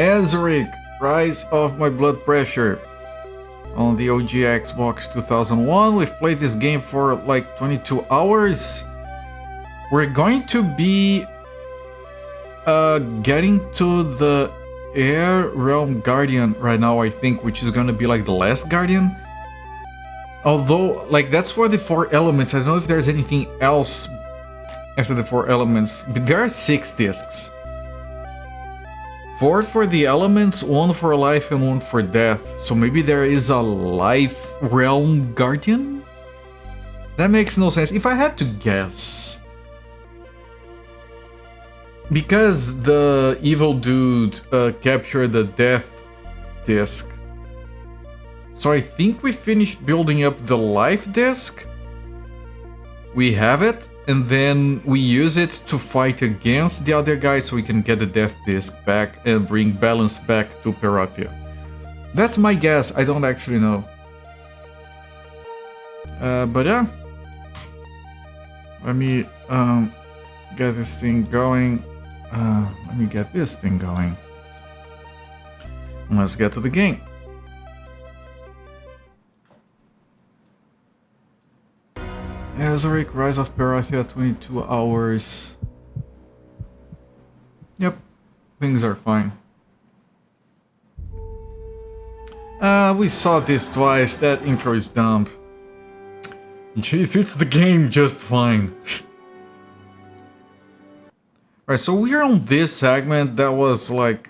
Azurik, Rise of My Blood Pressure. On the OG Xbox 2001, we've played this game for like 22 hours. We're going to be getting to the Air Realm Guardian right now, I think, which is gonna be like the last Guardian. Although, like, that's for the 4 elements. I don't know if there's anything else after the 4 elements. But there are 6 discs. 4 for the elements, 1 for life, and 1 for death. So maybe there is a Life Realm Guardian? That makes no sense. If I had to guess, because the evil dude captured the death disc, so I think we finished building up the life disc. We have it, and then we use it to fight against the other guy so we can get the death disc back and bring balance back to Perathia. That's my guess, I don't actually know. But yeah. Let me get this thing going. Let me get this thing going. Let's get to the game. Azurik, Rise of Perathia, 22 hours. Yep, things are fine. We saw this twice, that intro is dumb. It fits the game just fine. Alright, so we're on this segment that was like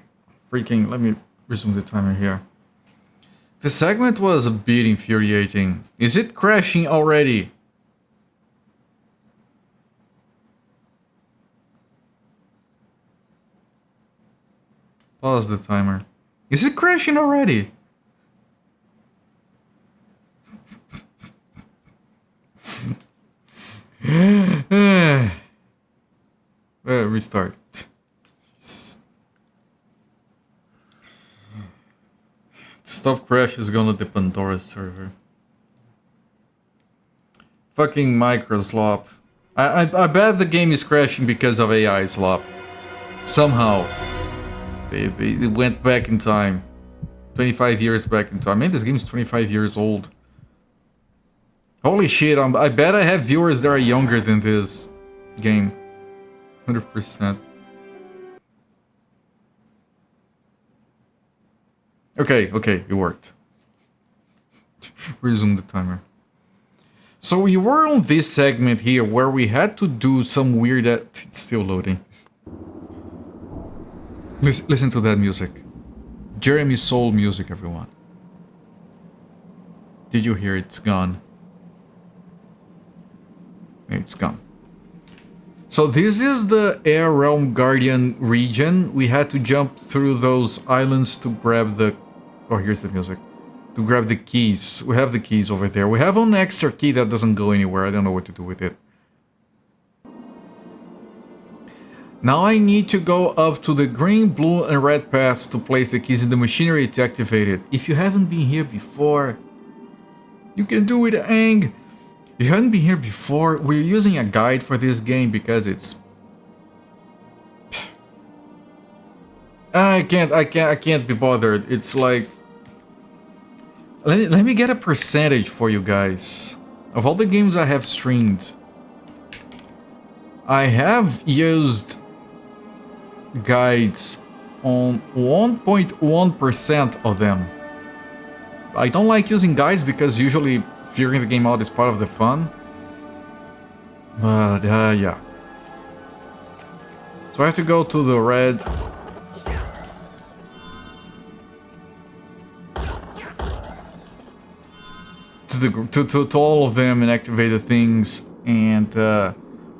freaking... Let me resume the timer here. The segment was a bit infuriating. Is it crashing already? Pause the timer. Is it crashing already? Restart. To stop crash is gonna the Pandora server. Fucking micro slop. I bet the game is crashing because of AI slop. Somehow. It went back in time. 25 years back in time. Man, this game is 25 years old. Holy shit, I bet I have viewers that are younger than this game. 100%. Okay, it worked. Resume the timer. So we were on this segment here where we had to do some weird... It's still loading. Listen to that music. Jeremy Soul music, everyone. Did you hear it? It's gone. It's gone. So this is the Air Realm Guardian region. We had to jump through those islands to grab the... Oh, here's the music. To grab the keys. We have the keys over there. We have an extra key that doesn't go anywhere. I don't know what to do with it. Now I need to go up to the green, blue, and red paths to place the keys in the machinery to activate it. If you haven't been here before, you can do it, Ang. If you haven't been here before, we're using a guide for this game because it's... I can't be bothered. It's like... Let me get a percentage for you guys. Of all the games I have streamed, I have used guides on 1.1% of them. I don't like using guides because usually figuring the game out is part of the fun. But yeah. So I have to go to the red. To all of them and activate the things and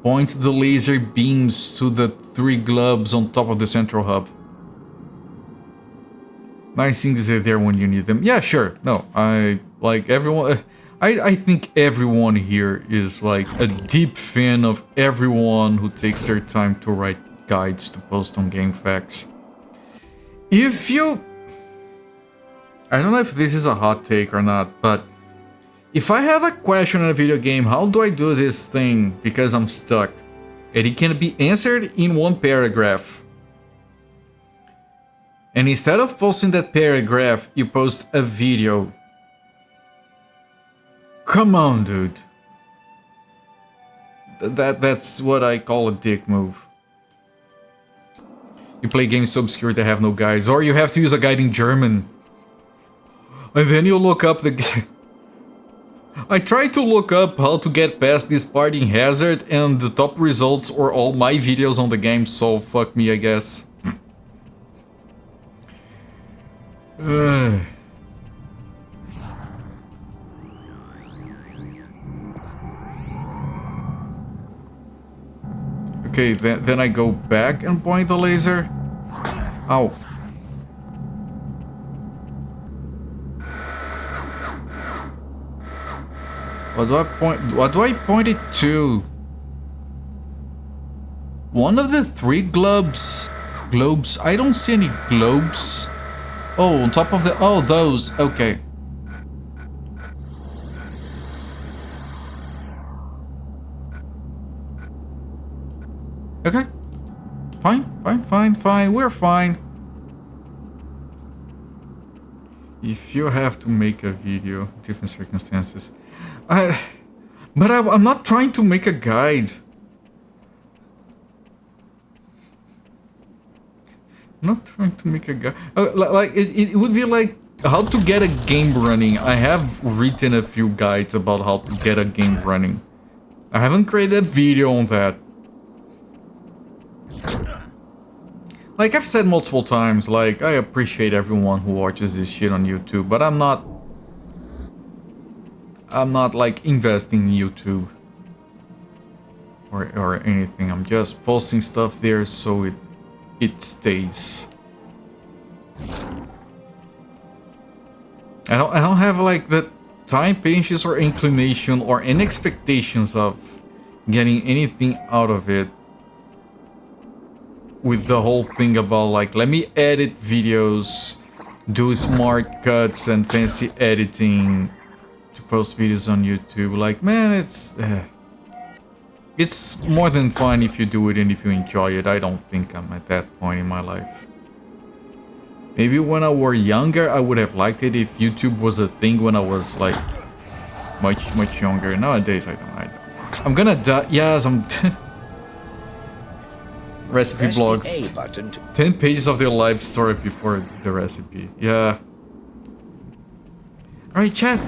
point the laser beams to the 3 globes on top of the central hub. Nice things are there when you need them. Yeah, sure. No, I like everyone. I think everyone here is like a deep fan of everyone who takes their time to write guides to post on GameFAQs. If you... I don't know if this is a hot take or not, but if I have a question on a video game, how do I do this thing because I'm stuck? And it can be answered in 1 paragraph. And instead of posting that paragraph, you post a video. Come on, dude. That's what I call a dick move. You play games so obscure they have no guides, or you have to use a guide in German. And then you look up the... I tried to look up how to get past this parting hazard, and the top results were all my videos on the game, so fuck me, I guess. Okay, then I go back and point the laser. Ow. What do I point it to? One of the three globes. I don't see any globes. Oh, on top of the... Oh, those. Okay. Okay. Fine. We're fine. If you have to make a video, different circumstances. But I'm not trying to make a guide. I'm not trying to make a guide. Like, it would be like how to get a game running. I have written a few guides about how to get a game running. I haven't created a video on that. Like I've said multiple times, like I appreciate everyone who watches this shit on YouTube, but I'm not like investing in YouTube or anything. I'm just posting stuff there so it stays. I don't have like the time, patience, or inclination or any expectations of getting anything out of it. With the whole thing about like, let me edit videos, do smart cuts and fancy editing to post videos on YouTube. Like, man, it's more than fun if you do it and if you enjoy it. I don't think I'm at that point in my life. Maybe when I were younger, I would have liked it if YouTube was a thing when I was like much younger. Nowadays, I don't. I'm gonna die. Yes, I'm. Recipe blogs. 10 pages of their life story before the recipe. Yeah. Alright, chat.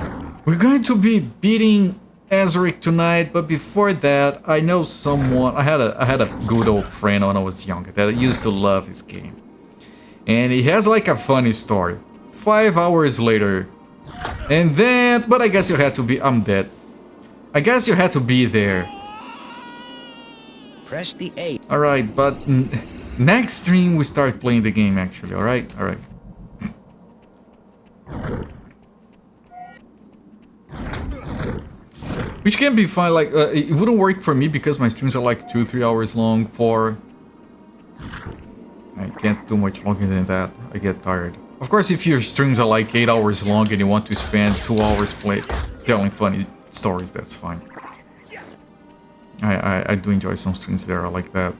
We're going to be beating Azurik tonight, but before that, I know someone. I had a good old friend when I was younger that used to love this game. And he has like a funny story. 5 hours later. And then, but I guess you had to be. I'm dead. I guess you had to be there. Press the A. Alright, but next stream we start playing the game actually, alright? Alright. Which can be fine, like, it wouldn't work for me because my streams are like 2-3 hours long. I can't do much longer than that, I get tired. Of course, if your streams are like 8 hours long and you want to spend 2 hours telling funny stories, that's fine. I do enjoy some streams that are like that.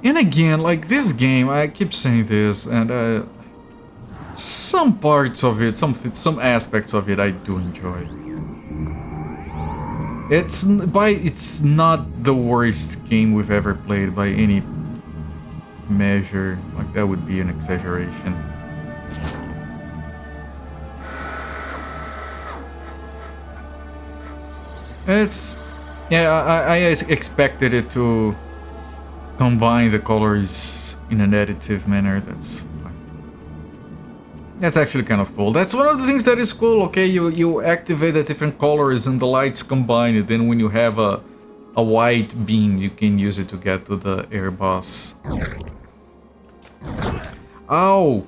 And again, like this game, I keep saying this, and some parts of it, some aspects of it, I do enjoy. It's not the worst game we've ever played by any measure. Like that would be an exaggeration. It's I expected it to combine the colors in an additive manner. That's actually kind of cool. That's one of the things that is cool. Okay, you activate the different colors and the lights combine it. Then when you have a white beam, you can use it to get to the air boss. Ow!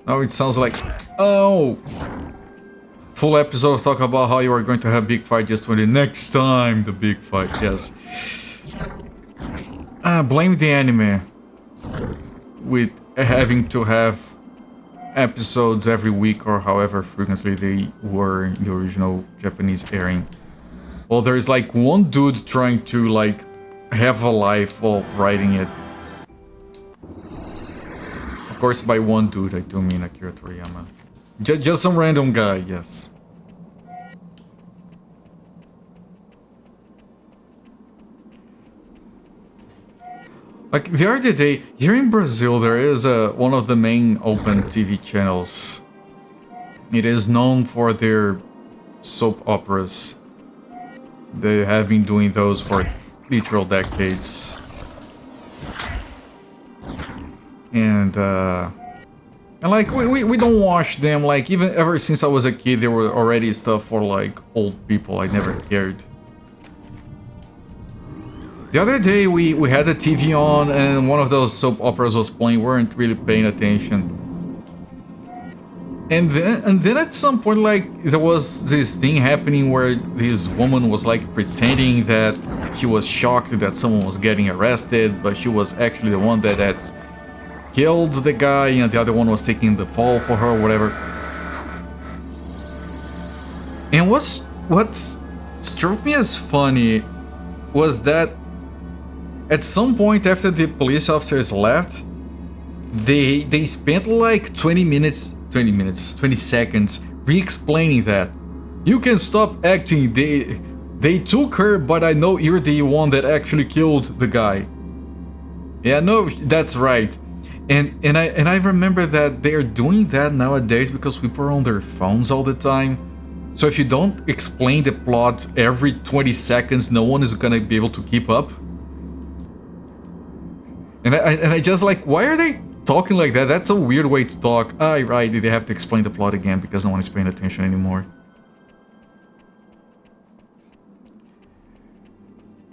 Now it sounds like... Oh! Full episode talk about how you are going to have big fight just when the next time the big fight, yes. Blame the anime with having to have episodes every week or however frequently they were in the original Japanese airing. Well, there's like one dude trying to like have a life while writing it. Of course, by one dude, I do mean Akira Toriyama. Just some random guy, yes. Like the other day, here in Brazil, there is one of the main open TV channels. It is known for their soap operas. They have been doing those for literal decades. And like we don't watch them. Like even ever since I was a kid, there were already stuff for like old people. I never cared. The other day we had the TV on and one of those soap operas was playing. We weren't really paying attention. And then at some point, like, there was this thing happening where this woman was like pretending that she was shocked that someone was getting arrested, but she was actually the one that had killed the guy and the other one was taking the fall for her or whatever. And what struck me as funny was that at some point after the police officers left, they spent like 20 seconds re-explaining that. You can stop acting, they took her, but I know you're the one that actually killed the guy. Yeah, no, that's right. And I remember that they're doing that nowadays because people are on their phones all the time. So if you don't explain the plot every 20 seconds, no one is gonna be able to keep up. And I just like, why are they talking like that? That's a weird way to talk. Ah, right, they have to explain the plot again because no one is paying attention anymore.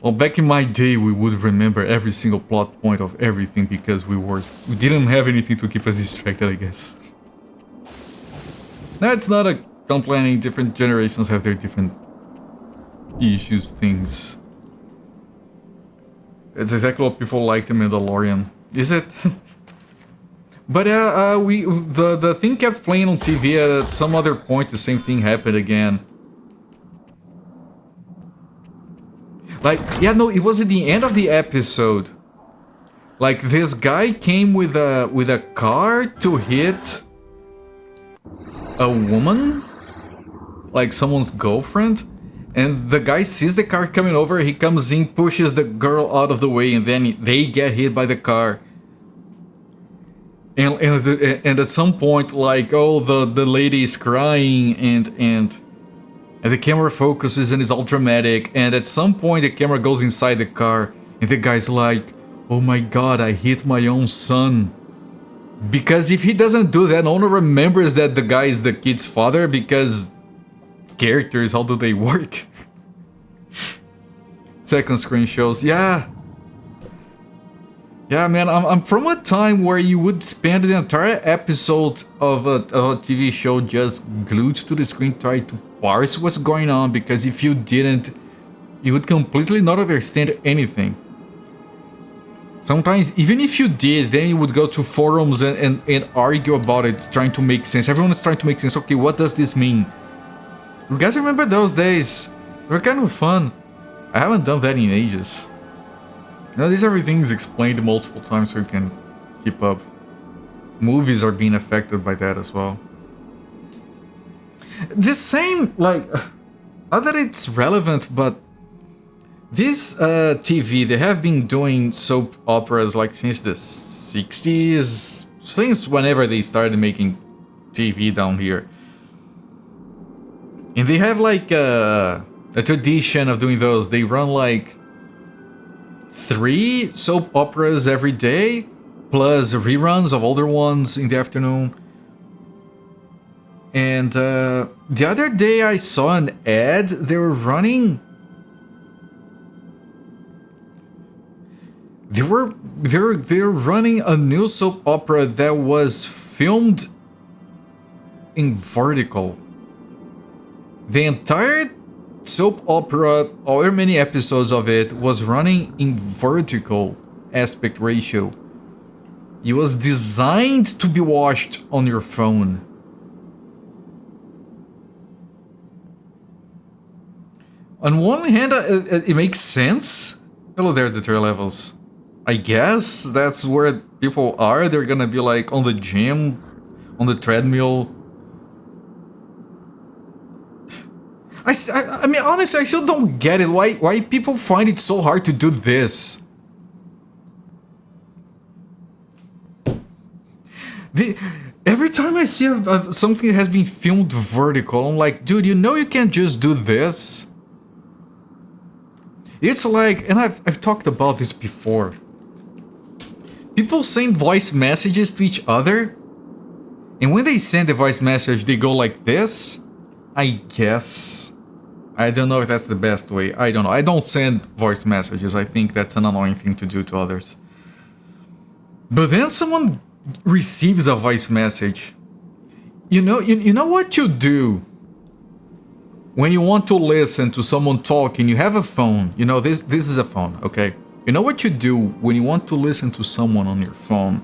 Well, back in my day, we would remember every single plot point of everything because we didn't have anything to keep us distracted, I guess. That's not a complaining. Different generations have their different issues, things. It's exactly what people liked in Mandalorian. Is it? But the thing kept playing on TV. At some other point, the same thing happened again. Like, yeah, no, it was at the end of the episode. Like, this guy came with a car to hit a woman, like someone's girlfriend, and the guy sees the car coming over. He comes in, pushes the girl out of the way, and then they get hit by the car. And at some point, like, oh, the lady is crying, and the camera focuses and it's all dramatic. And at some point, the camera goes inside the car, and the guy's like, "Oh my God, I hit my own son." Because if he doesn't do that, no one remembers that the guy is the kid's father. Because characters, how do they work? Second screen shows, yeah. Yeah, man, I'm from a time where you would spend the entire episode of a TV show just glued to the screen trying to parse what's going on, because if you didn't, you would completely not understand anything. Sometimes, even if you did, then you would go to forums and argue about it, trying to make sense. Everyone is trying to make sense. Okay, what does this mean? You guys remember those days? They were kind of fun. I haven't done that in ages. Now, these everything's explained multiple times so you can keep up. Movies are being affected by that as well. The same, like, not that it's relevant, but this TV, they have been doing soap operas like since the 60s, since whenever they started making TV down here. And they have like a tradition of doing those. They run like 3 soap operas every day, plus reruns of older ones in the afternoon. And the other day I saw an ad. They were running. They were running a new soap opera that was filmed in vertical. The entire soap opera, however many episodes of it, was running in vertical aspect ratio. It was designed to be watched on your phone. On one hand, it makes sense. Hello there, the tier levels. I guess that's where people are. They're gonna be like on the gym, on the treadmill. I mean, honestly, I still don't get it. Why people find it so hard to do this? Every time I see something that has been filmed vertical, I'm like, dude, you know you can't just do this. It's like, and I've talked about this before. People send voice messages to each other, and when they send a voice message, they go like this. I guess. I don't know if that's the best way. I don't know. I don't send voice messages. I think that's an annoying thing to do to others. But then someone receives a voice message. You know what you do when you want to listen to someone talking. You have a phone. You know, this is a phone, okay? You know what you do when you want to listen to someone on your phone?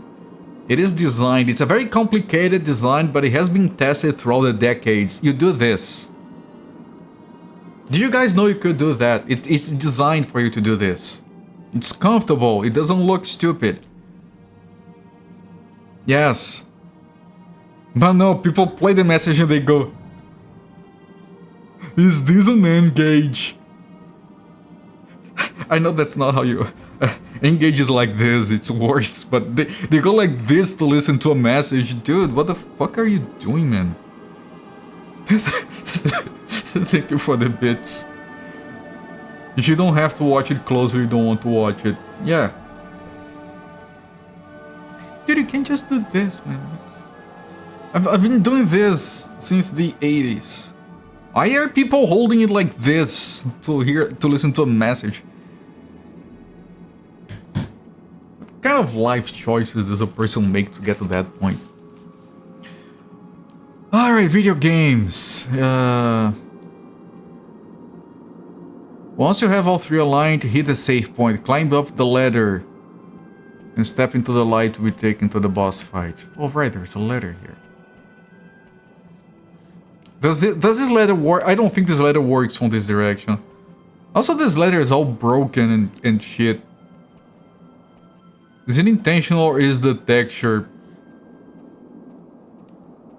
It is designed, it's a very complicated design, but it has been tested throughout the decades. You do this. Do you guys know you could do that? It's designed for you to do this. It's comfortable, it doesn't look stupid. Yes. But no, people play the message and they go, is this an engage? I know that's not how you... engage is like this, it's worse, but they go like this to listen to a message. Dude, what the fuck are you doing, man? Thank you for the bits. If you don't have to watch it closer, you don't want to watch it. Yeah. Dude, you can just do this, man. I've been doing this since the 80s. Why are people holding it like this to listen to a message? What kind of life choices does a person make to get to that point? Alright, video games. Once you have all three aligned, hit the save point, climb up the ladder, and step into the light to be taken to the boss fight. Oh right, there's a ladder here. Does this ladder work? I don't think this ladder works from this direction. Also, this ladder is all broken and shit. Is it intentional or is the texture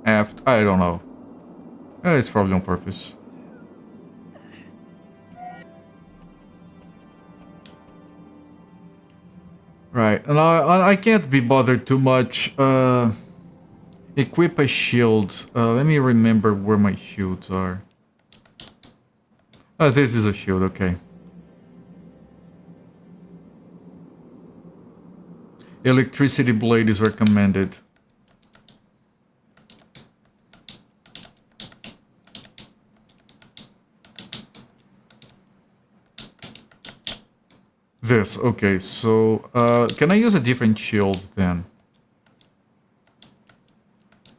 aft? I don't know. It's probably on purpose. Right, and I can't be bothered too much. Equip a shield. Let me remember where my shields are. Oh, this is a shield, okay. Electricity blade is recommended. This, okay, so, can I use a different shield then?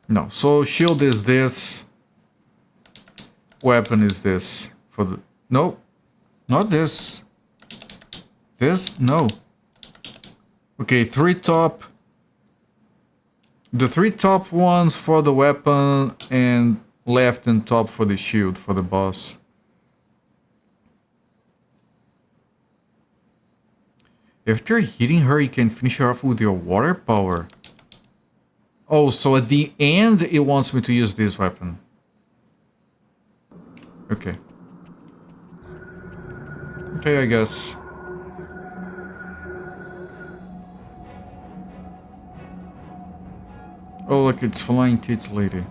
No, so shield is this. Weapon is this. For the... No, not this. This? No. Okay, three top. The three top ones for the weapon and left and top for the shield for the boss. After hitting her, you can finish her off with your water power. Oh, so at the end, it wants me to use this weapon. Okay. Okay, I guess. Oh, look, it's Flying Tits Lady.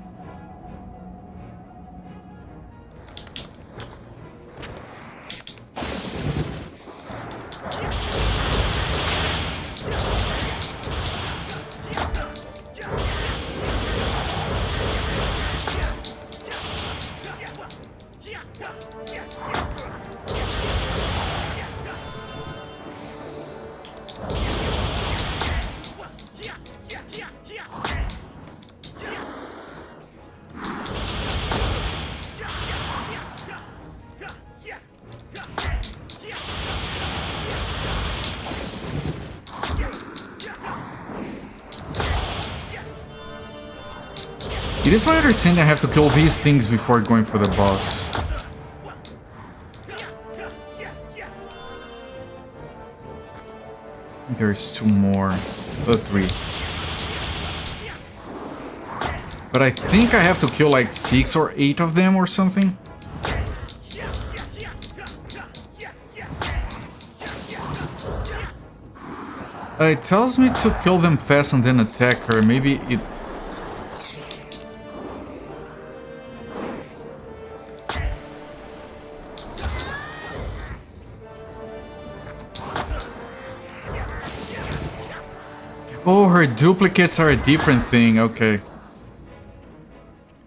It is my understanding I have to kill these things before going for the boss. There's 2 more. 3. But I think I have to kill like 6 or 8 of them or something. It tells me to kill them fast and then attack her. Maybe it... Oh, her duplicates are a different thing. Okay.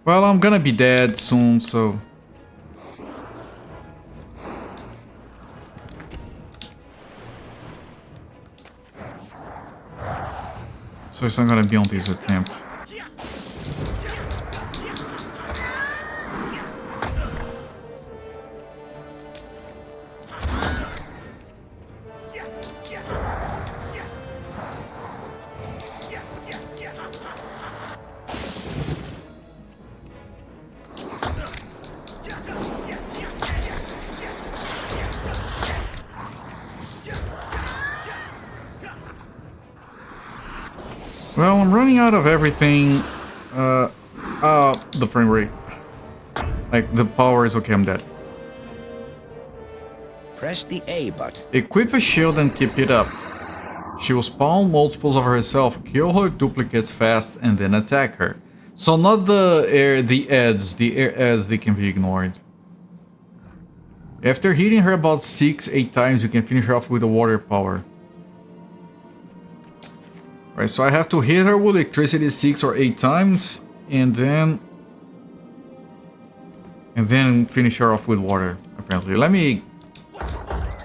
Well, I'm gonna be dead soon, so... So it's not gonna be on this attempt. Well, I'm running out of everything. The frame rate. Like, the power is okay, I'm dead. Press the A button. Equip a shield and keep it up. She will spawn multiples of herself, kill her duplicates fast, and then attack her. So not the ads. The ads, they can be ignored. After hitting her about 6-8 times, you can finish her off with a water power. Right, so I have to hit her with electricity 6 or 8 times, and then finish her off with water, apparently. Let me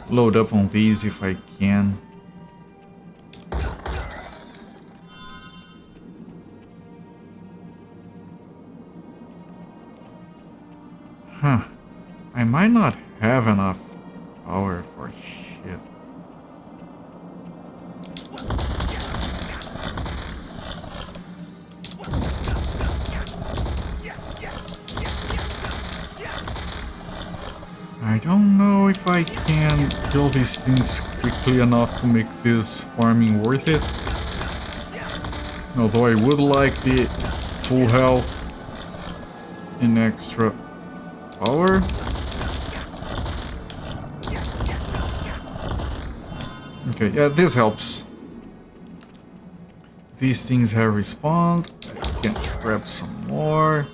load up on these if I can. Huh. I might not have enough power for shit. I don't know if I can kill these things quickly enough to make this farming worth it. Although I would like the full health and extra power. Okay, yeah, this helps. These things have respawned. I can grab some more.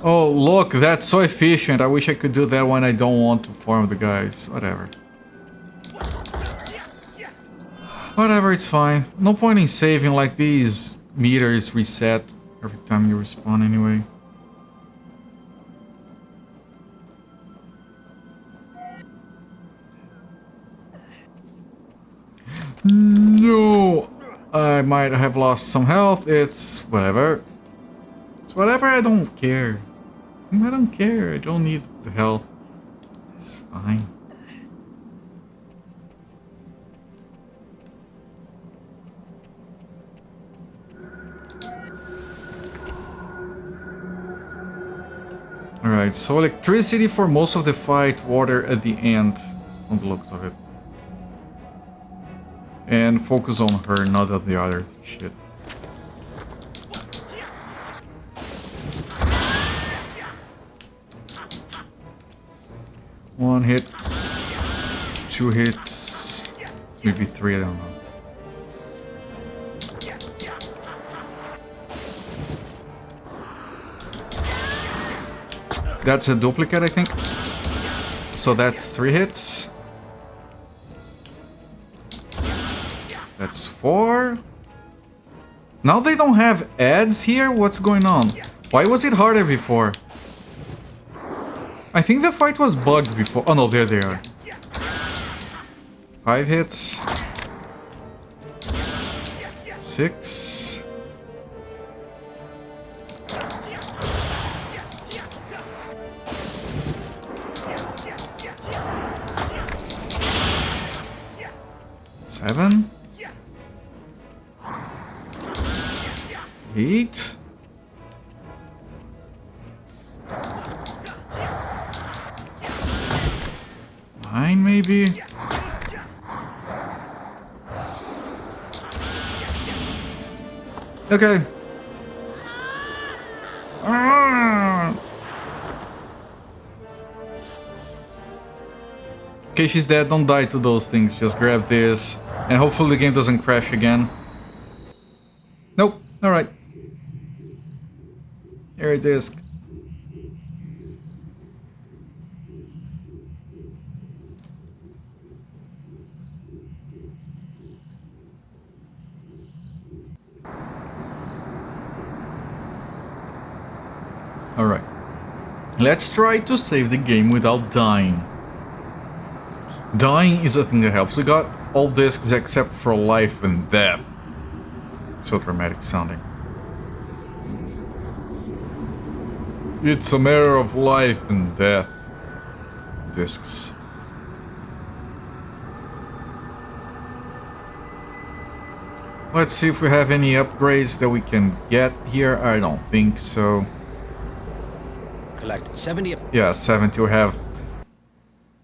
Oh, look, that's so efficient. I wish I could do that when I don't want to farm the guys. Whatever. Whatever, it's fine. No point in saving, like these meters reset every time you respawn anyway. No! I might have lost some health. It's whatever. It's whatever, I don't care. I don't care. I don't need the health. It's fine. Alright, so electricity for most of the fight, water at the end, on the looks of it. And focus on her, not on the other shit. One hit, 2 hits, maybe 3, I don't know. That's a duplicate, I think. So that's 3 hits. That's 4. Now they don't have ads here? What's going on? Why was it harder before? I think the fight was bugged before. Oh no, there they are. 5 hits. 6. 7, 8. Nine, maybe? Okay. Okay, she's dead. Don't die to those things. Just grab this. And hopefully the game doesn't crash again. Nope. Alright. Here it is. Alright. Let's try to save the game without dying. Dying is a thing that helps. We got all discs except for life and death. So dramatic sounding. It's a matter of life and death. Discs. Let's see if we have any upgrades that we can get here. I don't think so. Collect 70. Yeah, 70.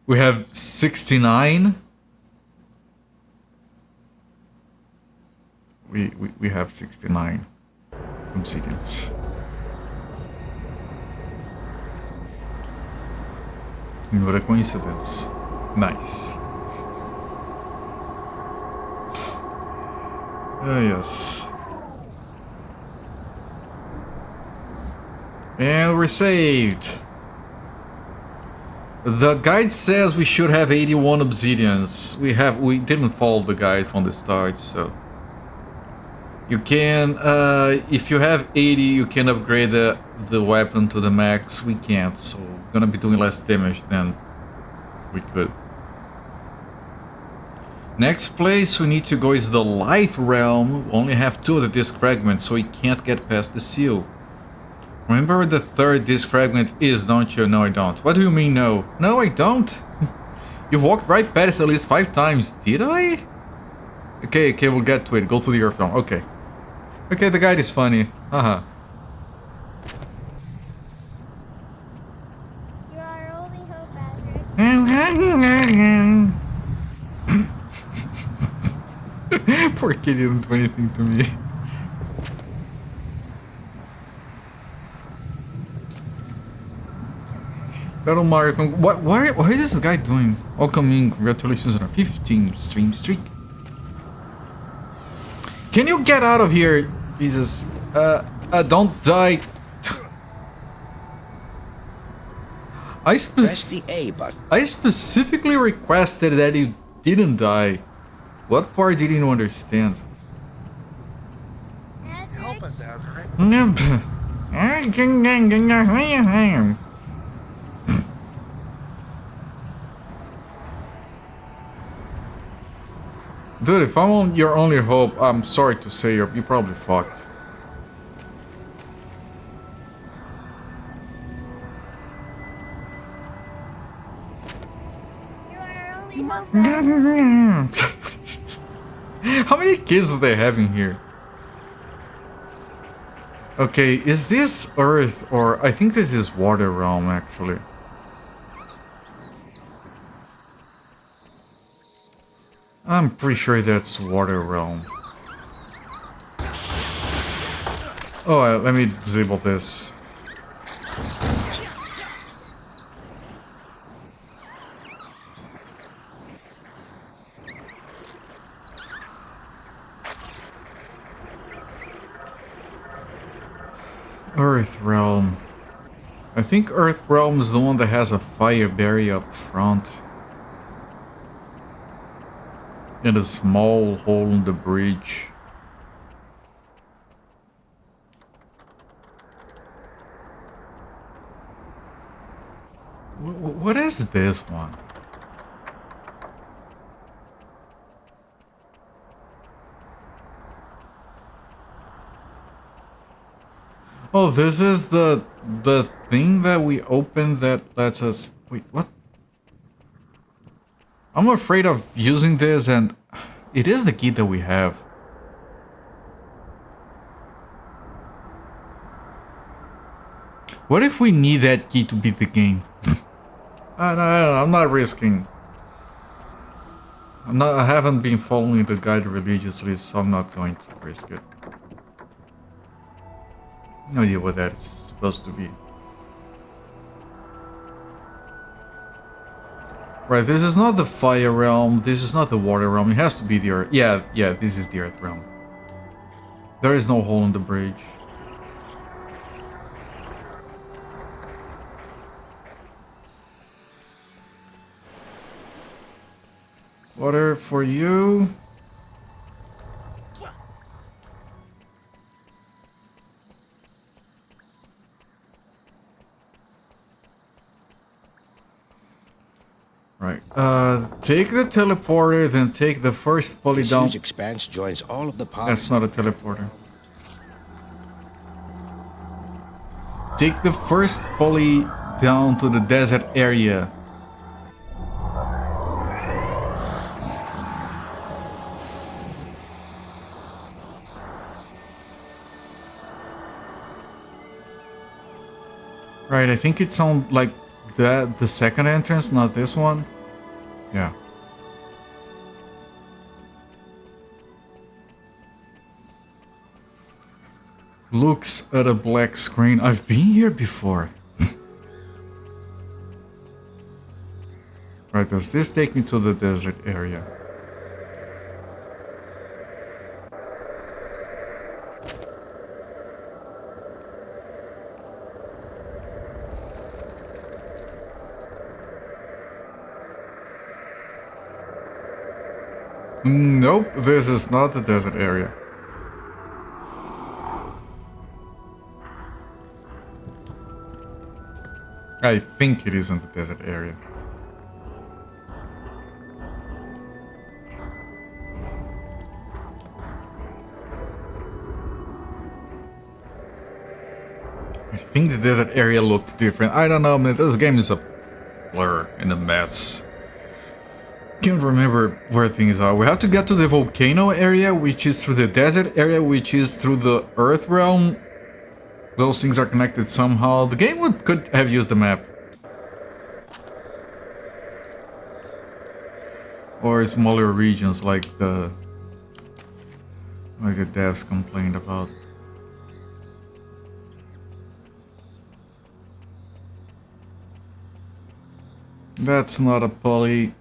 We have 69. We have 69 obsidians. What a coincidence. Nice. Yes. And we're saved. The guide says we should have 81 obsidians. We didn't follow the guide from the start, so you can if you have 80 you can upgrade the weapon to the max. We can't, so we're gonna be doing less damage than we could. Next place we need to go is the life realm. We only have 2 of the disc fragments, so we can't get past the seal. Remember where the 3rd disc fragment is, don't you? No, I don't. What do you mean, no? No, I don't. You walked right past it at least 5 times. Did I? Okay, we'll get to it. Go through the earth realm. Okay. Okay, the guide is funny. Haha. You are only hope, Azurik. Poor kid didn't do anything to me. Battle Mario, what is this guy doing? Welcome in, congratulations on a 15 stream streak. Can you get out of here, Jesus? Don't die. Press the A button. I specifically requested that you didn't die. What part didn't you understand? Help us, Azurik. Dude, if I'm your only hope, I'm sorry to say you're probably fucked. You are only hope. How many kids do they have in here? Okay, is this Earth or I think this is Water Realm actually. I'm pretty sure that's Water Realm. Oh, let me disable this. Earth Realm. I think Earth Realm is the one that has a fire barrier up front. And a small hole in the bridge. What is this one? Oh, this is the thing that we opened that lets us... Wait, what? I'm afraid of using this and... It is the key that we have. What if we need that key to beat the game? I'm not risking. I haven't been following the guide religiously, so I'm not going to risk it. No idea what that is supposed to be. Right, this is not the fire realm, this is not the water realm, it has to be the earth. Yeah, this is the earth realm. There is no hole in the bridge. Water for you. Right. Take the teleporter, then take the first pulley This down. huge expanse joins all of the That's not a teleporter. Take the first pulley down to the desert area. Right, I think it's on like the second entrance, not this one. Yeah. Looks at a black screen. I've been here before. Right, does this take me to the desert area? Nope, this is not the desert area. I think it isn't the desert area. I think the desert area looked different. I don't know, man. This game is a blur and a mess. Can't remember where things are. We have to get to the volcano area, which is through the desert area, which is through the earth realm. Those things are connected somehow. The game could have used the map. Or smaller regions like the devs complained about. That's not a pulley.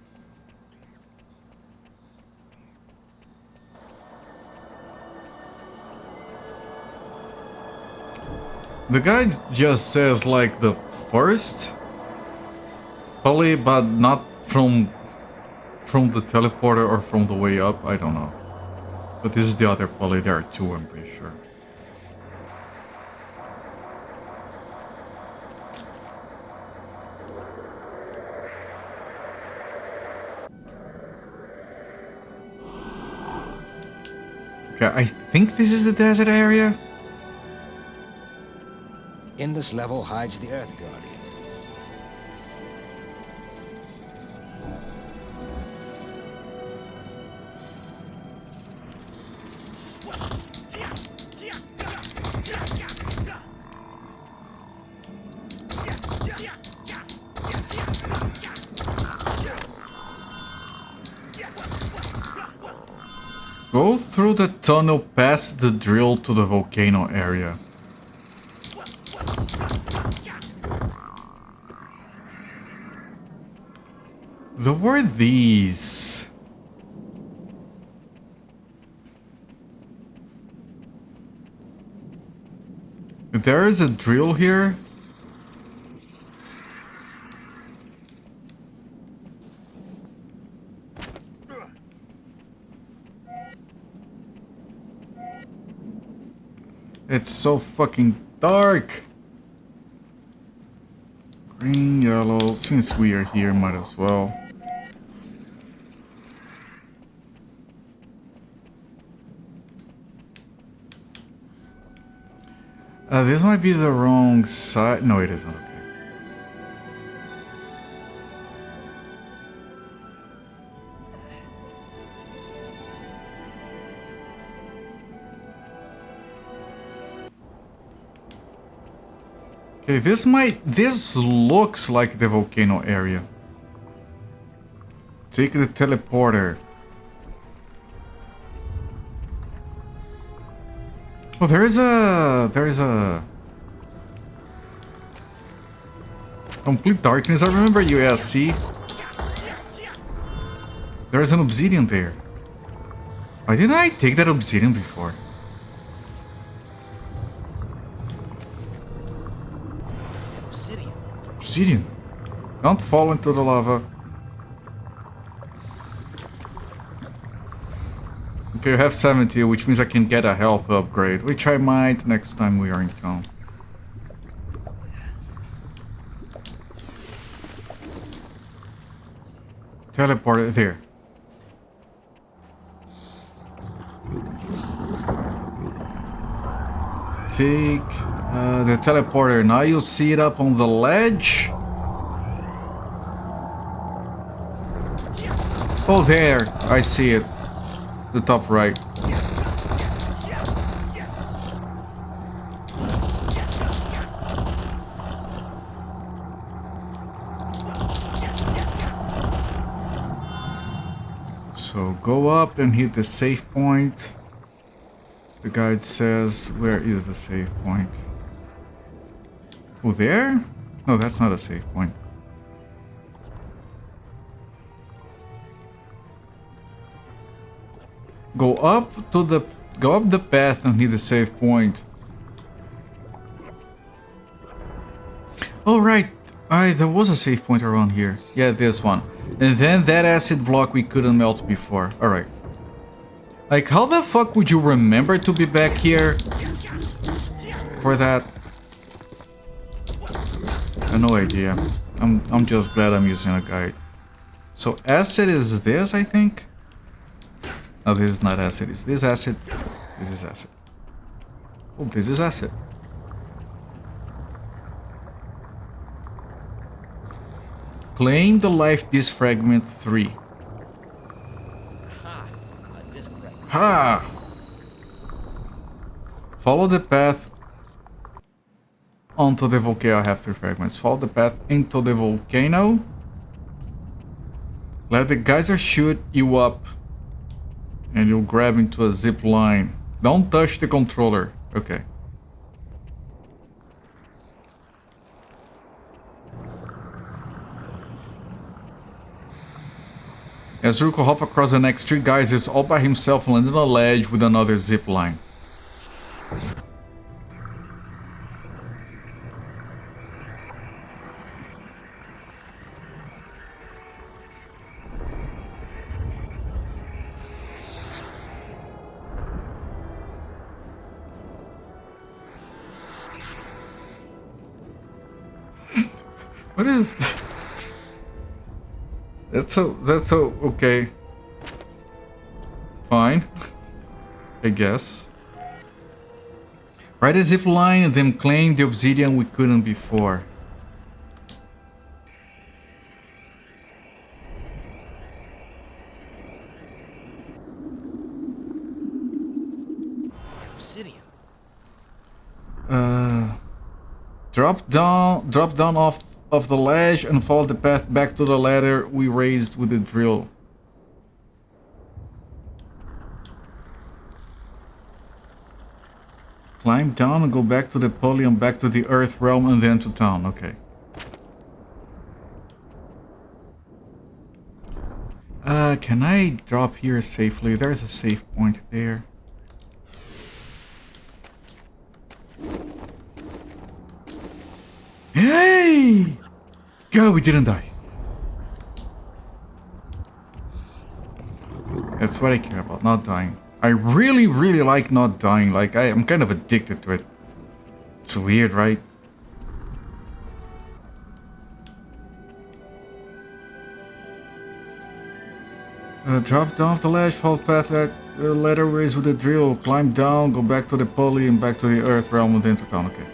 The guide just says like the first pulley, but not from the teleporter or from the way up. I don't know. But this is the other pulley. There are two, I'm pretty sure. Okay, I think this is the desert area. In this level hides the Earth Guardian. Go through the tunnel past the drill to the volcano area. There were these. There is a drill here. It's so fucking dark. Green, yellow. Since we are here, might as well. This might be the wrong side. No, it isn't. Okay. Okay, this looks like the volcano area. Take the teleporter. Oh, there is a complete darkness. I remember USC. There is an obsidian there. Why didn't I take that obsidian before? Obsidian. Don't fall into the lava. Okay, I have 70, which means I can get a health upgrade, which I might next time we are in town. Teleport there. Take the teleporter. Now you'll see it up on the ledge. Oh, there. I see it. The top right. So go up and hit the save point. The guide says, where is the save point? Oh, there? No, that's not a save point. Go up the path and hit the save point. Oh right, there was a save point around here. Yeah, this one. And then that acid block we couldn't melt before. All right. Like, how the fuck would you remember to be back here for that? I have no idea. I'm just glad I'm using a guide. So acid is this, I think. No, this is not acid. Is this acid? This is acid. Oh, this is acid. Claim the life disc fragment 3. Ha! Follow the path onto the volcano. I have 3 fragments. Follow the path into the volcano. Let the geyser shoot you up. And you'll grab into a zip line. Don't touch the controller. Okay. Azurik will hop across the next 3 geysers all by himself and land on a ledge with another zip line. What is... That's so okay. Fine. I guess. Ride a zip line and then claim the obsidian we couldn't before. Obsidian. Drop down off the ledge and follow the path back to the ladder we raised with the drill. Climb down and go back to the pulley and back to the earth realm and then to town. Okay. Can I drop here safely? There's a safe point there. Hey! God, we didn't die. That's what I care about, not dying. I really, really like not dying. Like, I'm kind of addicted to it. It's weird, right? Drop down off the ledge, follow path that ladder raise with the drill, climb down, go back to the pulley and back to the earth realm and into town. Okay.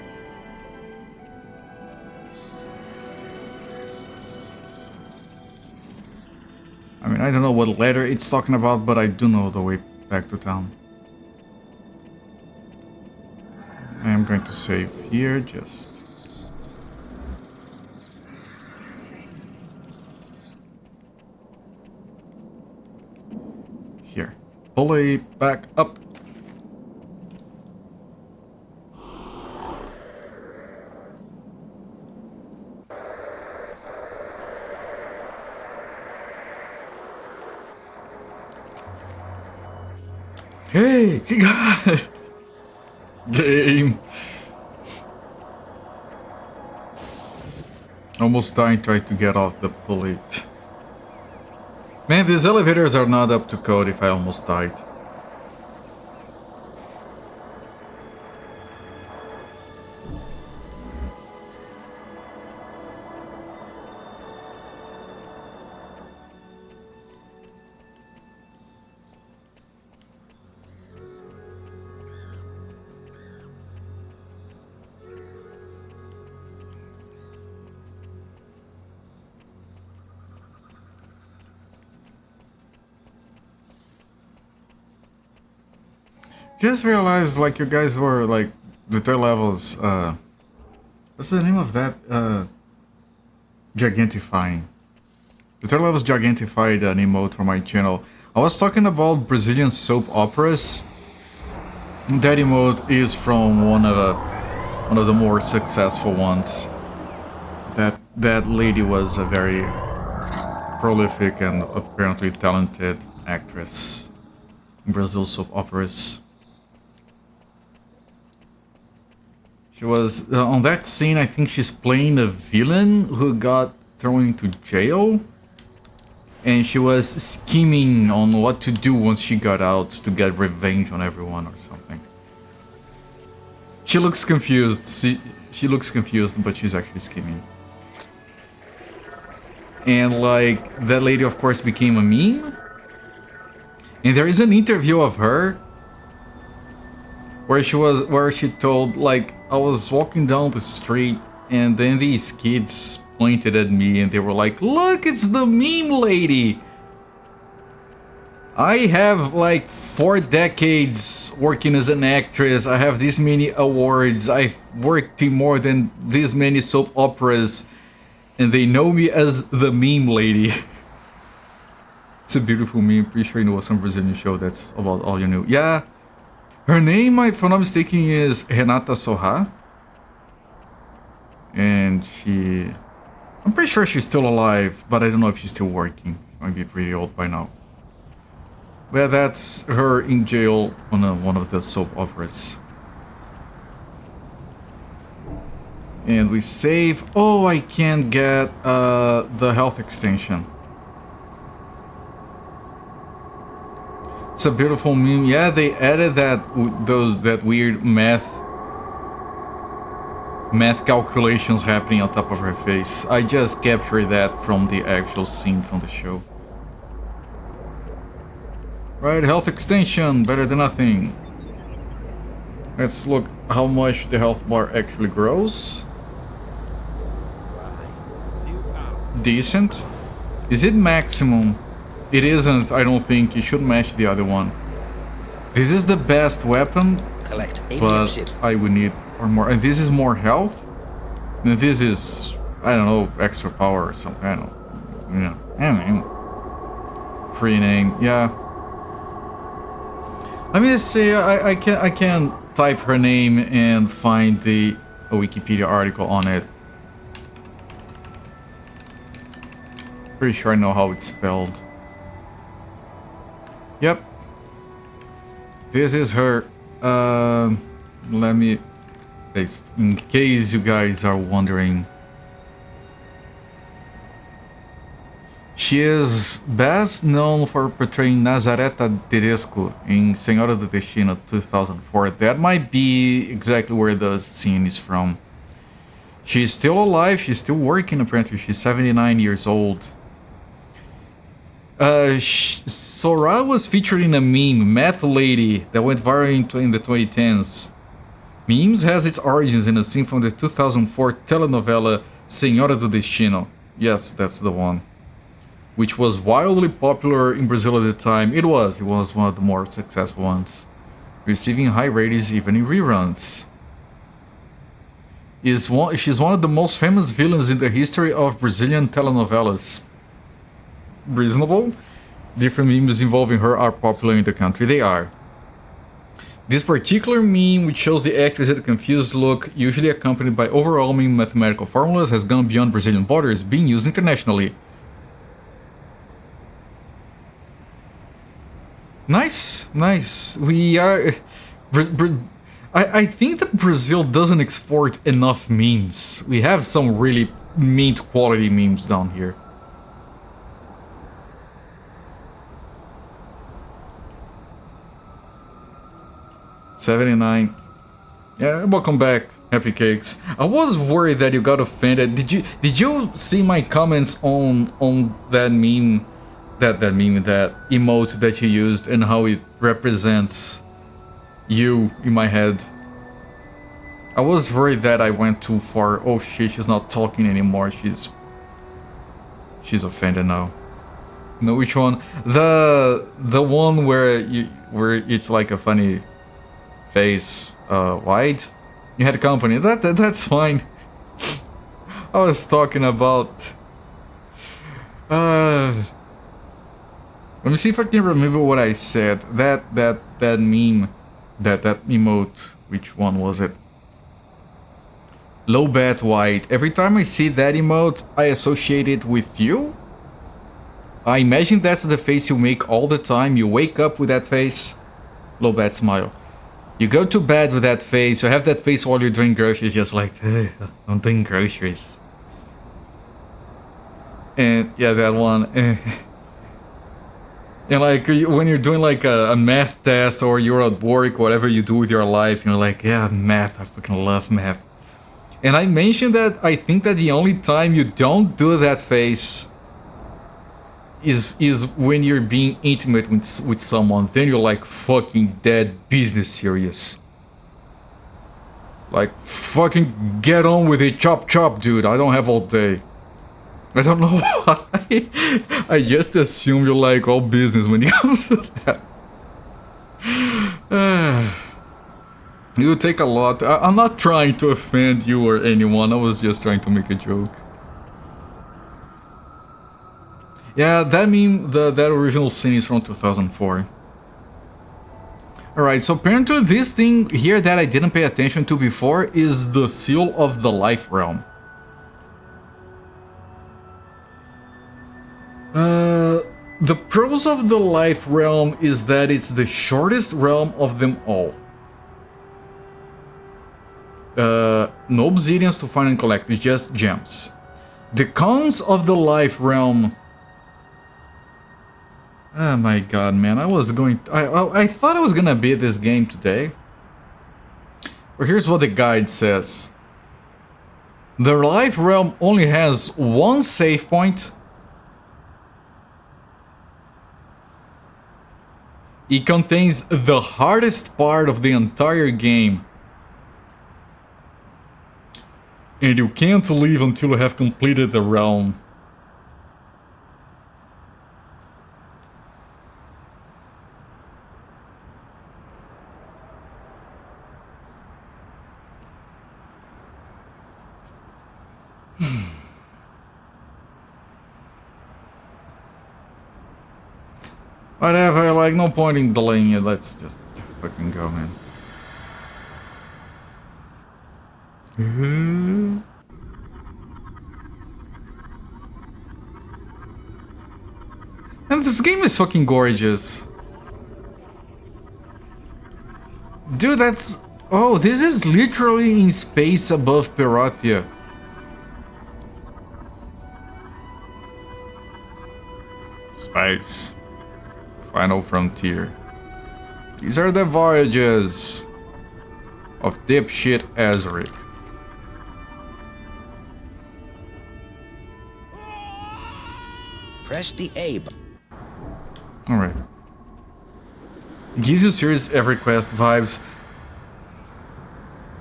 I mean, I don't know what ladder it's talking about, but I do know the way back to town. I am going to save here, just... Here. Pulley back up. Hey, God. Game. Almost dying trying to get off the pulley. Man, these elevators are not up to code if I almost died. Just realized, like, you guys were, like, the third levels, what's the name of that, gigantifying? The third level's gigantified an emote for my channel. I was talking about Brazilian soap operas. That emote is from one of the more successful ones. That lady was a very prolific and apparently talented actress in Brazil soap operas. She was, on that scene, I think she's playing a villain who got thrown into jail. And she was scheming on what to do once she got out to get revenge on everyone or something. She looks confused. She looks confused, but she's actually scheming. And, like, that lady, of course, became a meme. And there is an interview of her where she told, like, I was walking down the street and then these kids pointed at me and they were like, look, it's the meme lady. I have like 4 decades working as an actress. I have this many awards. I've worked in more than this many soap operas and they know me as the meme lady. It's a beautiful meme. Pretty sure it was some Brazilian show that's about all you knew. Yeah. Her name, if I'm not mistaken, is Renata Sorra. And I'm pretty sure she's still alive, but I don't know if she's still working. She might be pretty old by now. But that's her in jail on one of the soap operas. And we save. Oh, I can't get the health extension. It's a beautiful meme. Yeah, they added that weird math calculations happening on top of her face. I just captured that from the actual scene from the show. Right, health extension, better than nothing. Let's look how much the health bar actually grows. Decent. Is it maximum? It isn't, I don't think. It should match the other one. This is the best weapon, but I would need more. And this is more health. And this is, I don't know, extra power or something. I don't know. I don't know. Free name, yeah. Let me just say, I can type her name and find a Wikipedia article on it. Pretty sure I know how it's spelled. Yep. This is her. Let me, in case you guys are wondering. She is best known for portraying Nazareta Tedesco in Senhora do Destino 2004. That might be exactly where the scene is from. She's still alive, she's still working apparently, she's 79 years old. Sora was featured in a meme, Math Lady, that went viral in the 2010s. Memes has its origins in a scene from the 2004 telenovela Senhora do Destino. Yes, that's the one. Which was wildly popular in Brazil at the time. It was one of the more successful ones. Receiving high ratings even in reruns. She's one of the most famous villains in the history of Brazilian telenovelas. Reasonable. different memes involving her are popular in the country. They are. This particular meme, which shows the actress with a confused look, usually accompanied by overwhelming mathematical formulas, has gone beyond Brazilian borders, being used internationally. Nice, nice. We are... I think that Brazil doesn't export enough memes. We have some really mint quality memes down here. $79. Yeah, welcome back, Happy Cakes. I was worried that you got offended. Did you see my comments on that meme, that emote that you used and how it represents you in my head? I was worried that I went too far. Oh shit, she's not talking anymore. She's offended now. No, which one? The one where it's like a funny face, wide. You had company. That's fine. I was talking about. Let me see if I can remember what I said. That meme, that emote. Which one was it? Low bat white. Every time I see that emote, I associate it with you. I imagine that's the face you make all the time. You wake up with that face. Low bat smile. You go to bed with that face. You have that face while you're doing groceries, just like, I'm doing groceries. And yeah, that one. And like when you're doing like a math test or you're at work, whatever you do with your life, you're like, yeah, math. I fucking love math. And I mentioned that I think that the only time you don't do that face is when you're being intimate with someone. Then you're like fucking dead business serious. Like, fucking get on with it, chop chop, dude. I don't have all day. I don't know why. I just assume you're like all business when it comes to that. You take a lot. I'm not trying to offend you or anyone. I was just trying to make a joke. Yeah, that meme, that original scene is from 2004. Alright, so apparently this thing here that I didn't pay attention to before is the seal of the life realm. The pros of the life realm is that it's the shortest realm of them all. No obsidians to find and collect, it's just gems. The cons of the life realm... Oh my god, man, I thought I was gonna beat this game today. But here's what the guide says. The life realm only has one save point. It contains the hardest part of the entire game. And you can't leave until you have completed the realm. Whatever, like, no point in delaying it. Let's just fucking go, man. And this game is fucking gorgeous. Dude, that's... Oh, this is literally in space above Perathia. Space. Final frontier. These are the voyages of dipshit Azurik. Press the A button. Alright. Gives you serious EverQuest vibes.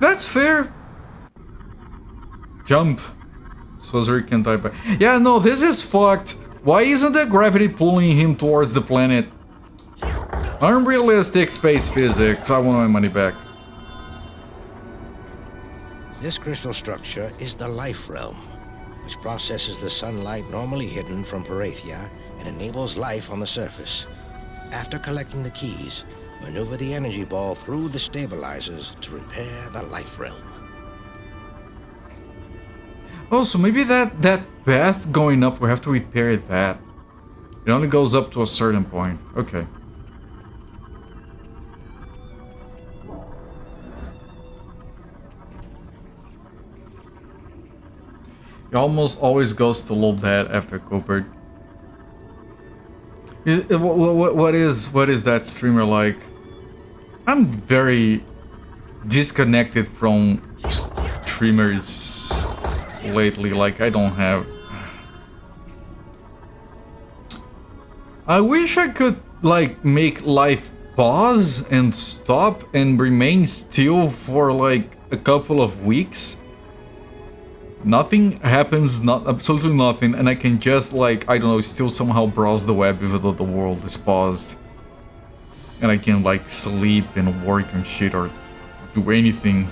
That's fair. Jump. So Azurik can die by... Yeah, no, this is fucked. Why isn't the gravity pulling him towards the planet? Unrealistic space physics. I want my money back. This crystal structure is the life realm. which processes the sunlight normally hidden from Perathia and enables life on the surface. After collecting the keys, maneuver the energy ball through the stabilizers to repair the life realm. Oh, so maybe that path going up, we have to repair that. It only goes up to a certain point. Okay. It almost always goes to low bat after Cooper. What is that streamer like? I'm very disconnected from streamers lately. Like, I don't have. I wish I could like make life pause and stop and remain still for like a couple of weeks. Nothing happens, not absolutely nothing, and I can just like, I don't know, still somehow browse the web even though the world is paused. And I can like sleep and work and shit or do anything.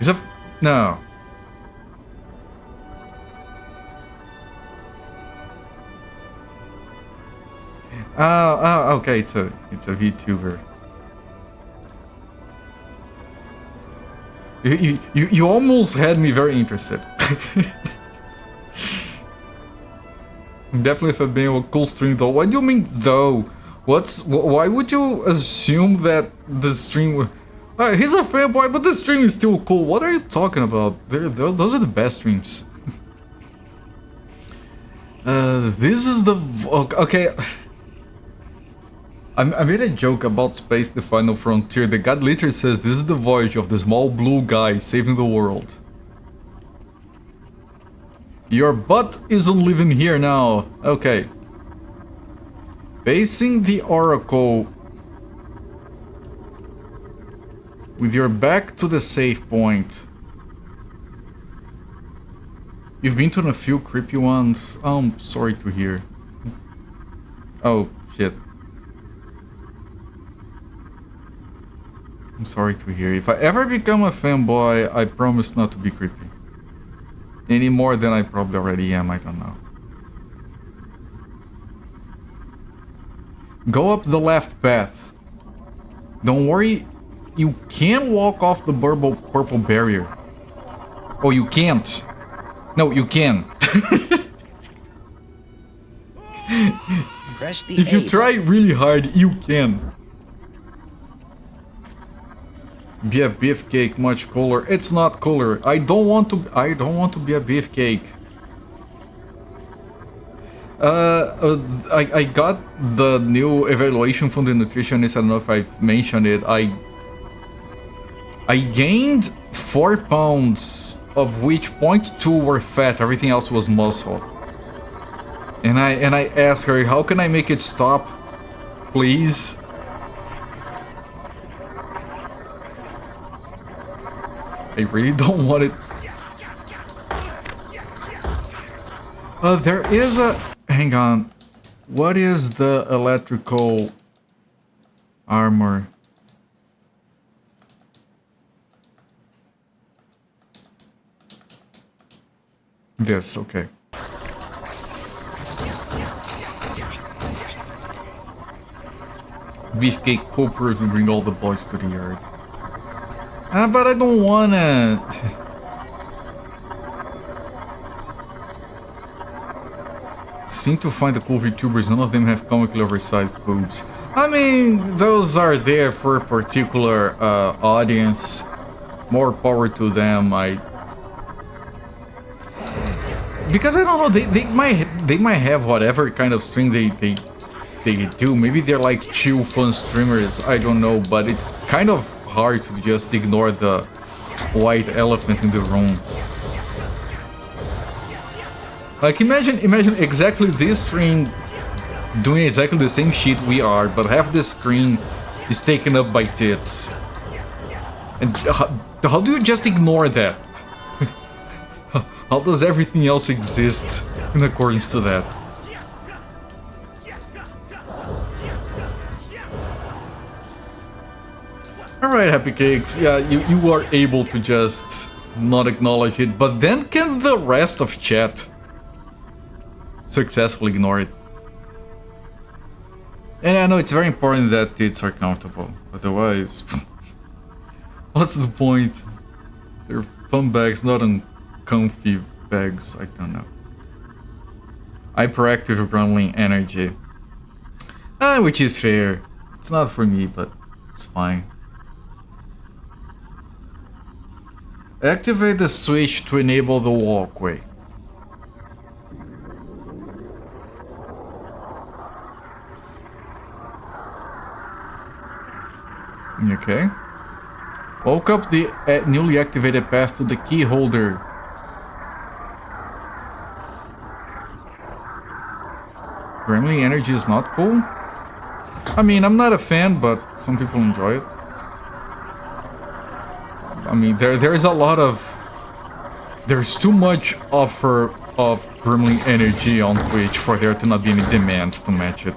Is that... no. Okay, it's a VTuber. You almost had me very interested. Definitely for being a cool stream though. What do you mean though? Why would you assume that the stream... he's a fanboy, but the stream is still cool. What are you talking about? Those are the best streams. This is the... okay. I made a joke about Space the Final Frontier. The god literally says this is the voyage of the small blue guy saving the world. Your butt isn't living here now. Okay. Facing the Oracle with your back to the save point. You've been to a few creepy ones. I'm sorry to hear. Oh, shit. I'm sorry to hear. If I ever become a fanboy, I promise not to be creepy. Any more than I probably already am, I don't know. Go up the left path. Don't worry, you can walk off the purple barrier. Oh, you can't. No, you can. Press the If you A try really hard, you can. Be a beefcake, much cooler. It's not cooler. I don't want to be a beefcake. I got the new evaluation from the nutritionist. I don't know if I've mentioned it. I gained 4 pounds, of which 0.2 were fat. Everything else was muscle. And I asked her, how can I make it stop, please? I really don't want it. There is a... hang on. What is the electrical armor? This, okay. Beefcake Cooper to bring all the boys to the yard. But I don't wanna... Seem to find the cool VTubers, none of them have comically oversized boobs. I mean, those are there for a particular audience. More power to them. Because I don't know, they might have whatever kind of stream they do. Maybe they're like chill fun streamers, I don't know, but it's kind of hard to just ignore the white elephant in the room. Like, imagine exactly this stream doing exactly the same shit we are, but half the screen is taken up by tits. And how do you just ignore that? How does everything else exist in accordance to that? Alright, Happy Cakes. Yeah, you are able to just not acknowledge it, but then can the rest of chat successfully ignore it? And I know it's very important that tits are comfortable, otherwise, what's the point? They're fun bags, not uncomfy bags, I don't know. Hyperactive groundling energy. Which is fair. It's not for me, but it's fine. Activate the switch to enable the walkway. Okay. Walk up the newly activated path to the key holder. Gremlin energy is not cool? I mean, I'm not a fan, but some people enjoy it. I mean, there's a lot of... There's too much offer of Gremlin energy on Twitch for there to not be any demand to match it.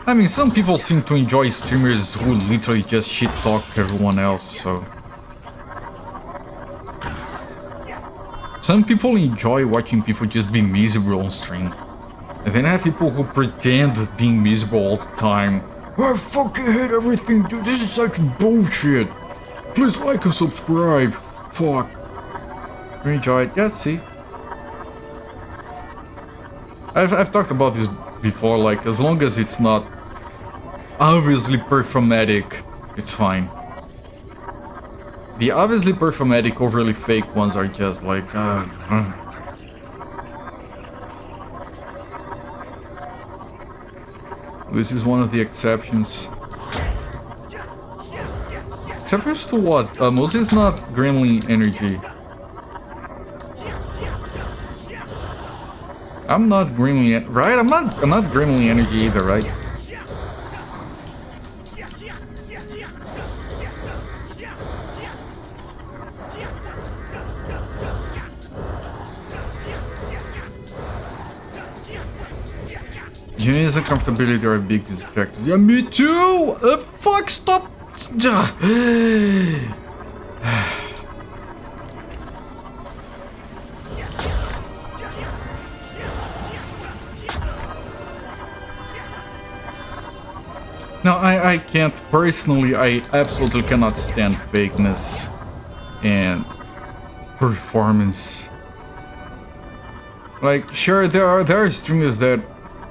I mean, some people seem to enjoy streamers who literally just shit-talk everyone else, so... Some people enjoy watching people just be miserable on stream. And then I have people who pretend being miserable all the time. I fucking hate everything, dude. This is such bullshit. Please like and subscribe. Fuck. You enjoy it? Yeah, see. I've talked about this before, like, as long as it's not obviously performatic, it's fine. The obviously performatic, overly fake ones are just like, This is one of the exceptions. Exceptions to what? Most is not Gremlin energy. I'm not Gremlin, right? I'm not Gremlin energy either, right? Genius and comfortability are big distractors. Yeah, me too! Fuck, stop! No, I can't. Personally, I absolutely cannot stand fakeness and performance. Like, sure, there are streamers that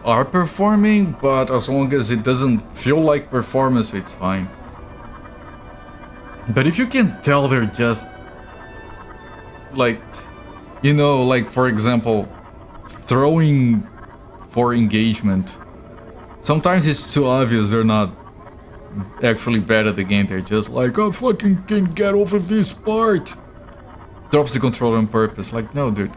are performing, but as long as it doesn't feel like performance, it's fine. But if you can tell they're just like, you know, like for example, throwing for engagement, sometimes it's too obvious they're not actually bad at the game. They're just like, I fucking can't get over this part. Drops the controller on purpose. Like, no, dude.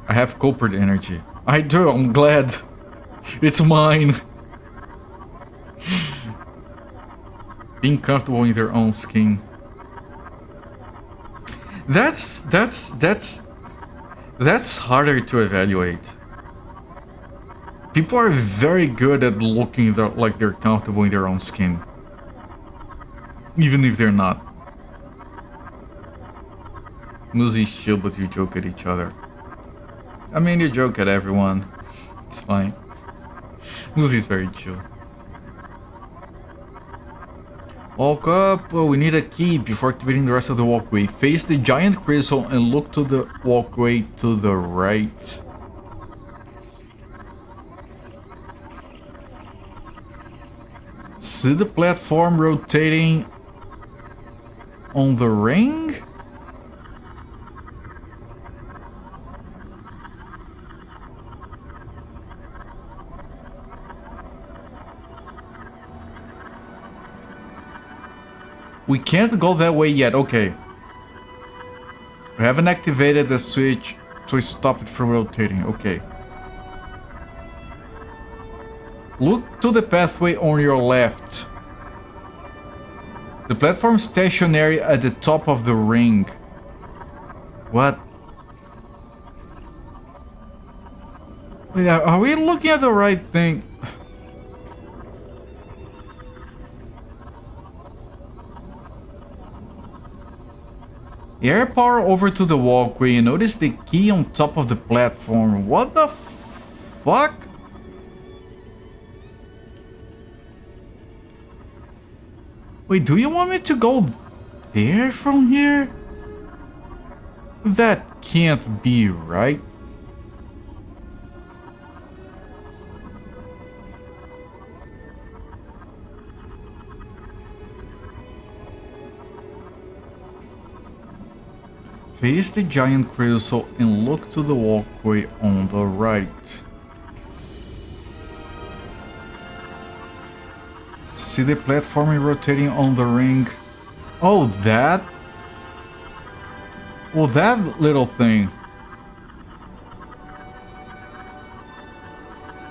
I have culprit energy. I do, I'm glad. It's mine. Being comfortable in their own skin. That's harder to evaluate. People are very good at looking like they're comfortable in their own skin. Even if they're not. Music's chill, but you joke at each other. I mean, you joke at everyone. It's fine. Music's very chill. Walk up. Well, we need a key before activating the rest of the walkway. Face the giant crystal and look to the walkway to the right. See the platform rotating on the ring? We can't go that way yet, okay. We haven't activated the switch to stop it from rotating, okay. Look to the pathway on your left. The platform stationary at the top of the ring. What? Wait, are we looking at the right thing? Air power over to the walkway. You notice the key on top of the platform. What the fuck? Wait, do you want me to go there from here? That can't be right. Face the giant crystal and look to the walkway on the right. See the platform rotating on the ring? Oh, that? Well, that little thing.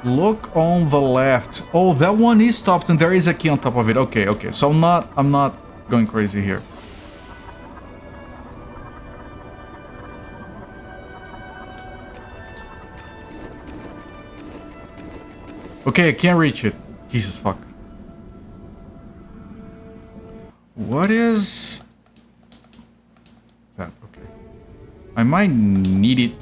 Look on the left. Oh, that one is stopped and there is a key on top of it. Okay, okay. So I'm not going crazy here. Okay, I can't reach it. Jesus fuck. What is that? Okay. I might need it.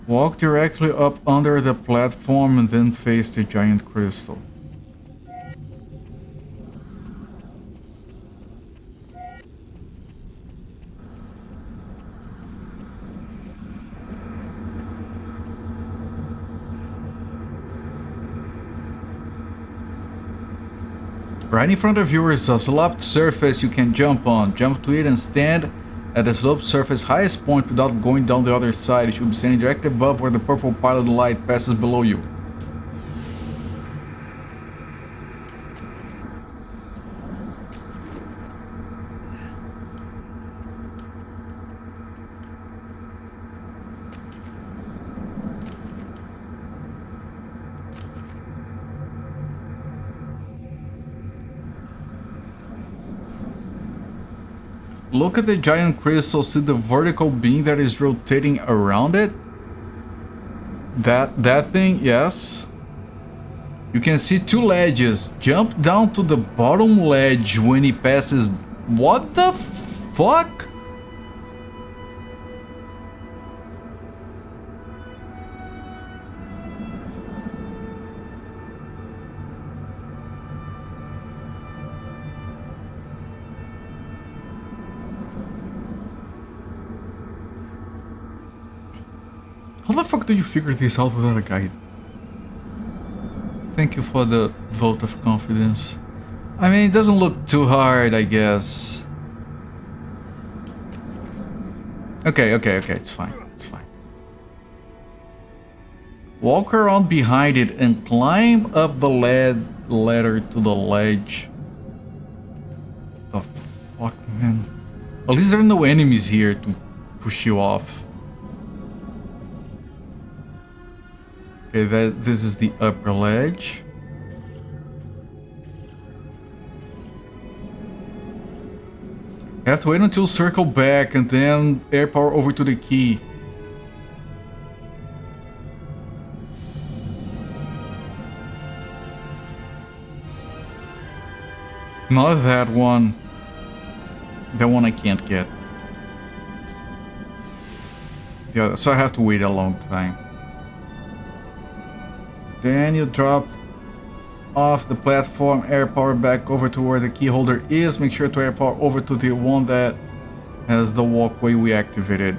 Walk directly up under the platform and then face the giant crystal. Right in front of you is a sloped surface you can jump on. Jump to it and stand at the sloped surface highest point without going down the other side. You should be standing directly above where the purple pilot light passes below you. Look at the giant crystal, see the vertical beam that is rotating around it? That thing, yes. You can see two ledges. Jump down to the bottom ledge when he passes. What the fuck? How the fuck do you figure this out without a guide? Thank you for the vote of confidence. I mean, it doesn't look too hard, I guess. Okay, it's fine, it's fine. Walk around behind it and climb up the ladder to the ledge. The fuck, man? At least there are no enemies here to push you off. Okay, this is the upper ledge. I have to wait until circle back and then air power over to the key. Not that one. That one I can't get. Yeah, so I have to wait a long time. Then you drop off the platform, air power back over to where the key holder is. Make sure to air power over to the one that has the walkway we activated.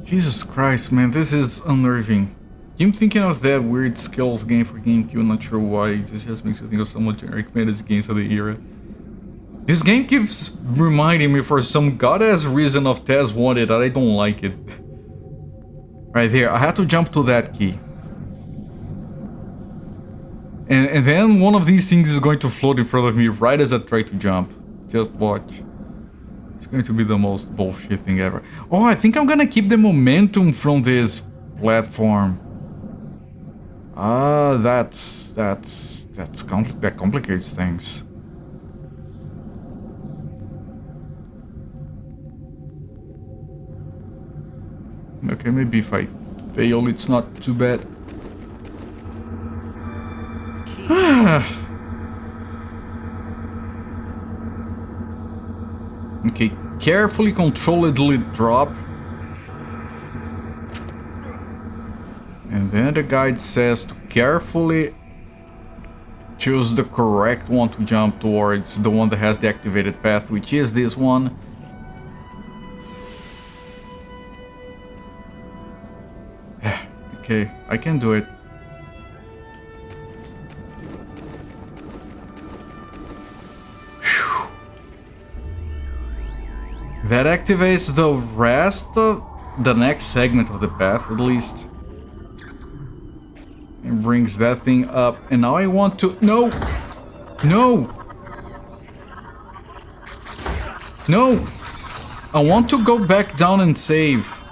Jesus Christ, man, this is unnerving. Keep thinking of that weird skills game for GameCube, not sure why, it just makes you think of some generic fantasy games of the era. This game keeps reminding me for some god-ass reason of Taz Wanted that I don't like it. Right there, I have to jump to that key. And then one of these things is going to float in front of me right as I try to jump. Just watch. It's going to be the most bullshit thing ever. Oh, I think I'm gonna keep the momentum from this platform. Ah, that complicates things. Okay, maybe if I fail, it's not too bad. Okay, carefully, controlledly drop. And then the guide says to carefully choose the correct one to jump towards, the one that has the activated path, which is this one. Okay, I can do it. Whew. That activates the rest of the next segment of the path, at least. It brings that thing up, and now I want to... No! No! No! I want to go back down and save.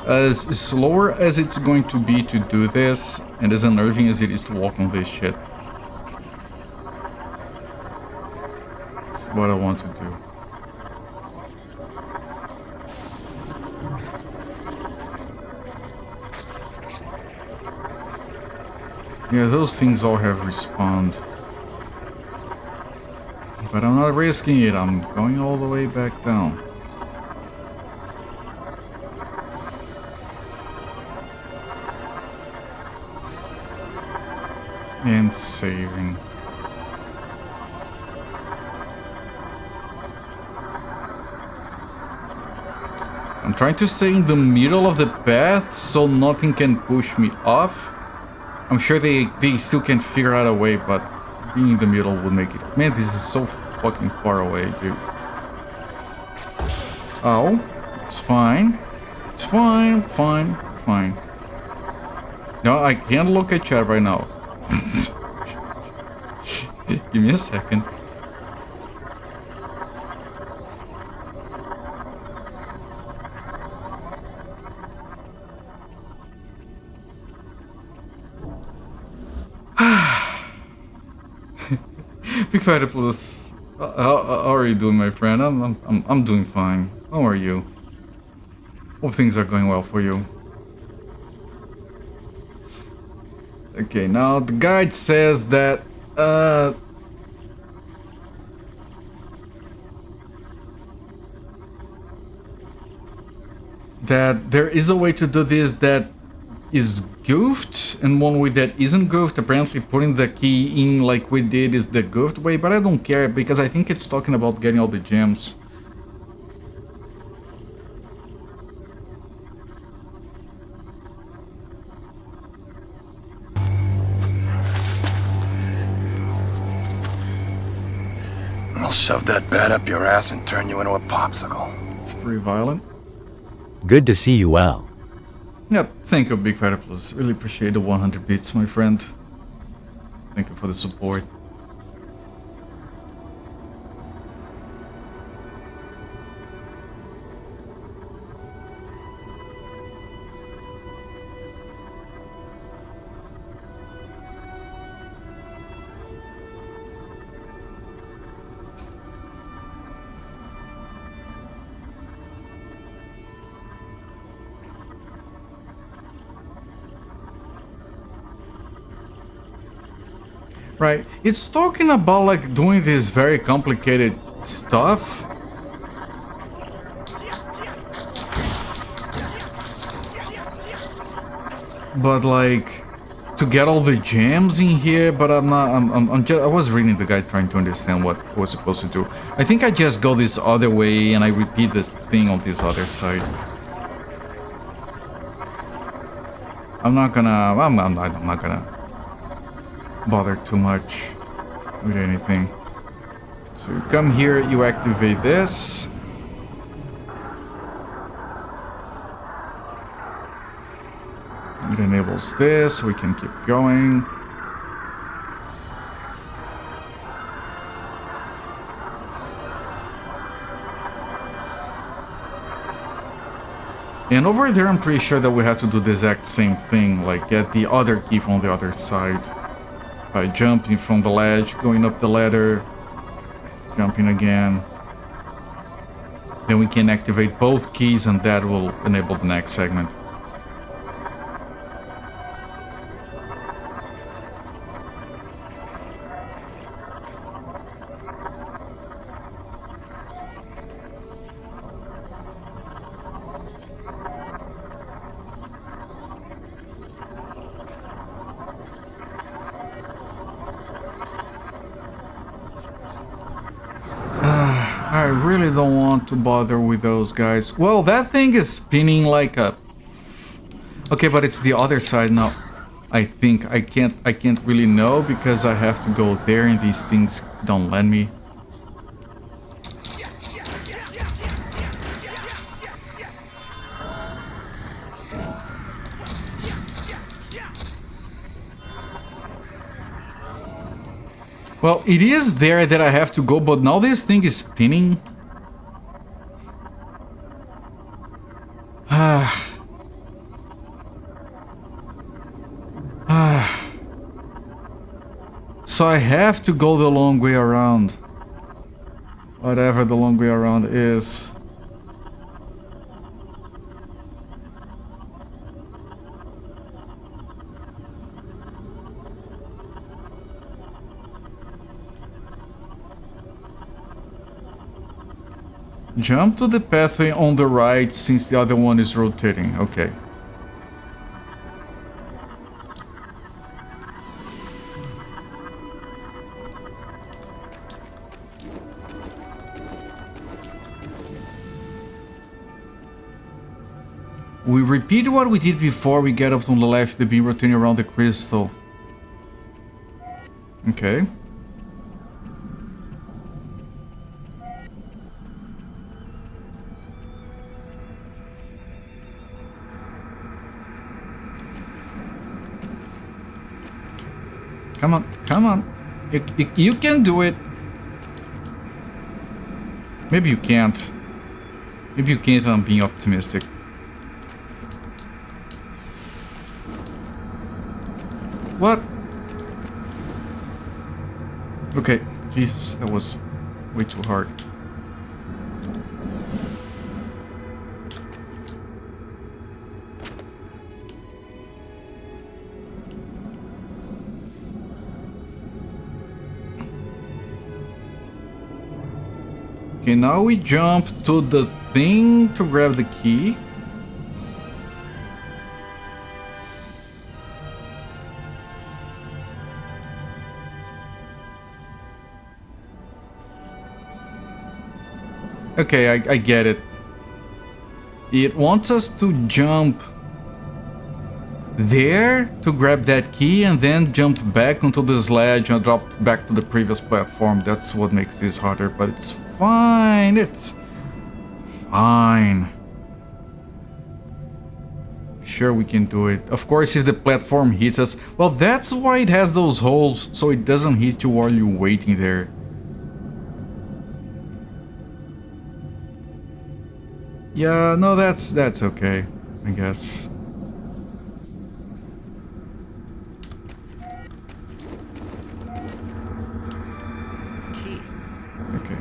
As slower as it's going to be to do this, and as unnerving as it is to walk on this shit. That's what I want to do. Yeah, those things all have respawned. But I'm not risking it, I'm going all the way back down. And saving. I'm trying to stay in the middle of the path so nothing can push me off. I'm sure they still can figure out a way, but being in the middle would make it. Man, this is so fucking far away, dude. Oh, it's fine. It's fine, fine. No, I can't look at chat right now. Give me a second. Big Fighter Plus, how are you doing, my friend? I'm doing fine. How are you? Hope things are going well for you. Okay, now the guide says that that there is a way to do this that is goofed, and one way that isn't goofed. Apparently putting the key in like we did is the goofed way, but I don't care because I think it's talking about getting all the gems. I'll shove that bat up your ass and turn you into a popsicle. It's pretty violent. Good to see you well. Yeah, thank you, Big Fighter Plus. Really appreciate the 100 bits, my friend. Thank you for the support. Right, it's talking about like doing this very complicated stuff. But like to get all the gems in here, but I'm not. I was reading the guide trying to understand what I was supposed to do. I think I just go this other way and I repeat this thing on this other side. I'm not gonna bother too much with anything. So you come here, you activate this. It enables this, we can keep going. And over there, I'm pretty sure that we have to do the exact same thing, like get the other key from the other side. By jumping from the ledge, going up the ladder, jumping again. Then we can activate both keys and that will enable the next segment. I really don't want to bother with those guys. Well, that thing is spinning like a... Okay, but it's the other side now. I think I can't really know because I have to go there and these things don't let me. Well, it is there that I have to go, but now this thing is spinning. So I have to go the long way around. Whatever the long way around is. Jump to the pathway on the right since the other one is rotating. Okay. We repeat what we did before we get up to the left, the beam rotating around the crystal. Okay. Come on, come on. You can do it. Maybe you can't. Maybe you can't, I'm being optimistic. What? Okay, Jesus, that was way too hard. Okay, now we jump to the thing to grab the key. Okay, I get it. It wants us to jump there to grab that key and then jump back onto the sledge and drop back to the previous platform. That's what makes this harder, but it's fine. It's fine. Sure, we can do it. Of course, if the platform hits us... Well, that's why it has those holes, so it doesn't hit you while you're waiting there. Yeah, no, that's okay, I guess. Okay.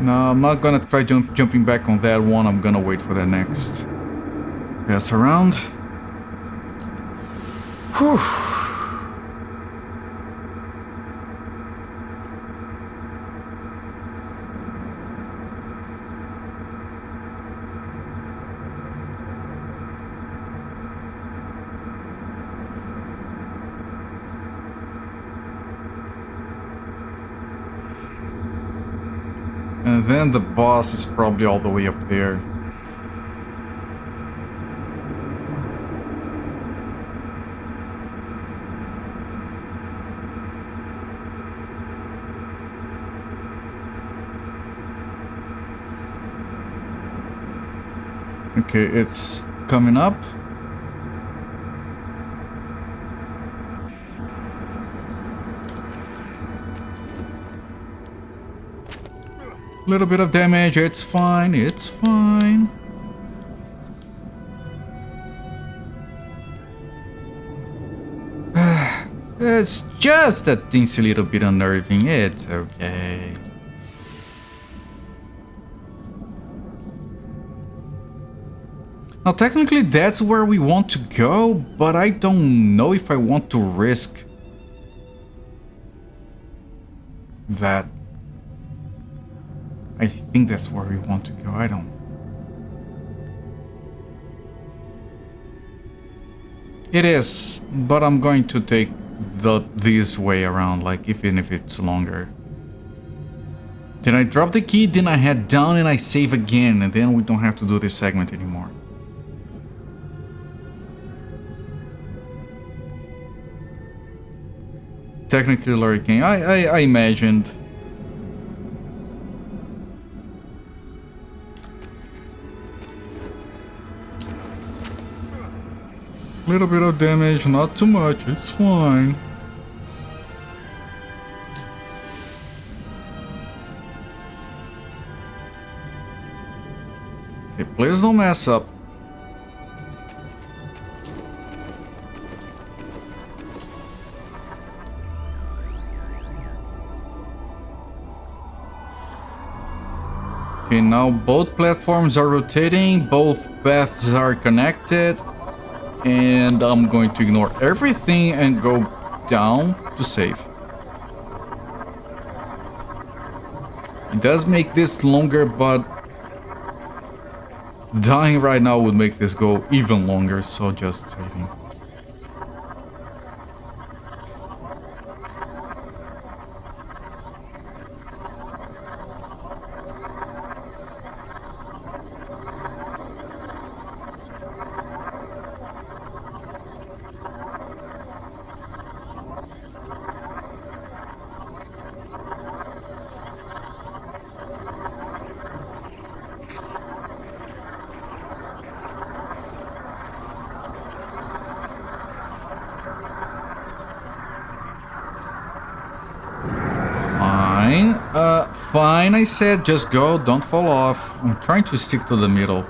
No, I'm not gonna try jumping back on that one. I'm gonna wait for the next pass around. Whew. And then the boss is probably all the way up there. Okay, it's coming up. Little bit of damage, it's fine, it's fine. It's just a teensy little bit unnerving, it's okay. Now technically that's where we want to go, but I don't know if I want to risk that. I think that's where we want to go, I don't. It is, but I'm going to take this way around, like even if it's longer. Then I drop the key, then I head down and I save again, and then we don't have to do this segment anymore. Technically lurking, I imagined. Little bit of damage, not too much, it's fine. Okay, please don't mess up. Okay, now both platforms are rotating, both paths are connected. And I'm going to ignore everything and go down to save. It does make this longer, but dying right now would make this go even longer, so just saving. Fine, I said, just go, don't fall off. I'm trying to stick to the middle.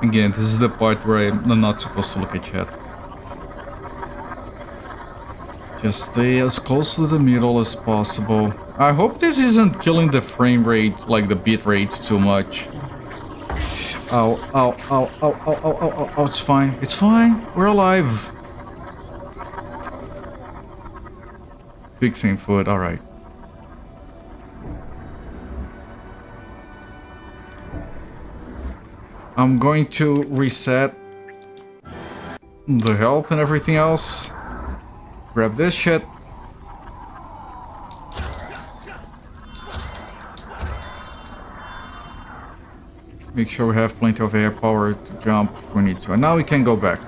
Again, this is the part where I'm not supposed to look at chat. Just stay as close to the middle as possible. I hope this isn't killing the frame rate, like the bit rate, too much. Ow, ow, ow, ow, ow, ow, ow, ow, it's fine, it's fine, we're alive. Fixing food, alright. I'm going to reset the health and everything else. Grab this shit. Make sure we have plenty of air power to jump if we need to. And now we can go back.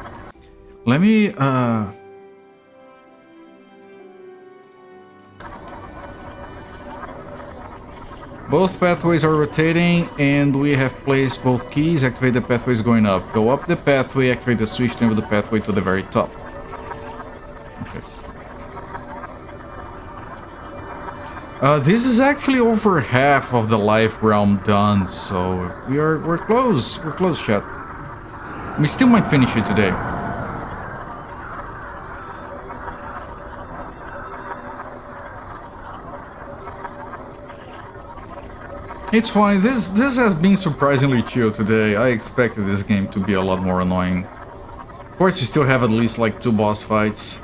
Let me, both pathways are rotating, and we have placed both keys. Activate the pathways going up. Go up the pathway, activate the switch to enable the pathway to the very top. Okay. This is actually over half of the life realm done, so we're close. We're close, chat. We still might finish it today. It's fine, this has been surprisingly chill today. I expected this game to be a lot more annoying. Of course, we still have at least like 2 boss fights.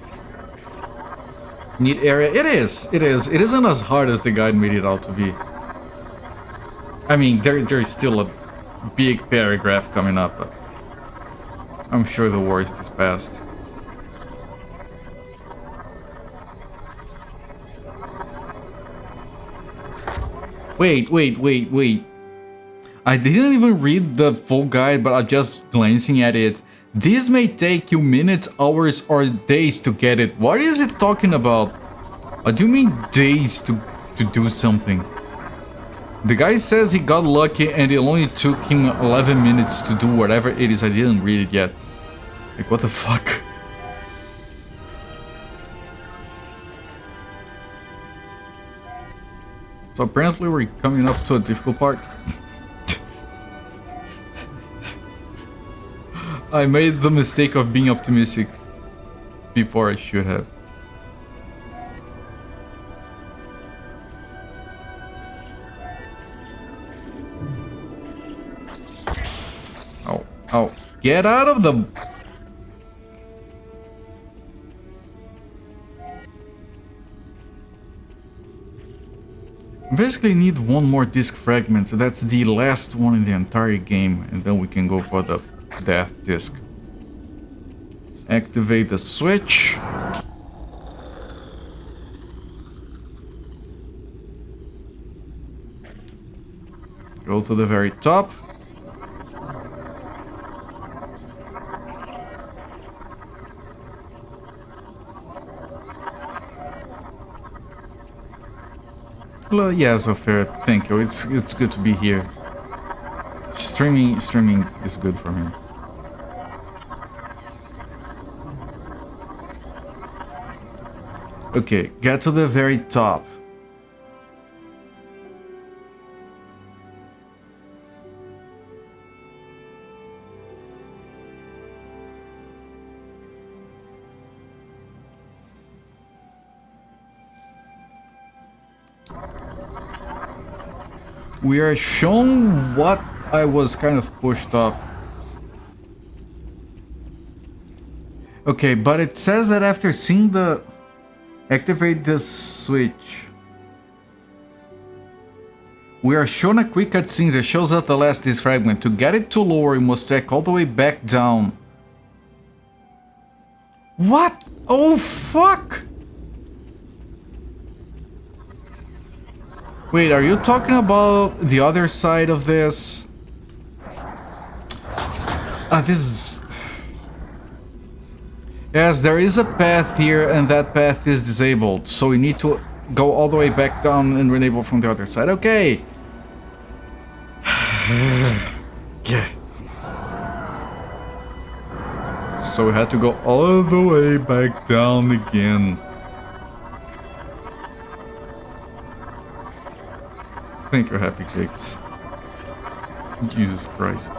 Neat area. It is. It isn't as hard as the guide made it out to be. I mean, there's still a big paragraph coming up, but I'm sure the worst is past. Wait. I didn't even read the full guide, but I'm just glancing at it. This may take you minutes, hours, or days to get it. What is it talking about? What do you mean days to do something? The guy says he got lucky and it only took him 11 minutes to do whatever it is. I didn't read it yet. Like, what the fuck? So apparently we're coming up to a difficult part. I made the mistake of being optimistic before I should have. Oh, oh, get out of the... Basically need one more disc fragment, so that's the last one in the entire game, and then we can go for the death disc. Activate the switch. Go to the very top. Well, yes, Affair, thank you. It's good to be here. Streaming is good for me. Okay, get to the very top. We are shown what I was kind of pushed off. Okay, but it says that after seeing the... Activate the switch. We are shown a quick cutscene that shows us the last disc fragment. To get it to lower, we must track all the way back down. What? Oh, fuck! Wait, are you talking about the other side of this? This is... Yes, there is a path here, and that path is disabled. So we need to go all the way back down and enable from the other side. Okay. Yeah. So we had to go all the way back down again. Thank you, Happy Cakes. Jesus Christ.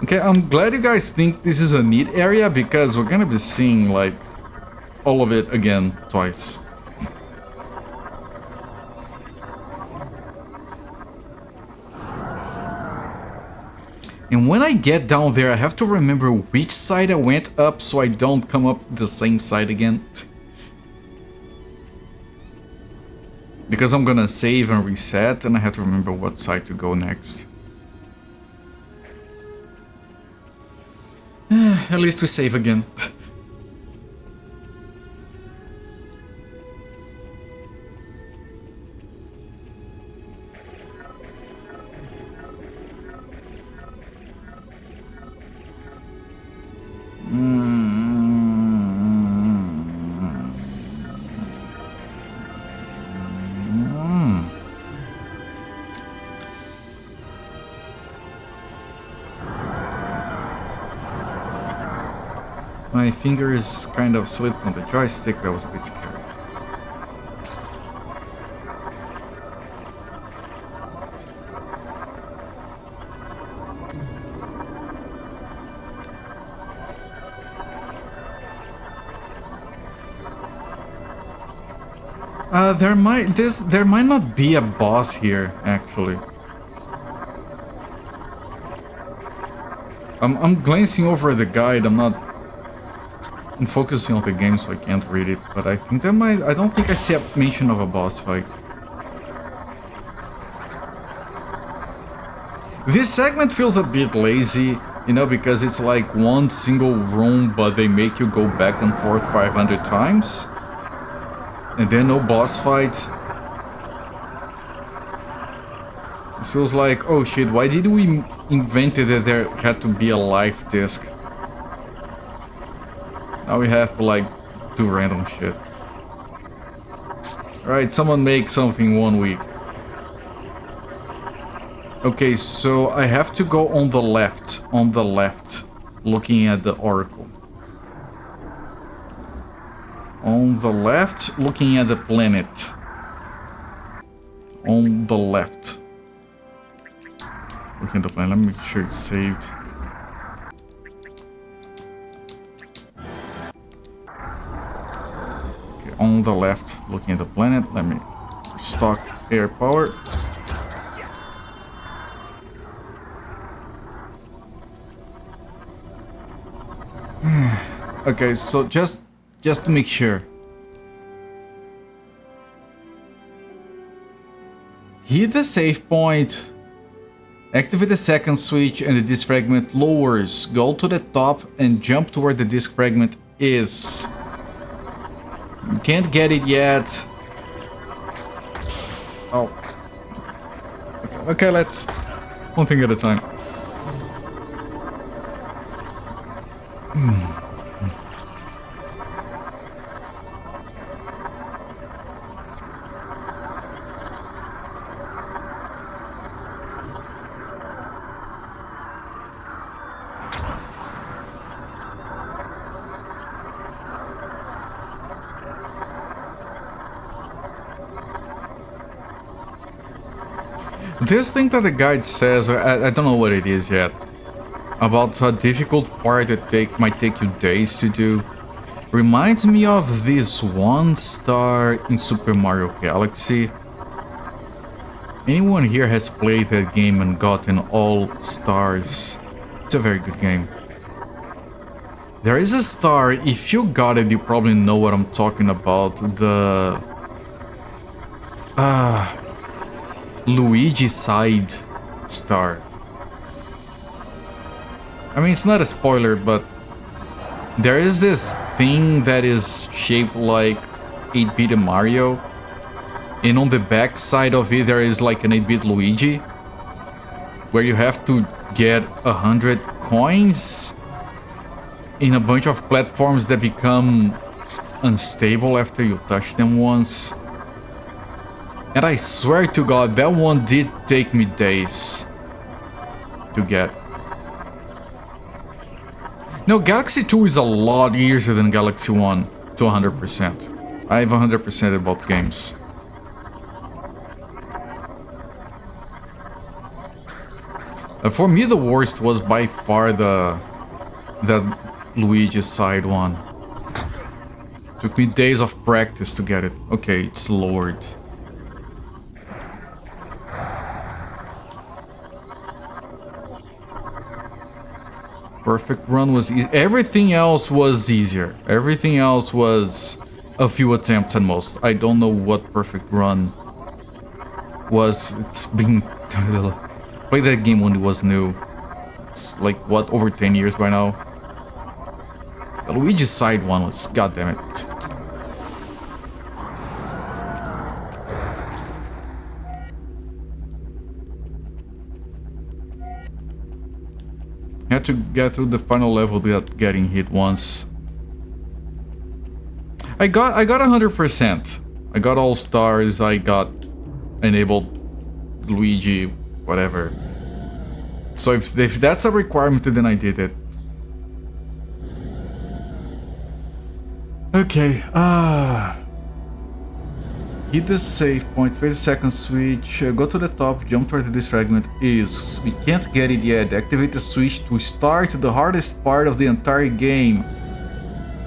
Okay, I'm glad you guys think this is a neat area, because we're gonna be seeing, like, all of it again twice. And when I get down there, I have to remember which side I went up so I don't come up the same side again. Because I'm gonna save and reset, and I have to remember what side to go next. At least we save again. My fingers kind of slipped on the joystick, that was a bit scary. There might not be a boss here, actually. I'm glancing over the guide, I'm focusing on the game, so I can't read it, but I think I don't think I see a mention of a boss fight. This segment feels a bit lazy, you know, because it's like one single room, but they make you go back and forth 500 times. And then no boss fight. It feels like, oh shit, why did we invent it that there had to be a life disc? Now we have to, like, do random shit. Alright, someone make something 1 week. Okay, so I have to go on the left, looking at the oracle. On the left, looking at the planet. on the left. Looking at the plan, let me make sure it's saved. Okay, on the left, looking at the planet, let me stock air power. Okay, so just to make sure. Hit the save point. Activate the second switch and the disk fragment lowers. Go to the top and jump to where the disk fragment is. You can't get it yet. Oh. Okay, let's... one thing at a time. This thing that the guide says, I don't know what it is yet, about a difficult part that might take you days to do, reminds me of this one star in Super Mario Galaxy. Anyone here has played that game and gotten all stars. It's a very good game. There is a star, if you got it, you probably know what I'm talking about, the... Luigi side star. I mean, it's not a spoiler, but there is this thing that is shaped like 8-bit Mario, and on the back side of it there is like an 8-bit Luigi, where you have to get 100 coins in a bunch of platforms that become unstable after you touch them once. And I swear to God, that one did take me days to get. No, Galaxy 2 is a lot easier than Galaxy 1 to 100%. I have 100% in both games. For me, the worst was by far that Luigi side one. Took me days of practice to get it. Okay, it's lowered. Perfect run was easy. Everything else was easier. Everything else was a few attempts at most. I don't know what perfect run was. It's been... played that game when it was new. It's like, what, over 10 years by now? The Luigi side one was... goddammit. Had to get through the final level without getting hit once. I got 100%. I got all stars. I got enabled Luigi, whatever. So if that's a requirement, then I did it. Okay. Hit the save point, face the second switch, go to the top, jump to where this fragment is. We can't get it yet. Activate the switch to start the hardest part of the entire game.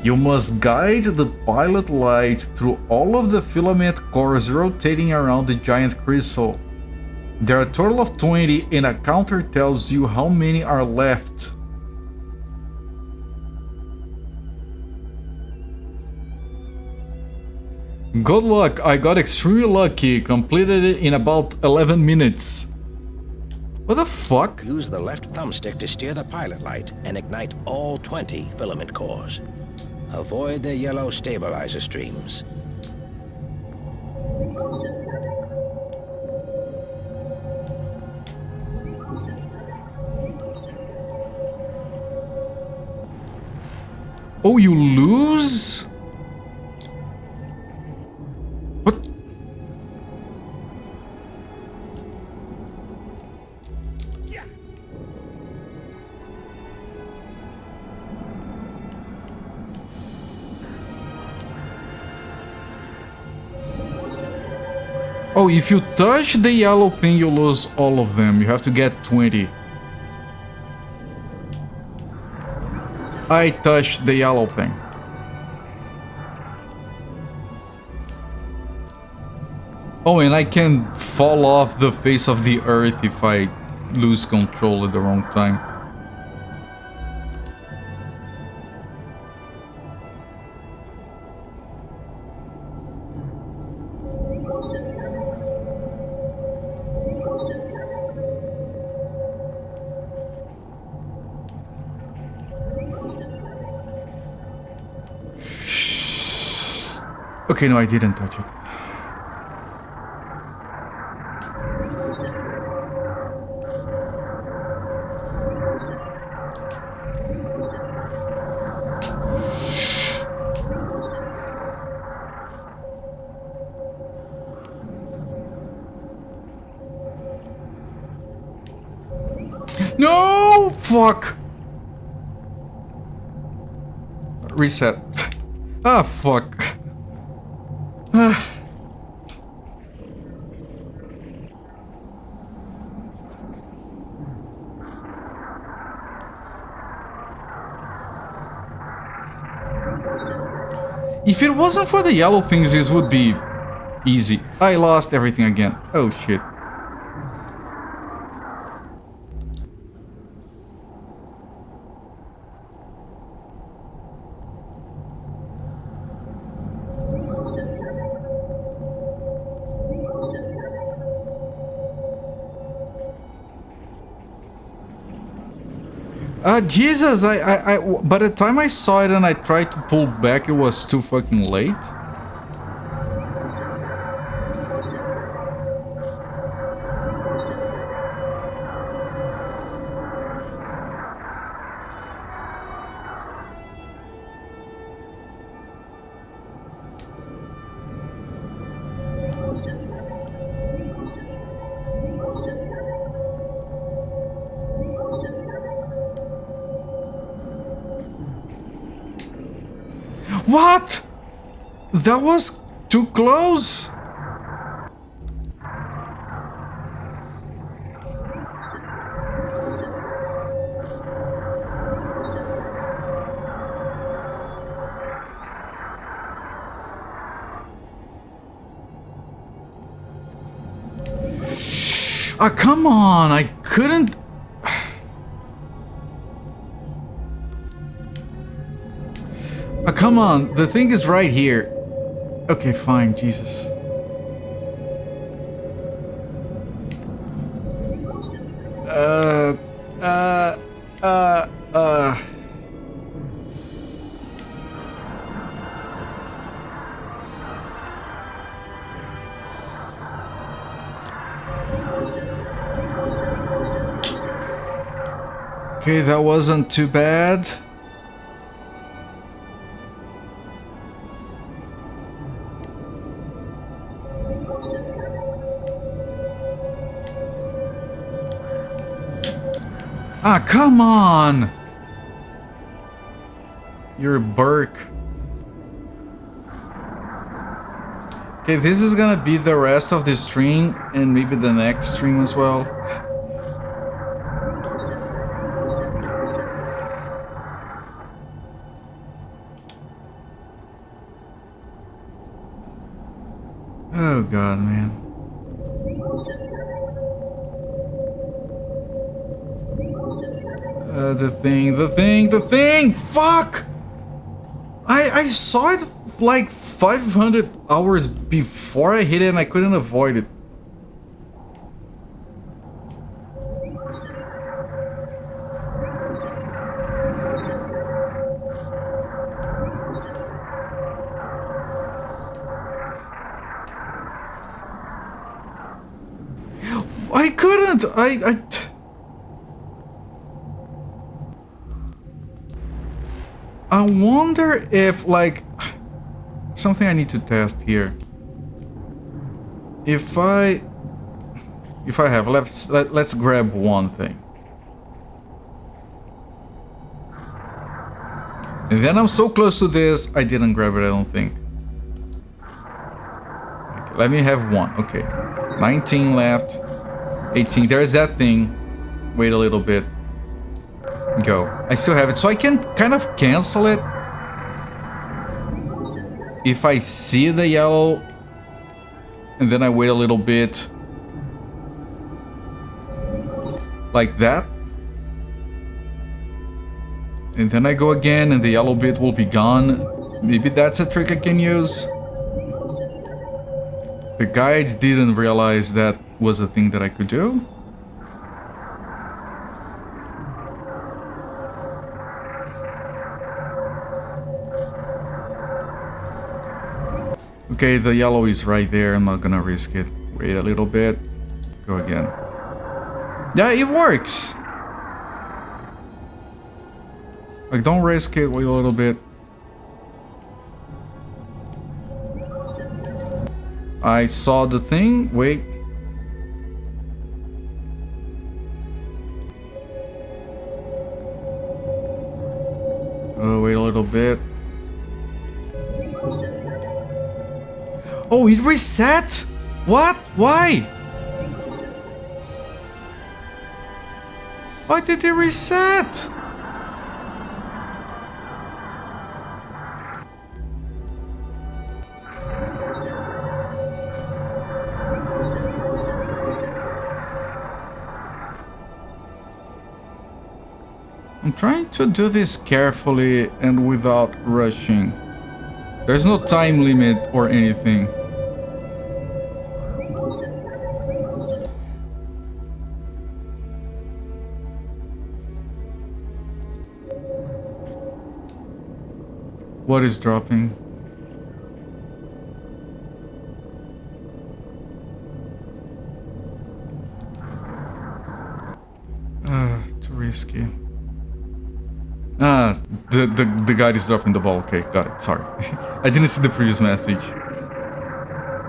You must guide the pilot light through all of the filament cores rotating around the giant crystal. There are a total of 20 and a counter tells you how many are left. Good luck, I got extremely lucky, completed it in about 11 minutes. What the fuck? Use the left thumbstick to steer the pilot light and ignite all 20 filament cores. Avoid the yellow stabilizer streams. Oh, you lose? What? Oh, if you touch the yellow thing, you lose all of them. You have to get 20. I touched the yellow thing. Oh, and I can fall off the face of the earth if I lose control at the wrong time. Okay, no, I didn't touch it. No! Fuck! Reset. Ah, fuck. If it wasn't for the yellow things, this would be easy. I lost everything again. Oh shit. Jesus, by the time I saw it and I tried to pull back, it was too fucking late. What? That was too close. Ah, come on, I couldn't. Oh, come on, the thing is right here. Okay, fine, Jesus. Okay, that wasn't too bad. Ah, come on! You're a Burke. Okay, this is gonna be the rest of the stream, and maybe the next stream as well. Oh god, man. The thing! Fuck! I saw it like 500 hours before I hit it and I couldn't avoid it. I couldn't! I wonder if, like, something I need to test here. If I have, let's grab one thing. And then I'm so close to this, I didn't grab it, I don't think. let me have one. Okay. 19 left. 18. There's that thing. Wait a little bit. Go. I still have it. So I can kind of cancel it. If I see the yellow. And then I wait a little bit. Like that. And then I go again and the yellow bit will be gone. Maybe that's a trick I can use. The guides didn't realize that was a thing that I could do. Okay, the yellow is right there. I'm not gonna risk it. Wait a little bit. Go again. Yeah, it works! Like, don't risk it. Wait a little bit. I saw the thing. Wait. Oh, wait a little bit. Oh, it reset? What? Why? Why did it reset? I'm trying to do this carefully and without rushing. There's no time limit or anything. What is dropping? Too risky. Ah, the guy is dropping the ball. Okay, got it. Sorry. I didn't see the previous message.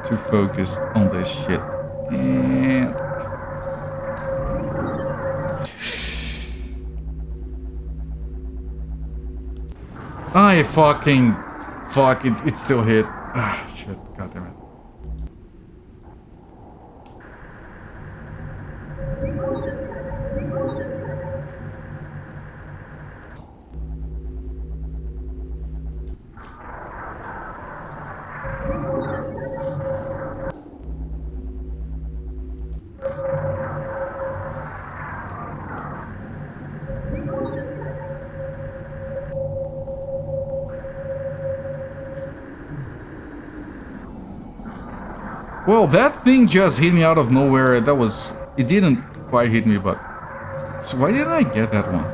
Too focused on this shit. And... I fucking... Fuck, it still hit. Ah, shit. God damn it. Well, that thing just hit me out of nowhere. That was... It didn't quite hit me, but... So why didn't I get that one?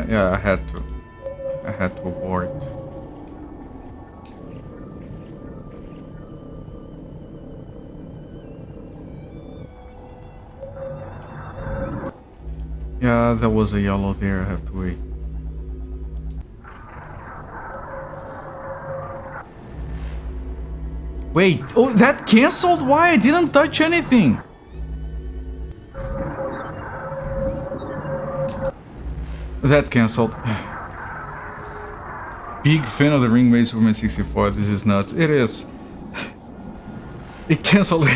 Yeah, I had to abort. Yeah, there was a yellow there. I have to wait. Wait, oh, that canceled? Why? I didn't touch anything. That canceled. Big fan of the ring maze for my 64. This is nuts. It is. It canceled.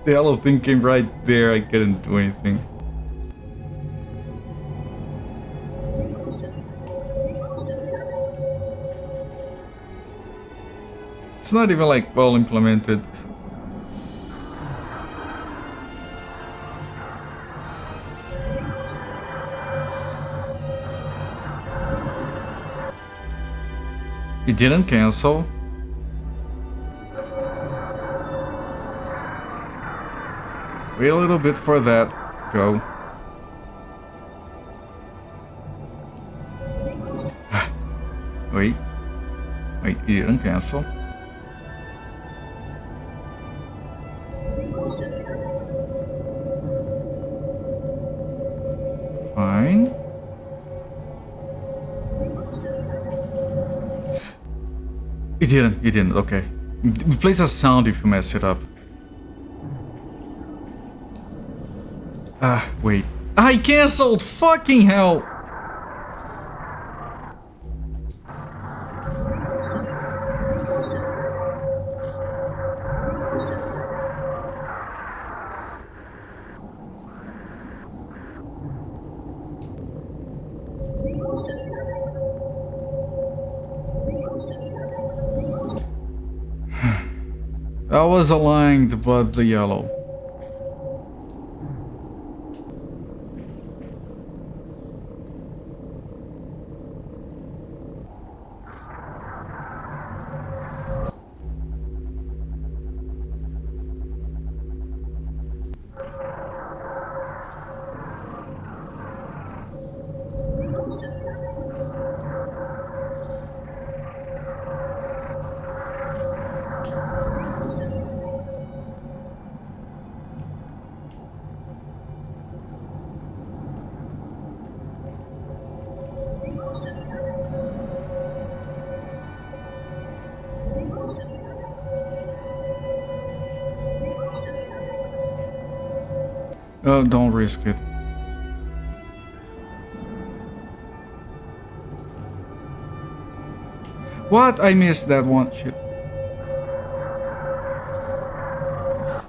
The yellow thing came right there. I couldn't do anything. It's not even like well implemented. It didn't cancel. Wait a little bit for that. Go. Wait. Wait, it didn't cancel. Fine. didn't. You didn't. Okay. We place a sound if you mess it up. Ah, wait. I canceled! Fucking hell! I was aligned, but the yellow. Oh, don't risk it. What? I missed that one. Shit.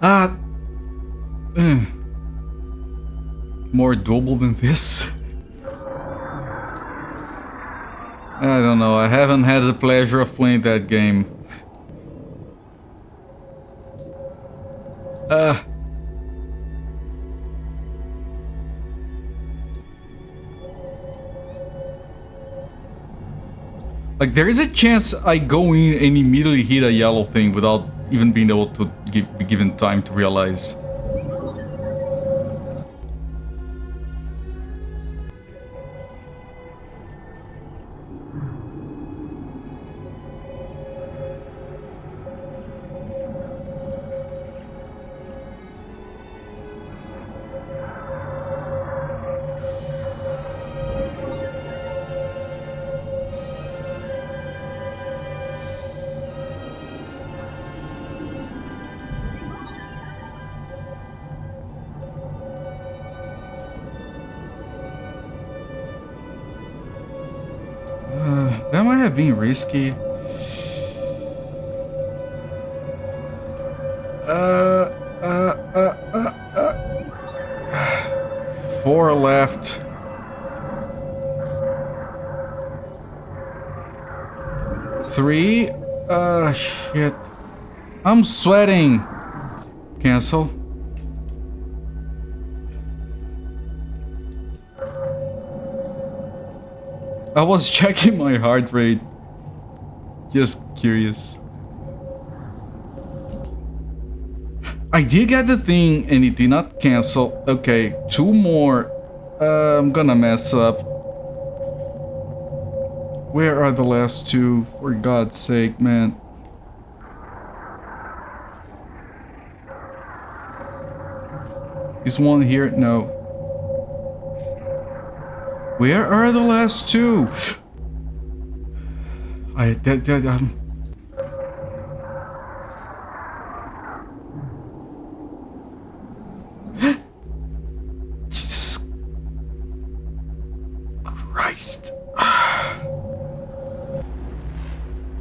Ah. More doable than this? I don't know. I haven't had the pleasure of playing that game. Like, there is a chance I go in and immediately hit a yellow thing without even being able to be given time to realize. That might have been risky. Four left. Three. Shit. I'm sweating. Cancel. I was checking my heart rate. Just curious. I did get the thing and it did not cancel. Okay, two more. I'm gonna mess up. Where are the last two? For God's sake, man. Is one here? No. Where are the last two? Jesus Christ.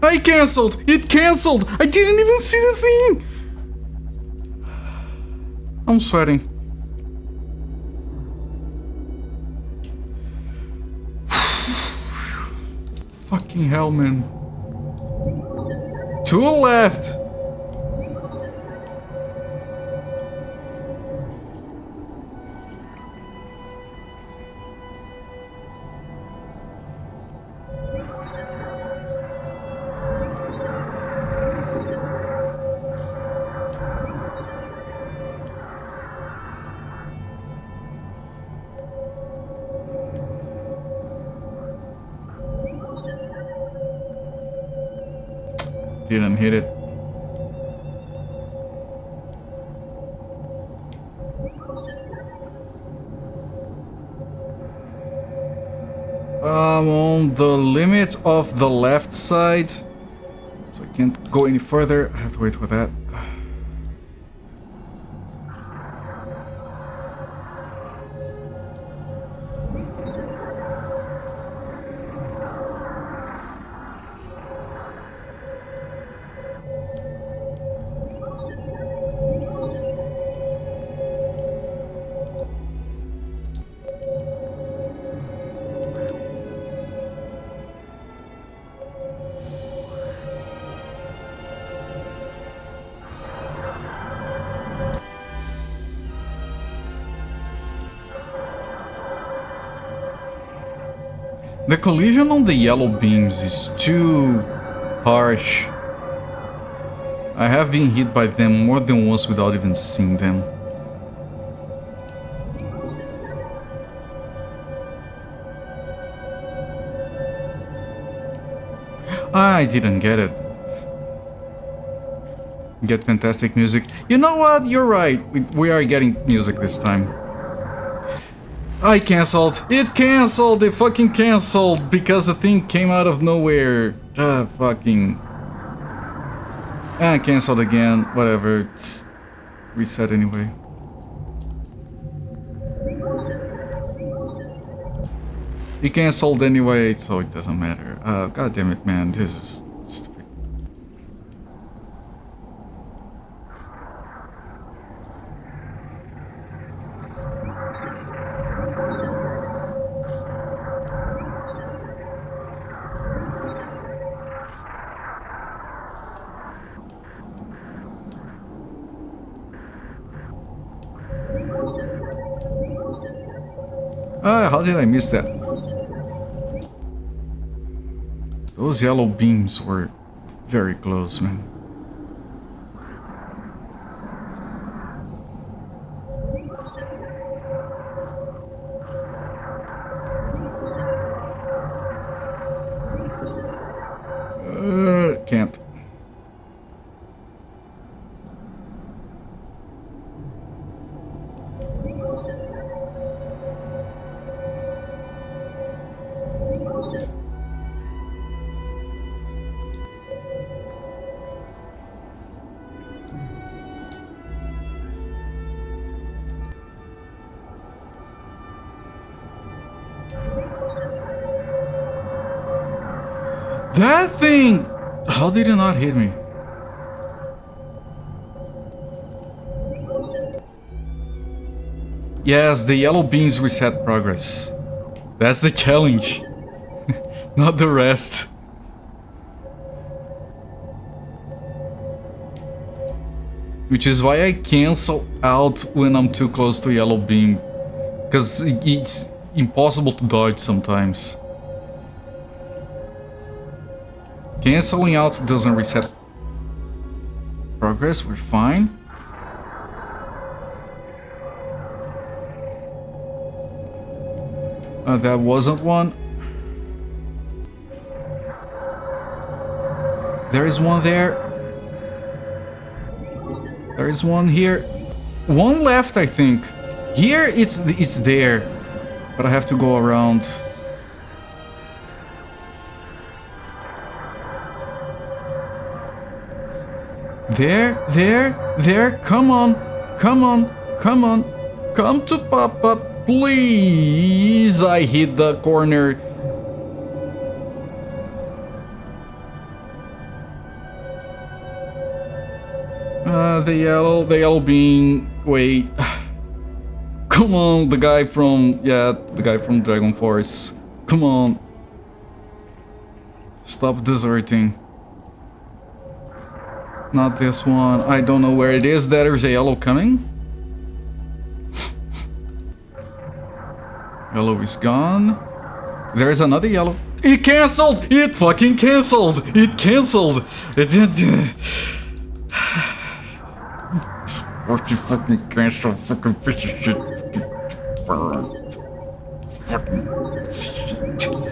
I canceled! It canceled! I didn't even see the thing! I'm sweating. Fucking hell, man. Two left. Didn't hit it. I'm on the limit of the left side. So I can't go any further. I have to wait for that. The collision on the yellow beams is too harsh. I have been hit by them more than once without even seeing them. I didn't get it. Get fantastic music. You know what? You're right. We are getting music this time. I cancelled. It cancelled. It fucking cancelled because the thing came out of nowhere. Fucking. Cancelled again. Whatever. It's reset anyway. It cancelled anyway, so it doesn't matter. God damn it, man. This is stupid. How did I miss that? Those yellow beams were very close, man. Can't. That thing! How did it not hit me? Yes, the yellow beams reset progress. That's the challenge. Not the rest. Which is why I cancel out when I'm too close to yellow beam. Because it's impossible to dodge sometimes. Canceling out doesn't reset progress, we're fine. That wasn't one. There is one there. There is one here. One left, I think. Here, it's there. But I have to go around. There, come on, come to Papa, please. I hit the corner. The yellow bean, wait. Come on, the guy from Dragon Force. Come on. Stop deserting. Not this one. I don't know where it is. There's a yellow coming. Yellow is gone. There's another yellow. It cancelled! It fucking cancelled! It cancelled! It did. What you fucking cancel, fucking piece of shit. Fucking shit.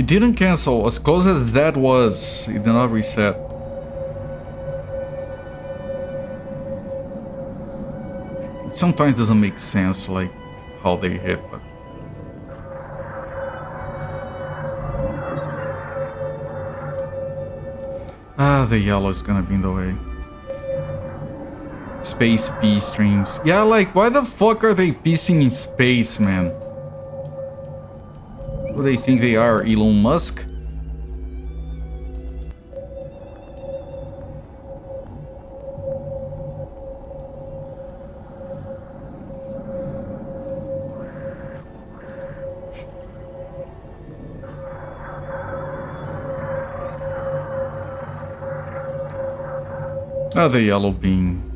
It didn't cancel. As close as that was, it did not reset. It sometimes doesn't make sense, like how they hit, but the yellow is gonna be in the way. Space P streams. Yeah, like, why the fuck are they pissing in space, man? Who do they think they are, Elon Musk? The yellow bean.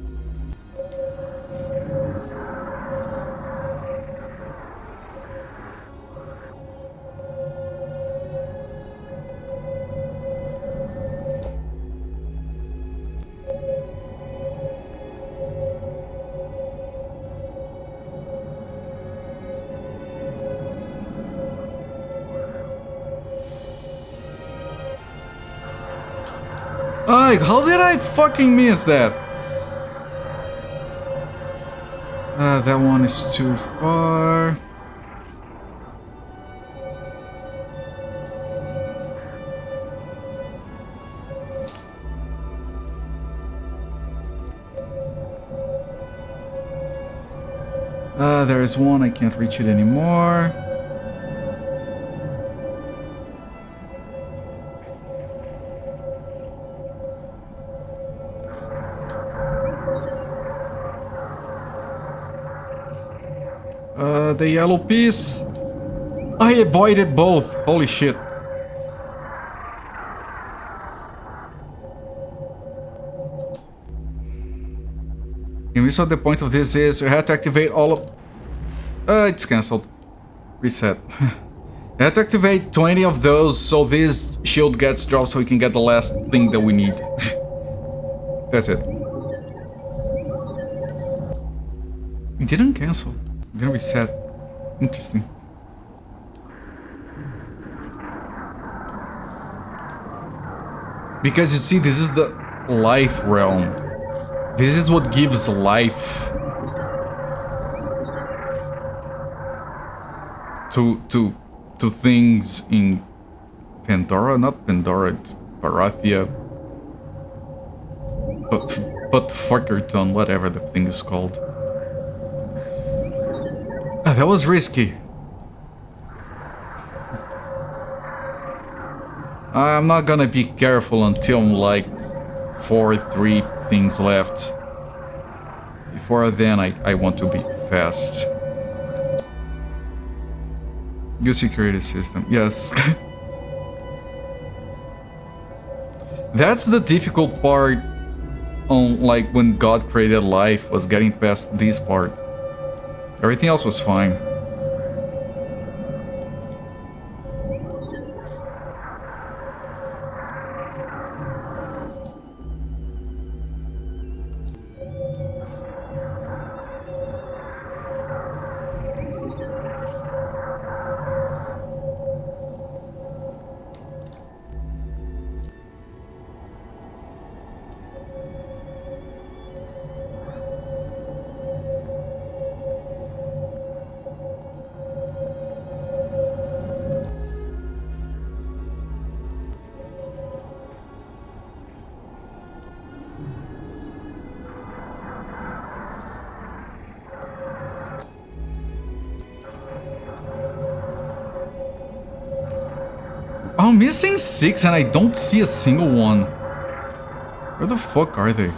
How did I fucking miss that? That one is too far. There is one, I can't reach it anymore. The yellow piece. I avoided both. Holy shit. And we saw the point of this is you have to activate all of... it's cancelled. Reset. You have to activate 20 of those so this shield gets dropped so we can get the last thing that we need. That's it. It didn't cancel. It didn't reset. Interesting. Because you see, this is the life realm. This is what gives life to things in Pandora, not Pandora, it's Perathia. But Fuckerton, whatever the thing is called. That was risky. I'm not gonna be careful until I'm like 3 things left. Before then, I want to be fast. Good security system, yes. That's the difficult part on like when God created life, was getting past this part. Everything else was fine. I'm missing 6 and I don't see a single one. Where the fuck are they?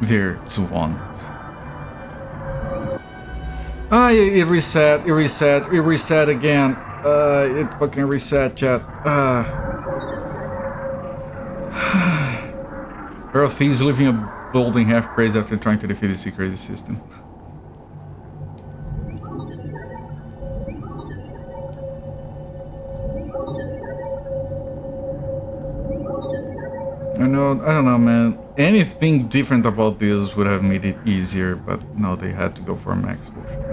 There's one. It reset again. It fucking reset, chat. Perathia is living a building half crazy after trying to defeat the security system. I don't know, man. Anything different about this would have made it easier, but no, they had to go for a max potion.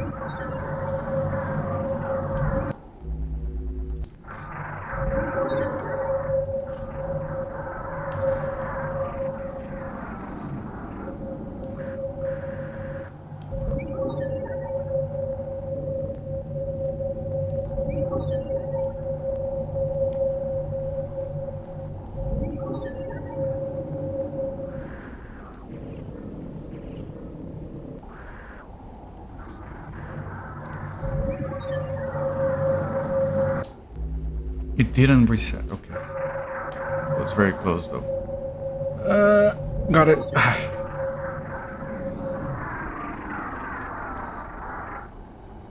It didn't reset. Okay. It was very close though. Got it.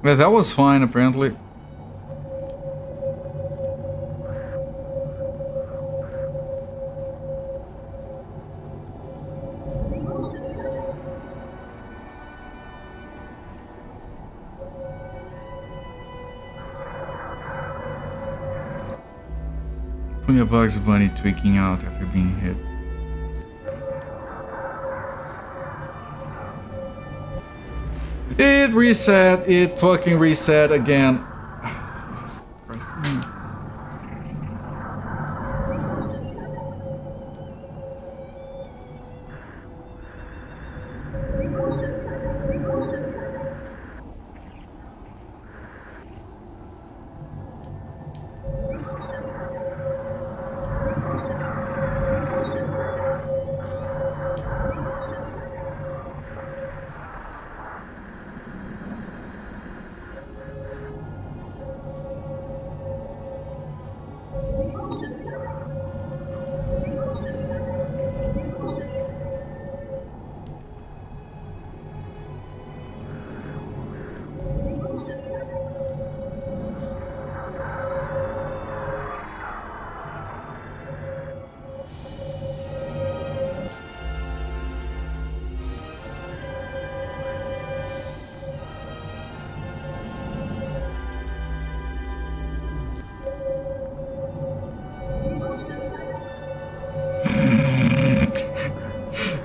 Yeah, that was fine apparently. Plenty of Bugs Bunny tweaking out after being hit. It reset. It fucking reset again. Jesus Christ.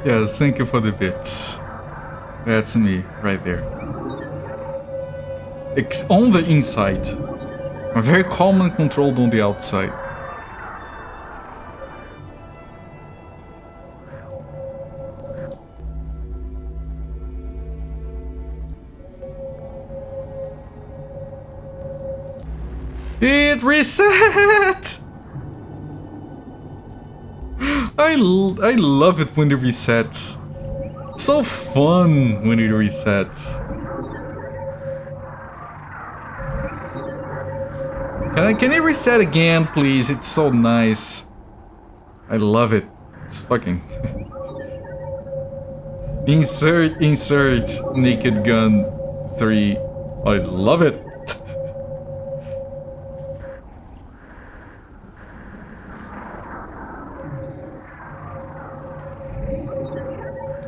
Yes, thank you for the bits. That's me, right there. On the inside. I'm very calm and controlled on the outside. It reset! I love it when it resets. So fun when it resets. Can it reset again, please? It's so nice. I love it. It's fucking... Insert Naked Gun 3. I love it.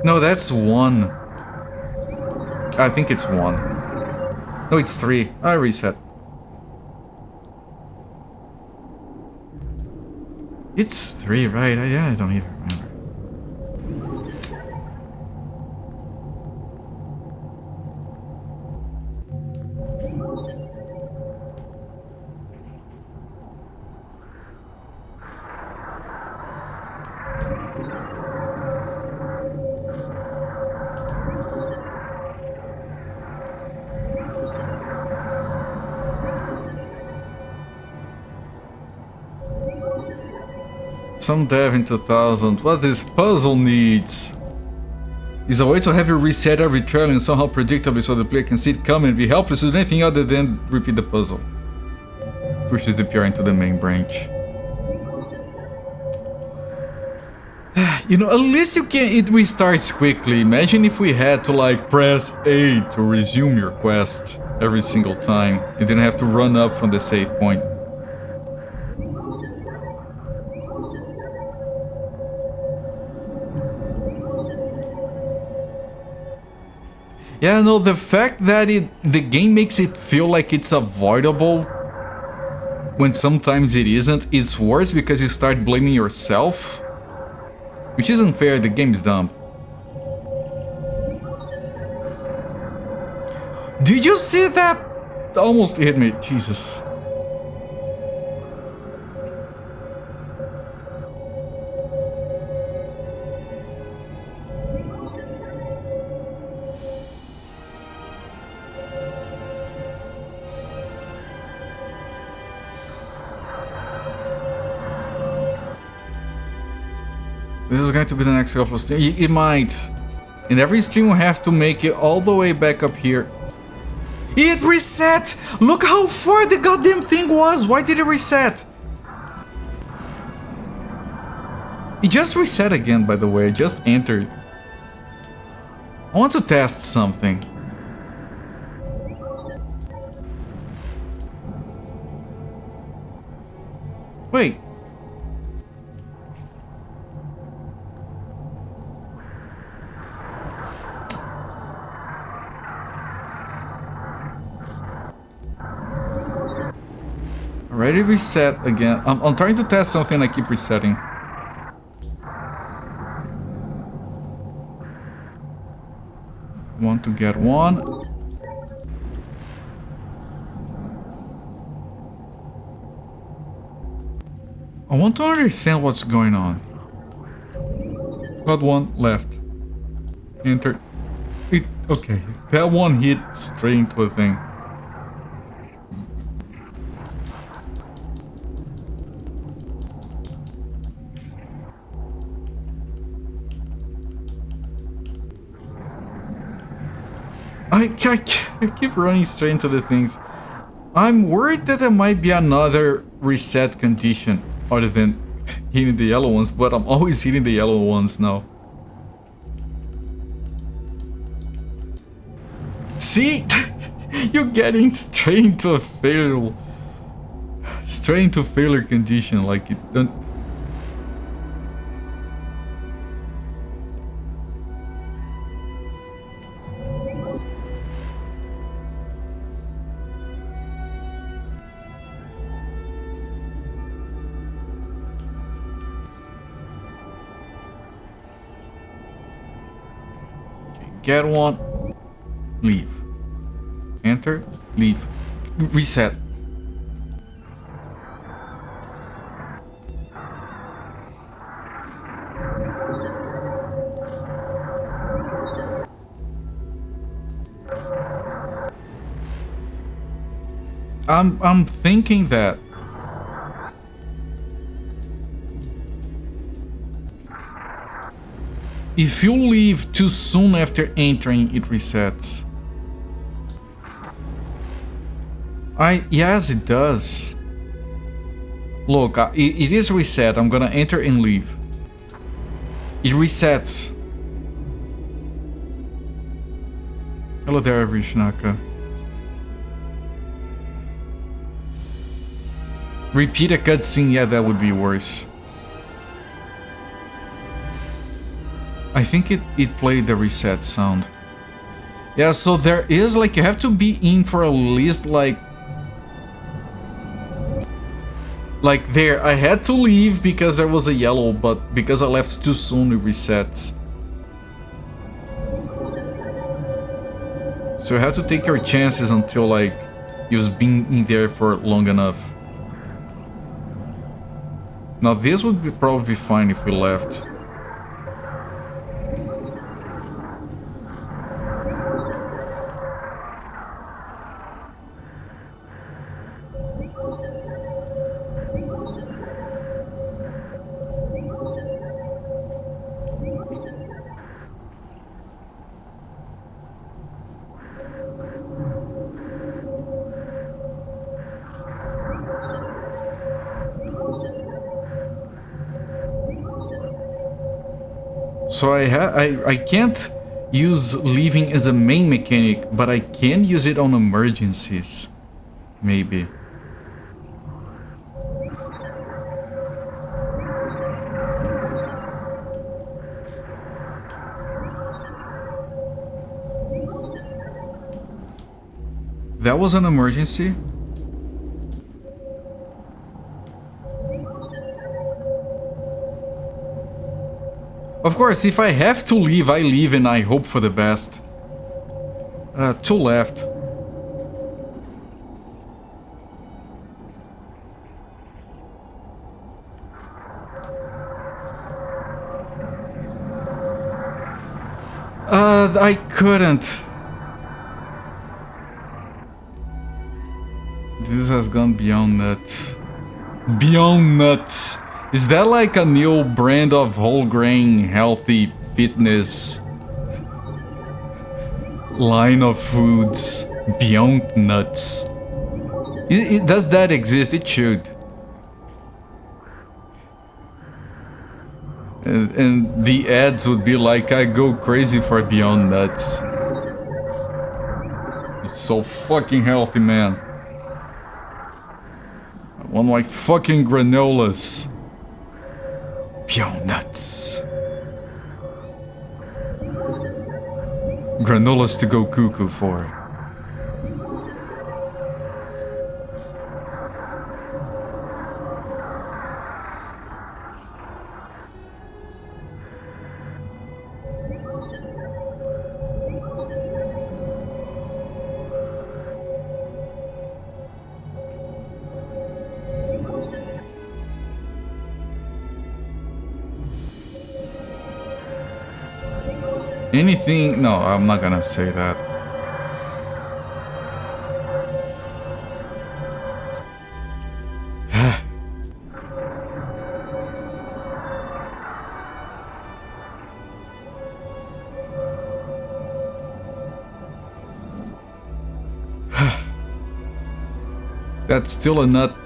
No, that's 1. I think it's 1. No, it's 3. I reset. It's 3, right? I don't even remember. Some dev in 2000. What this puzzle needs is a way to have you reset arbitrarily and somehow predictably so the player can see it coming and be helpless to do anything other than repeat the puzzle. Pushes the PR into the main branch. You know, at least it restarts quickly. Imagine if we had to like press A to resume your quest every single time. You didn't have to run up from the save point. Yeah, no, the fact that the game makes it feel like it's avoidable when sometimes it isn't, it's worse because you start blaming yourself. Which isn't fair, the game's dumb. Did you see that? Almost hit me, Jesus. This is going to be the next couple of streams. It might. And every stream will have to make it all the way back up here. It reset! Look how far the goddamn thing was! Why did it reset? It just reset again, by the way. It just entered. I want to test something. Wait. Already reset again. I'm trying to test something, I keep resetting. Want to get one. I want to understand what's going on. Got one left. Enter. It, okay, that one hit straight into a thing. I keep running straight into the things. I'm worried that there might be another reset condition other than hitting the yellow ones, but I'm always hitting the yellow ones now. See? You're getting straight into a failure. Straight into failure condition, like it don't. Get one, leave. Enter, leave. Reset. I'm thinking that if you leave too soon after entering, it resets. Yes, it does. Look, it is reset. I'm gonna enter and leave. It resets. Hello there, Vishnaka. Repeat a cutscene, yeah, that would be worse. I think it played the reset sound. Yeah, so there is like, you have to be in for at least like there. I had to leave because there was a yellow, but because I left too soon, it resets. So you have to take your chances until like you've been in there for long enough. Now this would be probably fine if we left. So I can't use leaving as a main mechanic, but I can use it on emergencies. Maybe. That was an emergency. Of course, if I have to leave, I leave and I hope for the best. Two left. I couldn't. This has gone beyond nuts. Beyond nuts. Is that like a new brand of whole grain healthy fitness line of foods? Beyond nuts. Does that exist? It should. And the ads would be like, I go crazy for Beyond Nuts. It's so fucking healthy, man. I want my fucking granolas. Beyond Nuts. Granolas to go cuckoo for. Anything? No, I'm not gonna say that. That's still a nut.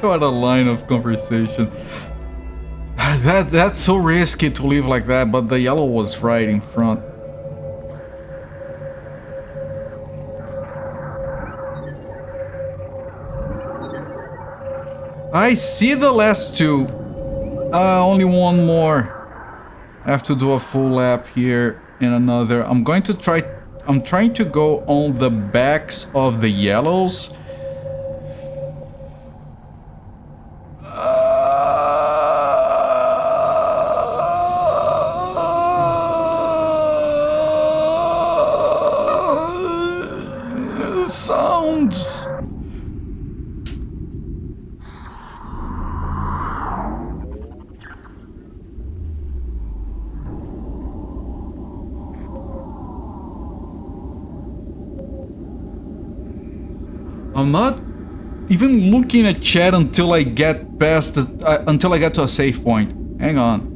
What a line of conversation. That's so risky to leave like that, but the yellow was right in front. I see the last two. Only one more. I have to do a full lap here and another. I'm trying to go on the backs of the yellows. Sounds. I'm not even looking at chat until I get past the, until I get to a save point. Hang on.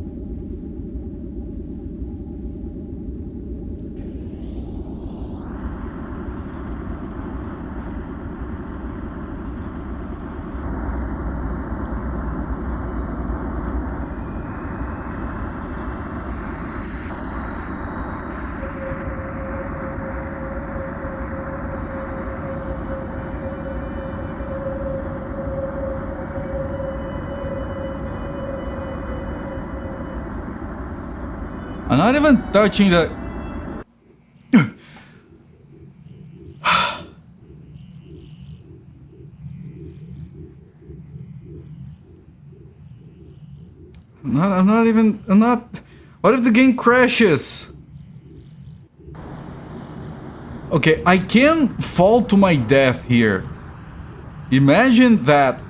I'm not even touching the... I'm not... What if the game crashes? Okay, I can fall to my death here. Imagine that.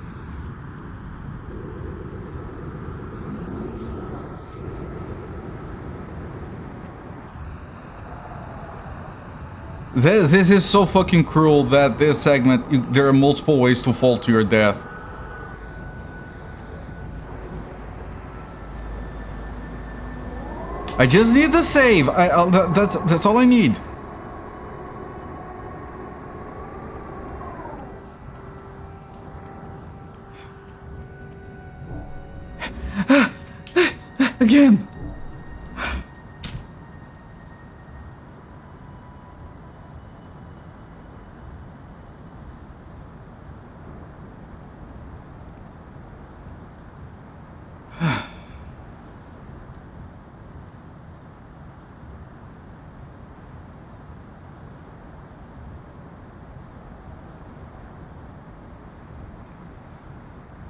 This is so fucking cruel that this segment, there are multiple ways to fall to your death. I just need the save. That's all I need. Again.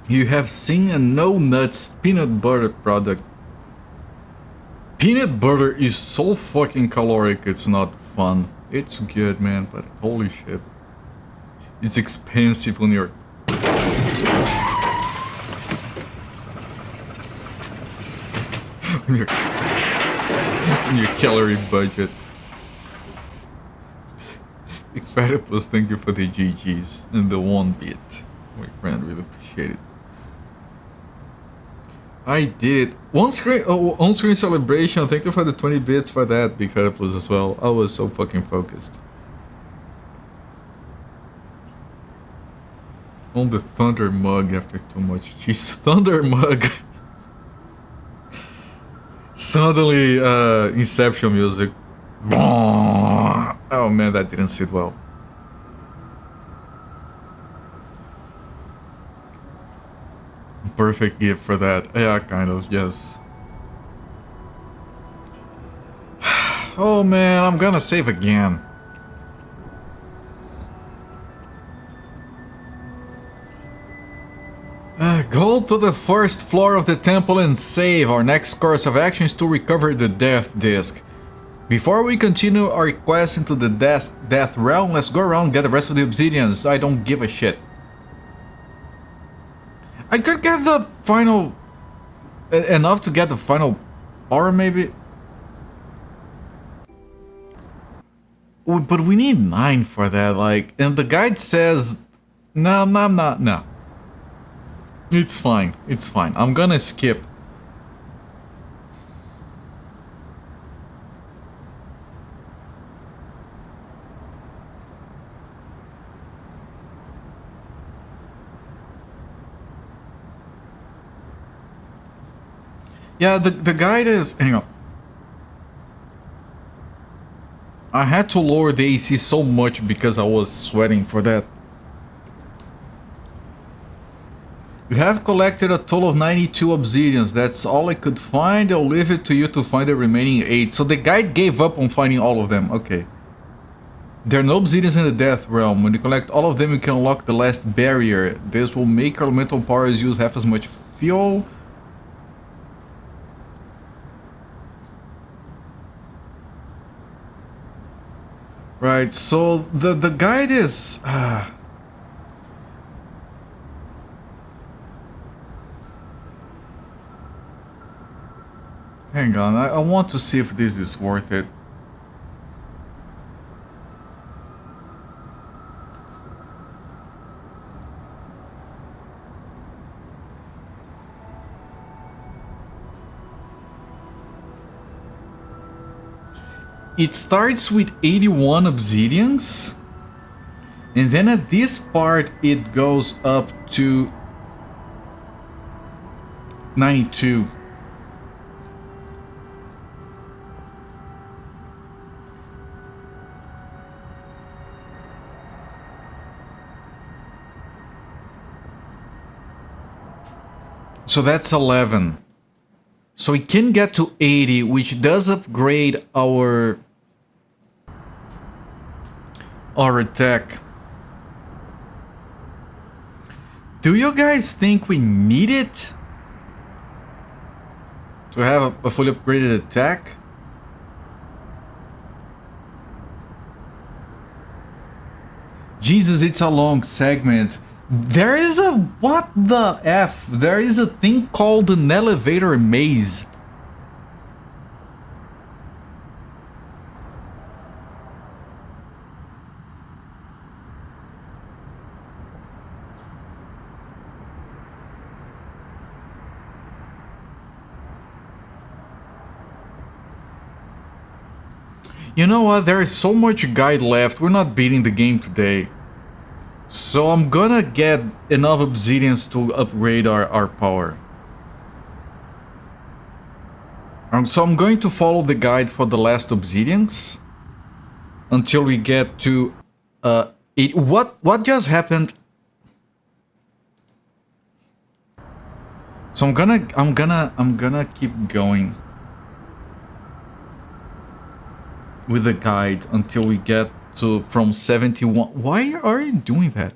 You have seen a no nuts peanut butter product. Peanut butter is so fucking caloric, it's not fun. It's good, man, but holy shit. It's expensive on your... on your calorie budget. Big Fatty Plus, thank you for the GGs and the 1 bit. My friend, really appreciate it. I did it. On-screen celebration, thank you for the 20 bits for that, Big Fatty Plus as well. I was so fucking focused. On the Thunder Mug after too much cheese. Thunder Mug! Suddenly, Inception music. Oh man, that didn't sit well. Perfect gift for that. Yeah, kind of, yes. Oh man, I'm gonna save again. Go to the first floor of the temple and save. Our next course of action is to recover the death disc. Before we continue our quest into the death realm, let's go around and get the rest of the obsidians. I don't give a shit. I could get the final... enough to get the final power, maybe? But we need 9 for that, like... And the guide says... No. It's fine, it's fine. I'm gonna skip. Yeah, the guide is... Hang on. I had to lower the AC so much because I was sweating for that. You have collected a total of 92 obsidians. That's all I could find. I'll leave it to you to find the remaining 8. So the guide gave up on finding all of them. Okay. There are no obsidians in the death realm. When you collect all of them, you can unlock the last barrier. This will make our elemental powers use half as much fuel. Right, so the guide is... Hang on, I want to see if this is worth it. It starts with 81 obsidians, and then at this part it goes up to 92. So that's 11. So we can get to 80, which does upgrade our attack. Do you guys think we need it to have a fully upgraded attack? Jesus, it's a long segment. There is a... What the F? There is a thing called an elevator maze. You know what? There is so much guide left. We're not beating the game today. So I'm gonna get enough obsidians to upgrade our power. So I'm going to follow the guide for the last obsidians until we get to what just happened? So I'm gonna keep going with the guide until we get to from 71. Why are you doing that?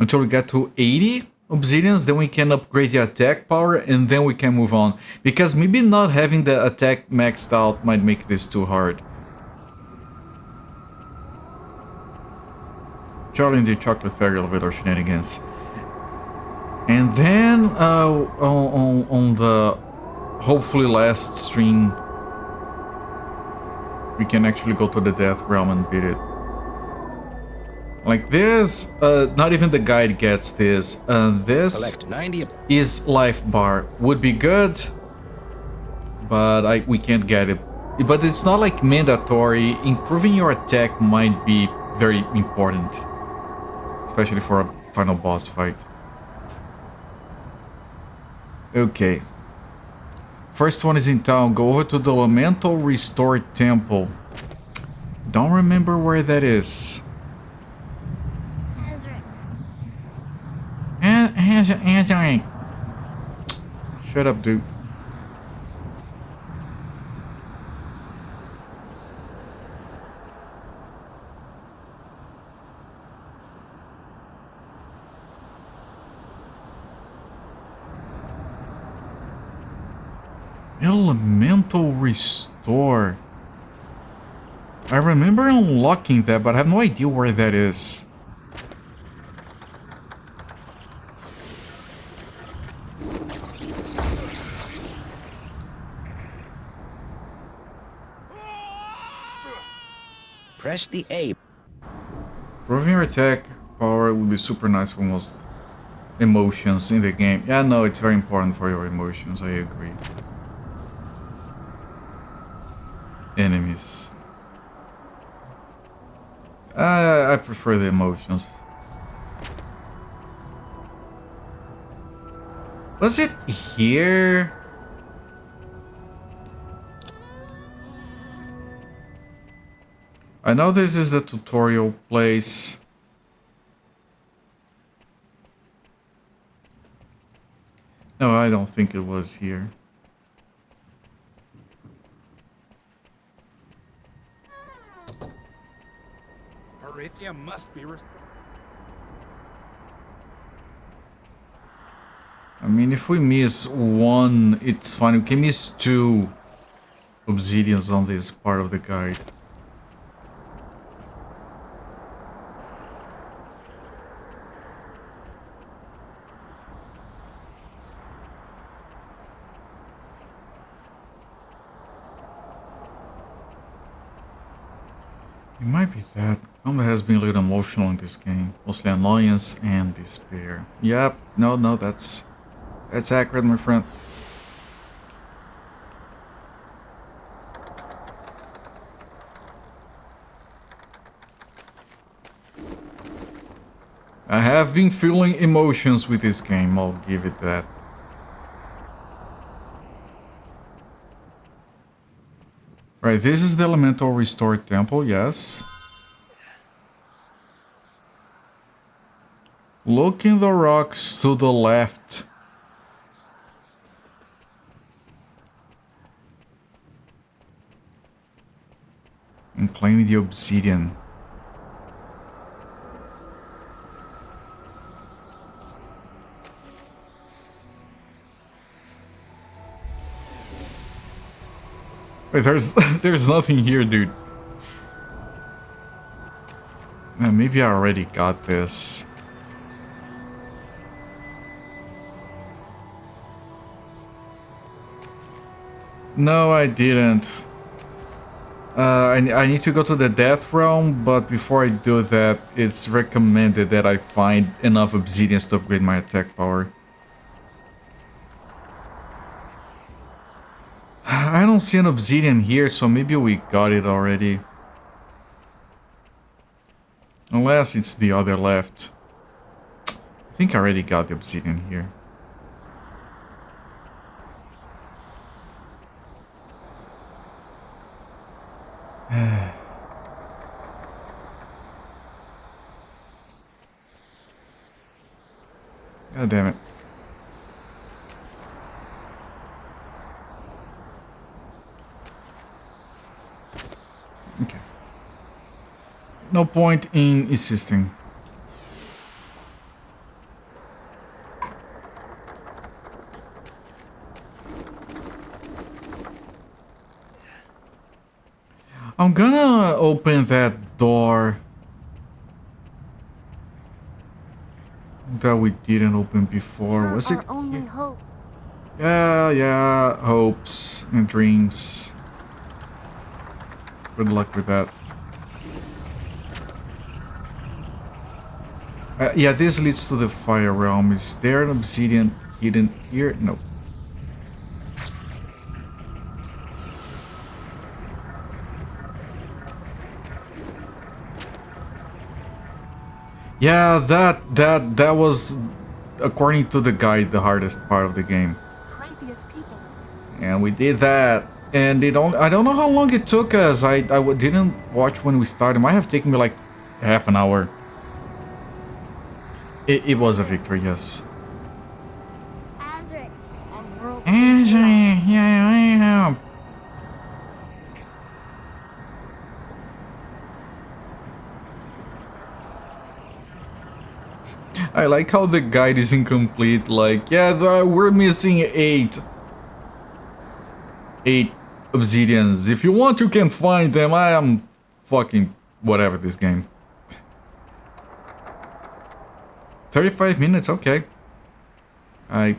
until we get to 80 obsidians, then we can upgrade the attack power and then we can move on. Because maybe not having the attack maxed out might make this too hard. Charlie and the Chocolate Fairy Elevator shenanigans. And then on the hopefully last stream, we can actually go to the Death Realm and beat it. Like this, not even the guide gets this. This Collect 90. is life bar. Would be good, but we can't get it. But it's not like mandatory. Improving your attack might be very important, especially for a final boss fight. Okay. First one is in town. Go over to the Elemental Restored Temple. Don't remember where that is. Azurik. Shut up, dude. Elemental Restore. I remember unlocking that, but I have no idea where that is. Press the A. Improving your attack power would be super nice for most emotions in the game. Yeah, no, it's very important for your emotions, I agree. Enemies. I prefer the emotions. Was it here? I know this is the tutorial place. No, I don't think it was here. Perathia must be restored. I mean, if we miss one, it's fine. We can miss 2 obsidians on this part of the guide. It might be that. Combat has been a little emotional in this game. Mostly annoyance and despair. Yep. No, that's accurate, my friend. I have been feeling emotions with this game, I'll give it that. Right, this is the Elemental Restored Temple, yes. Look in the rocks to the left. And claim the obsidian. Wait, there's nothing here, dude. Maybe I already got this. No, I didn't. I need to go to the Death Realm, but before I do that, it's recommended that I find enough obsidians to upgrade my attack power. I don't see an obsidian here, so maybe we got it already. Unless it's the other left. I think I already got the obsidian here. God damn it. Okay. No point in insisting. I'm gonna open that door that we didn't open before. Was it? Our only Here? hope. Yeah, hopes and dreams. Good luck with that. Yeah, this leads to the fire realm. Is there an obsidian hidden here? No. Yeah, that was, according to the guide, the hardest part of the game. Previous people. And we did that. And it only, I don't know how long it took us. Didn't watch when we started. It might have taken me like half an hour. It was a victory, yes. Azurik. Our world. Yeah, I am. I like how the guide is incomplete. Like, yeah, we're missing 8 obsidians. If you want, you can find them. I am fucking whatever this game. 35 minutes, okay. I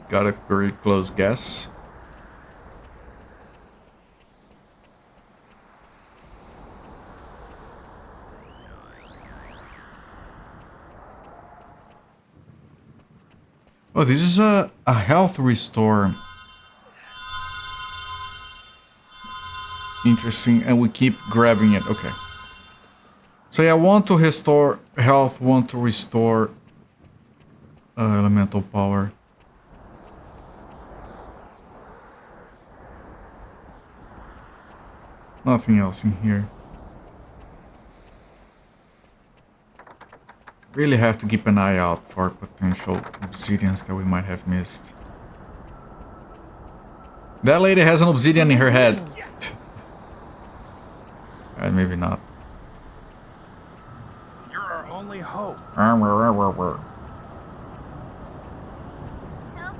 got a very close guess. Oh, this is a health restore. Interesting, and we keep grabbing it. Okay. So yeah, want to restore health, want to restore elemental power. Nothing else in here. Really have to keep an eye out for potential obsidians that we might have missed. That lady has an obsidian in her head. Alright, maybe not. You're our only hope. Help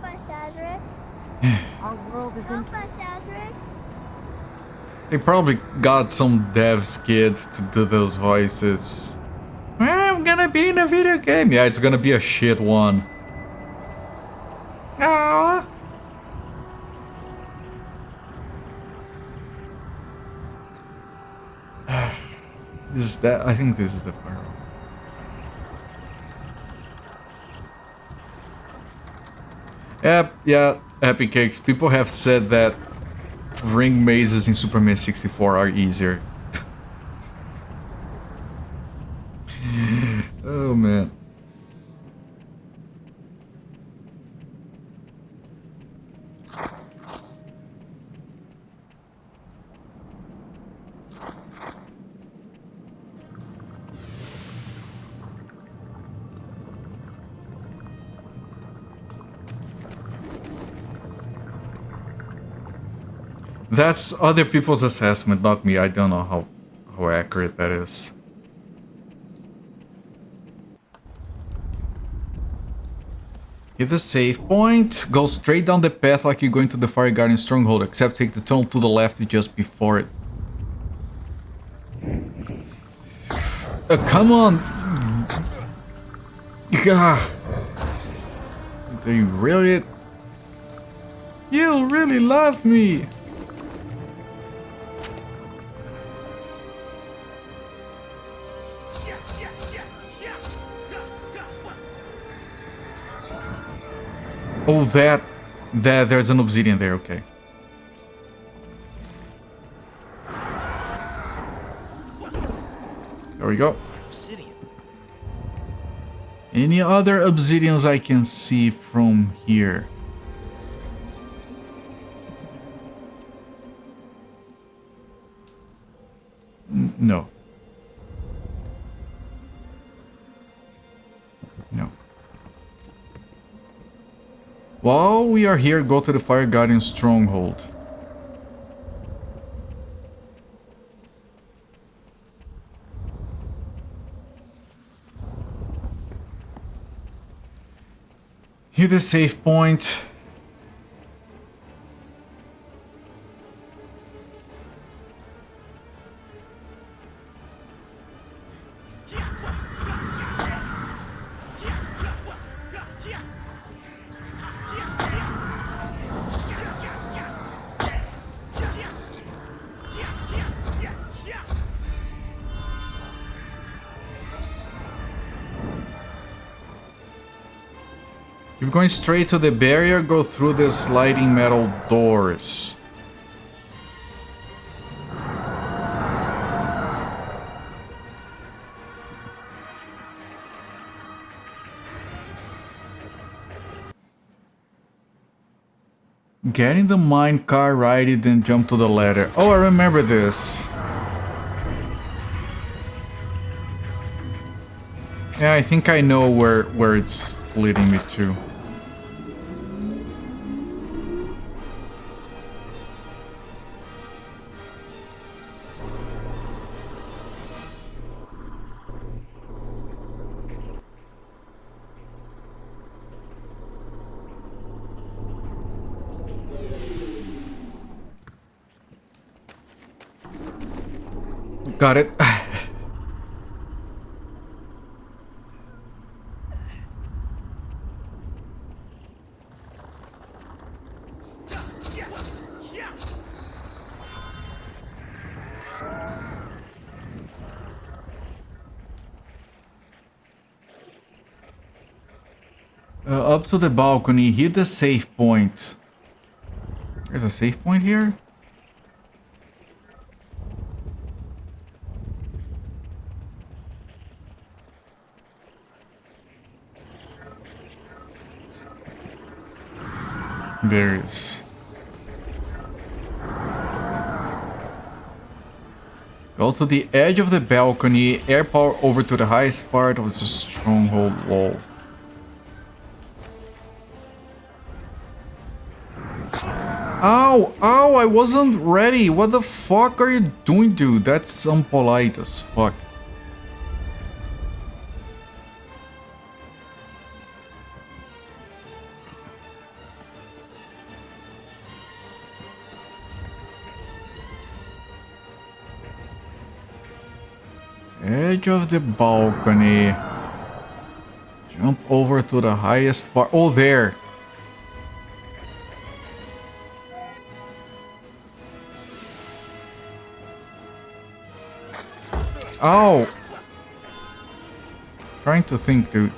us, Azurik. Our world is in. Help us, Azurik. They probably got some devs kid to do those voices. I'm gonna be in a video game. Yeah, it's gonna be a shit one. Aww. This is that. I think this is the fire. Yep, yeah, Happy Cakes. People have said that ring mazes in Super Mario 64 are easier. Oh man. That's other people's assessment, not me. I don't know how accurate that is. Hit the save point, go straight down the path like you're going to the Fire Guardian Stronghold, except take the tunnel to the left just before it. Come on! Gah. They really... You really love me! Oh, there's an obsidian there, okay. There we go. Obsidian. Any other obsidians I can see from here? No. No. While we are here, go to the Fire Guardian Stronghold. Hit the save point. Keep going straight to the barrier, go through the sliding metal doors. Get in the mine car, ride it, then jump to the ladder. Oh, I remember this. Yeah, I think I know where it's leading me to. Got it. Up to the balcony, hit the safe point. There's a safe point here? There is. Go to the edge of the balcony, air power over to the highest part of the stronghold wall. Ow! Ow! I wasn't ready! What the fuck are you doing, dude? That's unpolite as fuck. Edge of the balcony. Jump over to the highest part. Oh, there! Ow! Trying to think, dude.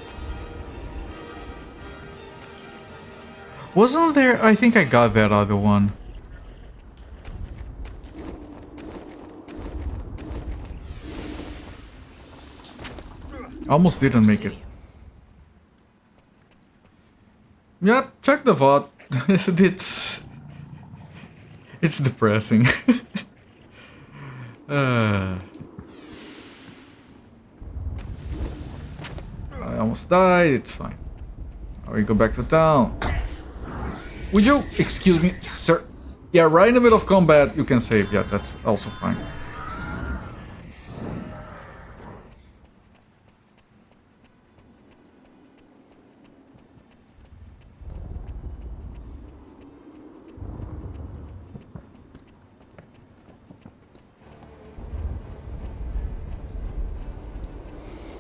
Wasn't there? I think I got that other one. Almost didn't make it. Yep, check the VOD. It's depressing. I almost died, it's fine. Now we go back to town. Would you excuse me, sir? Yeah, right in the middle of combat, you can save. Yeah, that's also fine.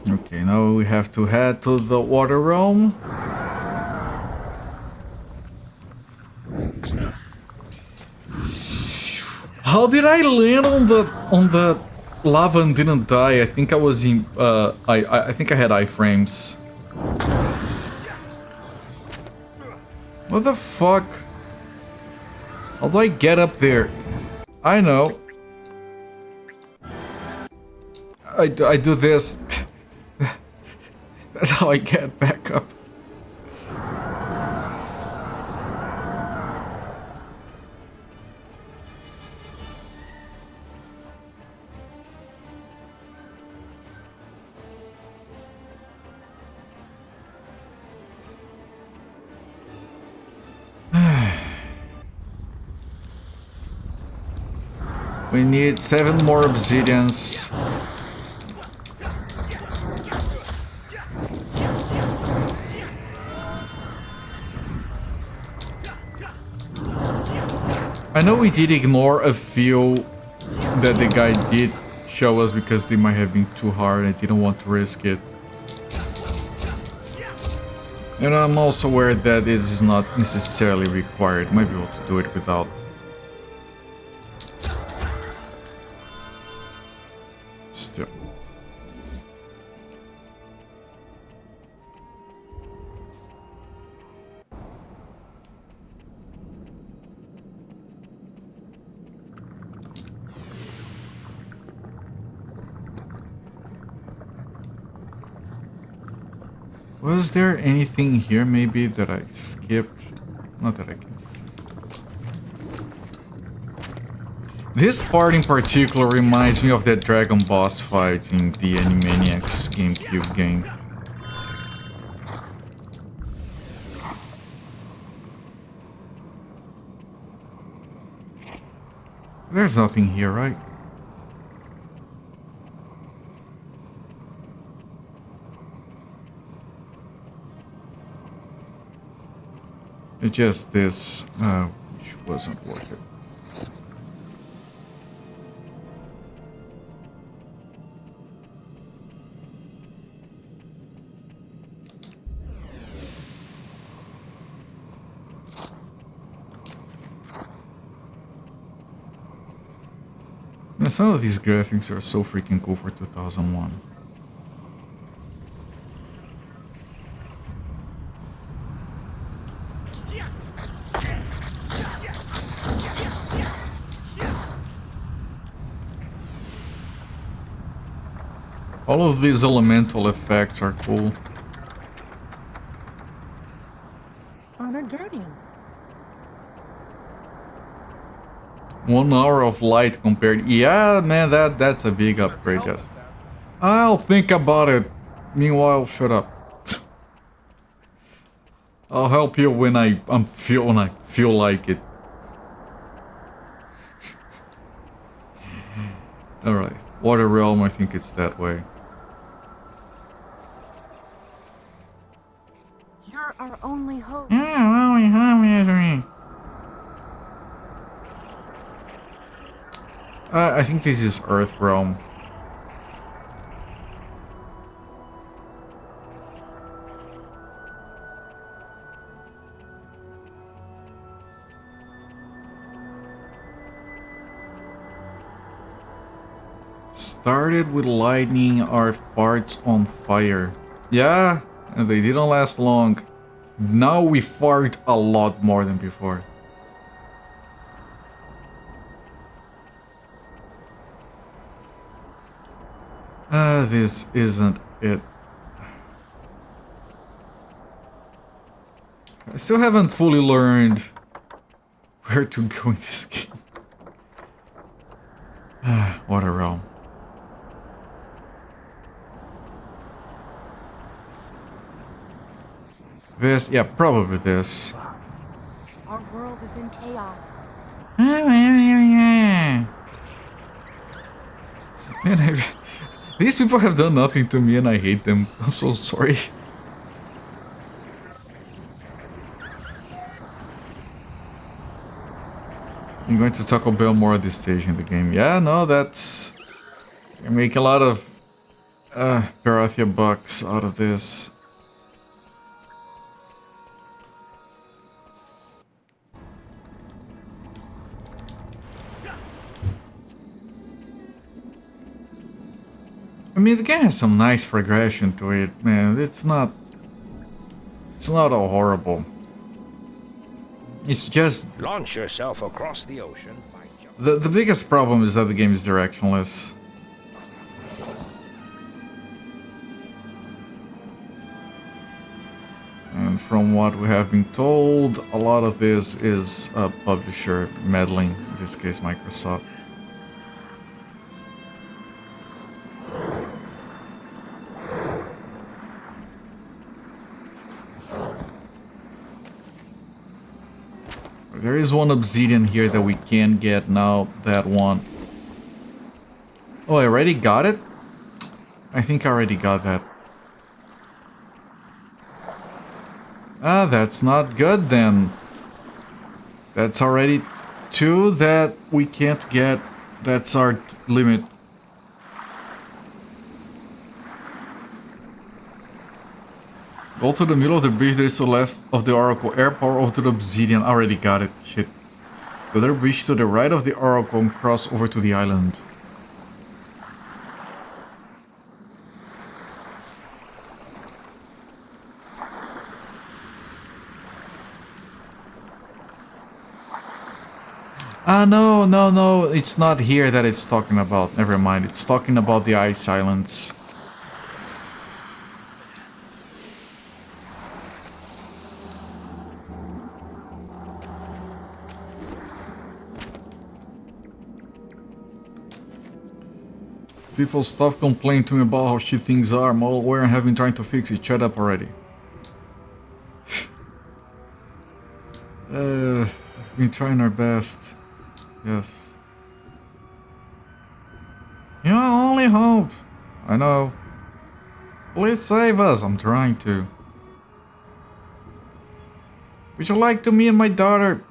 Okay, now we have to head to the water realm. How did I land on the lava and didn't die? I think I was in I think I had iframes. What the fuck? How do I get up there? I know. I do this. That's how I get back up. We need 7 more obsidians. I know we did ignore a few that the guy did show us because they might have been too hard. I didn't want to risk it. And I'm also aware that this is not necessarily required. You might be able to do it without. Still. Was there anything here maybe that I skipped? Not that I can see. This part in particular reminds me of that dragon boss fight in the Animaniacs GameCube game. There's nothing here, right? It's just this, which wasn't worth it. Now, some of these graphics are so freaking cool for 2001. All of these elemental effects are cool. Honored Guardian. 1 hour of light compared. Yeah, man, that's a big upgrade. Yes, I'll think about it. Meanwhile, shut up. I'll help you when I feel like it. All right, Water Realm. I think it's that way. You're our only hope. I think this is Earth Realm. Started with lightning, our farts on fire. Yeah, and they didn't last long. Now we fart a lot more than before. This isn't it. I still haven't fully learned where to go in this game. Water Realm. This, yeah, probably this. Our world is in chaos. Man, these people have done nothing to me and I hate them. I'm so sorry. I'm going to Taco Bell more at this stage in the game. Yeah, no, that's... You make a lot of Perathia bucks out of this. I mean, the game has some nice progression to it, man. It's not all horrible. It's just... Launch yourself across the ocean by the biggest problem is that the game is directionless. And from what we have been told, a lot of this is a publisher meddling, in this case Microsoft. There is one obsidian here that we can get now, that one. Oh, I already got it? I think I already got that. Ah, that's not good then. That's already 2 that we can't get. That's our limit. Go to the middle of the bridge, there is to the left of the Oracle. Air power over to the obsidian. Already got it. Shit. Go to the bridge to the right of the Oracle and cross over to the island. Ah, no. It's not here that it's talking about. Never mind. It's talking about the ice islands. People stop complaining to me about how shit things are. I'm all aware and having trying to fix it. Shut up already. I've been trying our best. Yes. Your only hope. I know. Please save us. I'm trying to. Would you like to meet my daughter?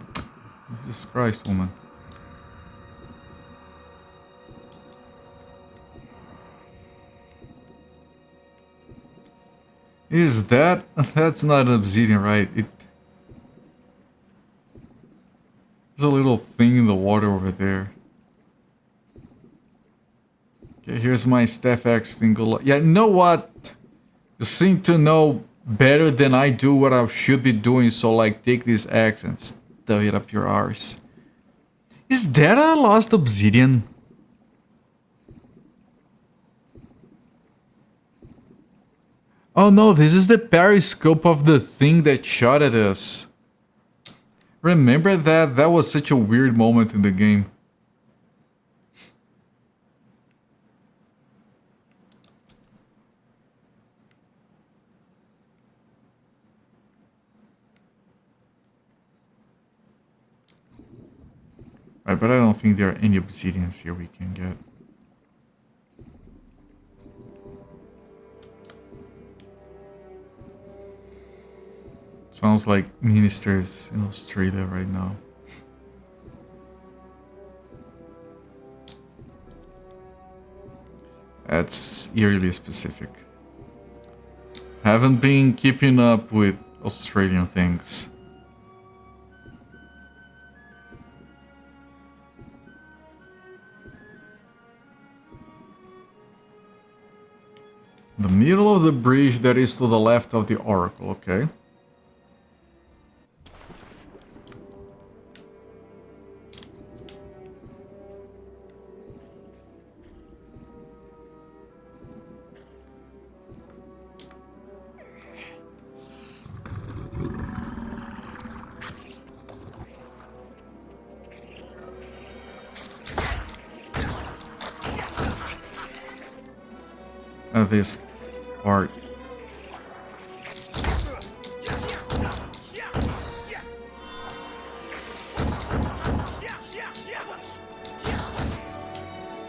Jesus Christ, woman. Is that? That's not an obsidian, right? There's a little thing in the water over there. Okay, here's my staff axe thing. Yeah, you know what? You seem to know better than I do what I should be doing, so like take this axe and stuff it up your arse. Is that a lost obsidian? Oh no, this is the periscope of the thing that shot at us. Remember that? That was such a weird moment in the game. Right, but I don't think there are any obsidians here we can get. Sounds like ministers in Australia right now. That's eerily specific. Haven't been keeping up with Australian things. The middle of the bridge that is to the left of the oracle, okay. This part.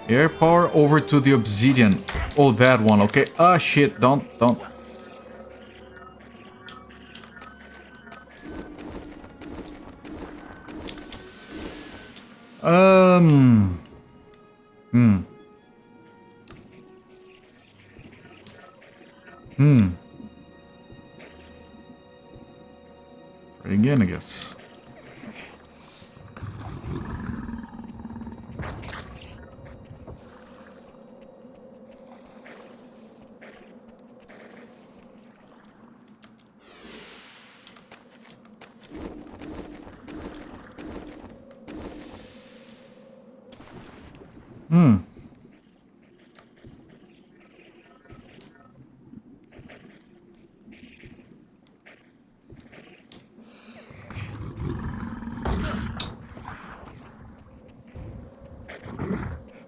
Air power over to the obsidian. Oh, that one. Okay. Ah, shit. Don't. Try again, I guess.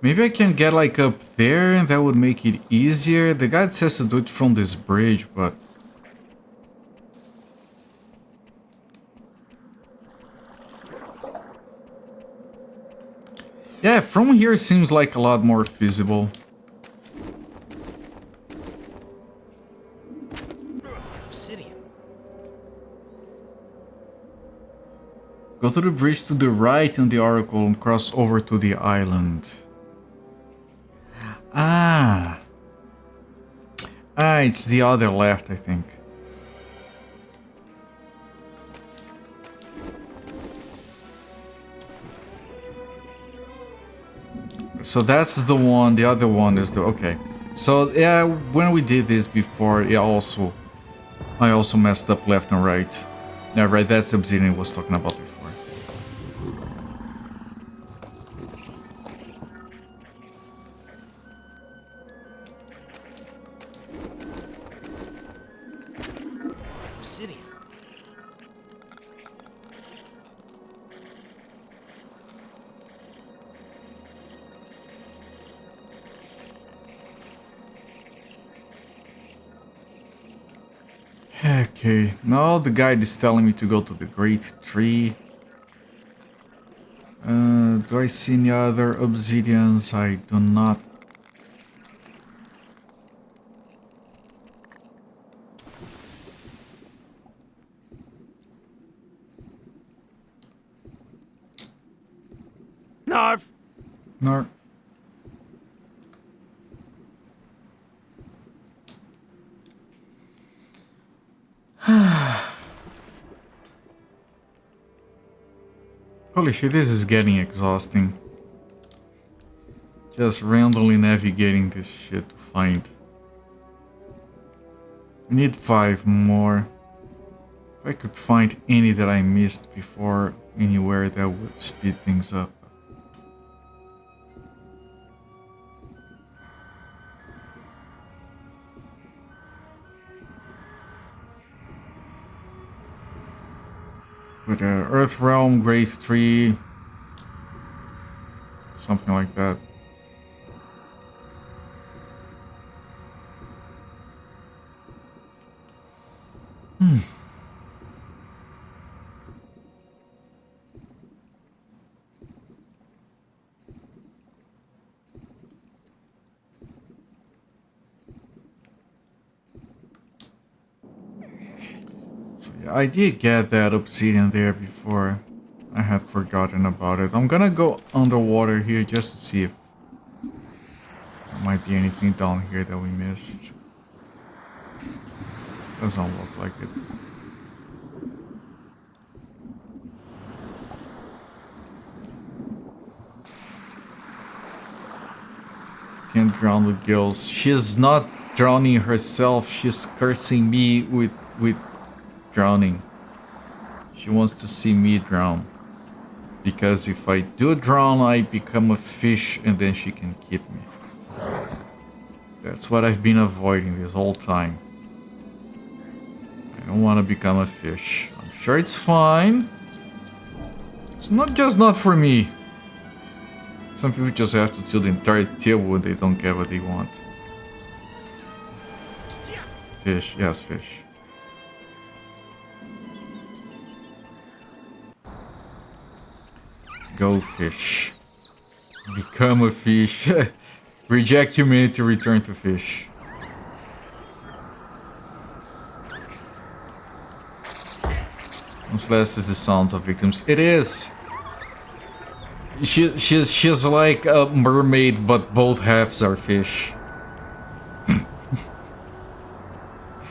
Maybe I can get like up there and that would make it easier. The guy says to do it from this bridge, but... yeah, from here it seems like a lot more feasible. Go through the bridge to the right on the oracle and cross over to the island. Ah, it's the other left, I think. So that's the one, the other one is the... okay. So, yeah, when we did this before, I also messed up left and right. Yeah, right, that's the obsidian I was talking about before. Okay, now the guide is telling me to go to the Great Tree. Do I see any other obsidians? I do not. Narf! No. Holy shit, this is getting exhausting. Just randomly navigating this shit to find. We need 5 more. If I could find any that I missed before anywhere, that would speed things up. With Earth Realm, Grace Tree, something like that. So yeah, I did get that obsidian there before. I had forgotten about it. I'm gonna go underwater here just to see if there might be anything down here that we missed. Doesn't look like it. Can't drown with gills. She's not drowning herself. She's cursing me with drowning. She wants to see me drown. Because if I do drown, I become a fish and then she can keep me. That's what I've been avoiding this whole time. I don't want to become a fish. I'm sure it's fine. It's not for me. Some people just have to till the entire table when they don't get what they want. Fish, yes, fish. Go fish. Become a fish. Reject humanity, return to fish. Unless it's the sounds of victims. It is! She's like a mermaid, but both halves are fish.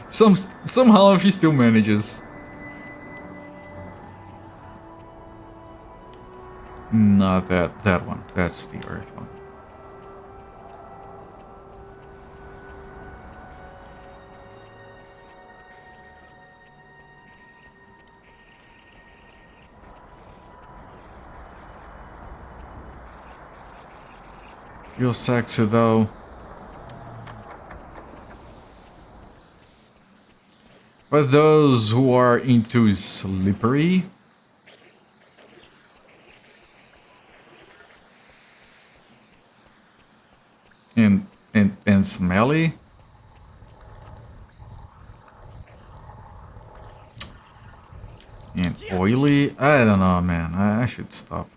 Somehow she still manages. Not that one. That's the earth one. Real sexy though. For those who are into slippery, and smelly, and oily, I don't know, man. I should stop.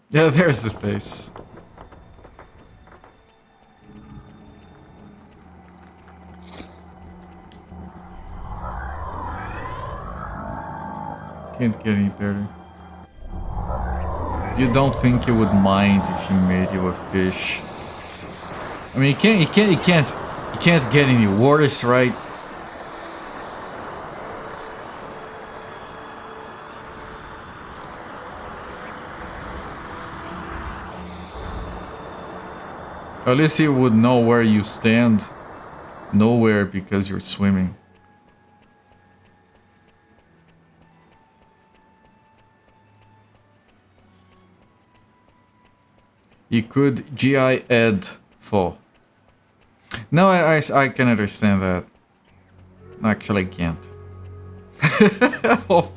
Yeah, there's the face. Can't get any better. You don't think you would mind if she made you a fish? I mean, you can't get any worse, right? At least you would know where you stand. Nowhere, because you're swimming. You could GI Ed for. No, I can understand that. Actually, I can't. Oh.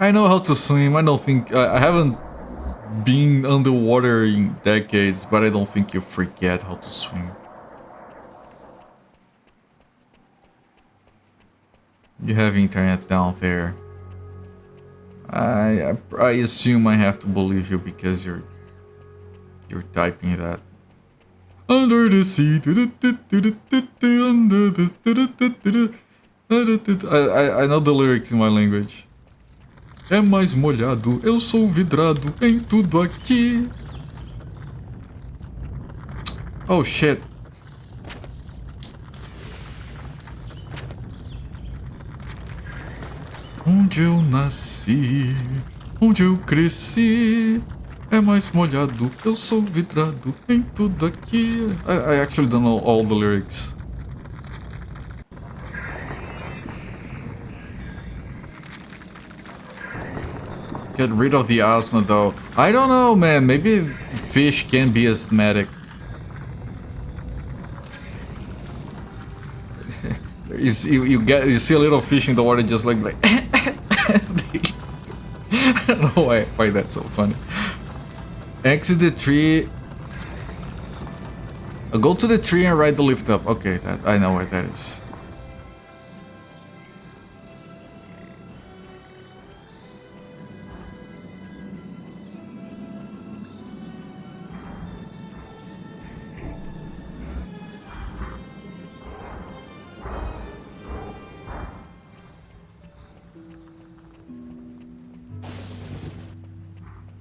I know how to swim. I don't think I haven't been underwater in decades, but I don't think you forget how to swim. You have internet down there. I assume I have to believe you because you're typing that. Under the sea. I know the lyrics in my language. É mais molhado, eu sou vidrado em tudo aqui. Oh shit. Onde eu nasci, onde eu cresci, é mais molhado, eu sou vidrado em tudo aqui. I actually don't know all the lyrics. Get rid of the asthma though. I don't know, man. Maybe fish can be asthmatic. You see a little fish in the water just like I don't know why I find that so funny. Exit the tree. Go to the tree and ride the lift up. Okay, that I know where that is.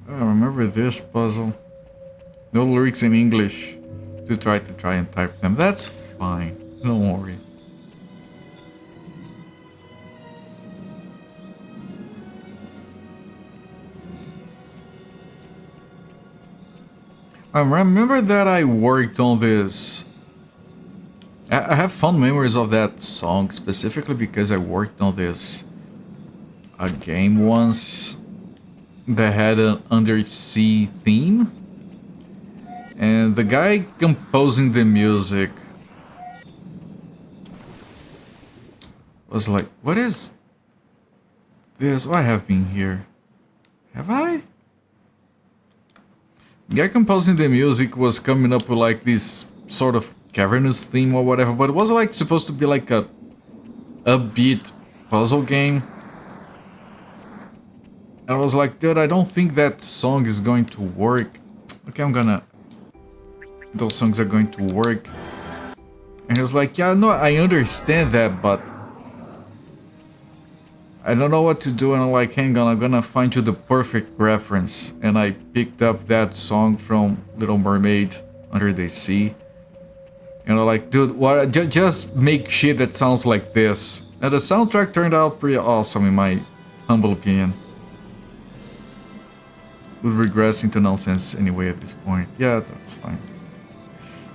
I remember this puzzle. No lyrics in English to try and type them. That's fine. Don't worry. I remember that I worked on this. I have fond memories of that song specifically because I worked on this a game once that had an undersea theme, and the guy composing the music was like, what is this? Oh, I have been here. Have I? The guy composing the music was coming up with like this sort of cavernous theme or whatever, but it was like supposed to be like a upbeat puzzle game. I was like, dude, I don't think that song is going to work. Okay, those songs are going to work. And he was like, yeah, no, I understand that, but I don't know what to do. And I'm like, hang on, I'm gonna find you the perfect reference. And I picked up that song from Little Mermaid, Under the Sea. And I'm like, dude, what? Just make shit that sounds like this. And the soundtrack turned out pretty awesome in my humble opinion. Would regress into nonsense anyway at this point. Yeah, that's fine.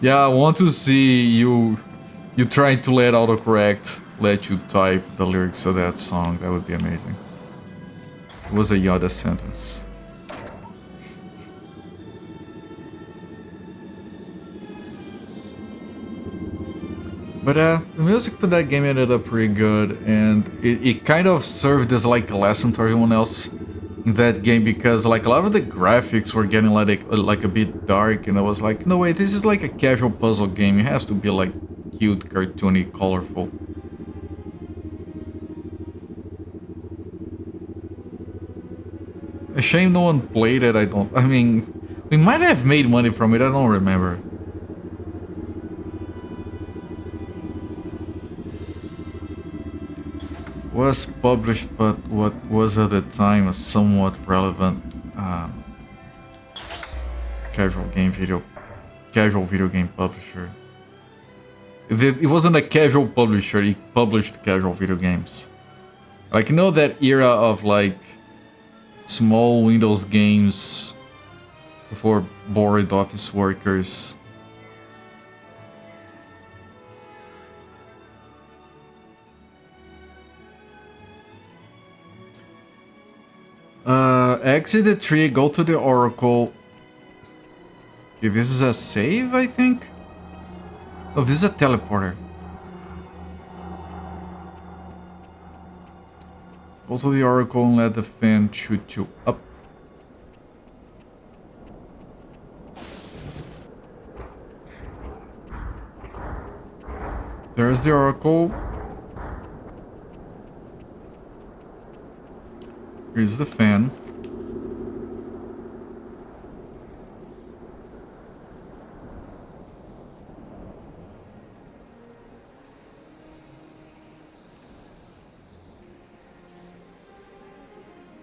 Yeah, I want to see you trying to let autocorrect let you type the lyrics of that song. That would be amazing. It was a Yoda sentence. But the music to that game ended up pretty good, and it kind of served as like a lesson to everyone else in that game, because like a lot of the graphics were getting like a bit dark, and I was like, no way, this is like a casual puzzle game. It has to be like cute, cartoony, colorful. A shame no one played it. I mean, we might have made money from it, I don't remember. Was published, but what was at the time a somewhat relevant casual video game publisher. It wasn't a casual publisher, it published casual video games. Like, you know that era of like small Windows games for bored office workers. Exit the tree, go to the oracle. Okay, this is a save, I think? Oh, this is a teleporter. Go Drop to the Oracle and let the fan shoot you up. There's the Oracle. Here's the fan.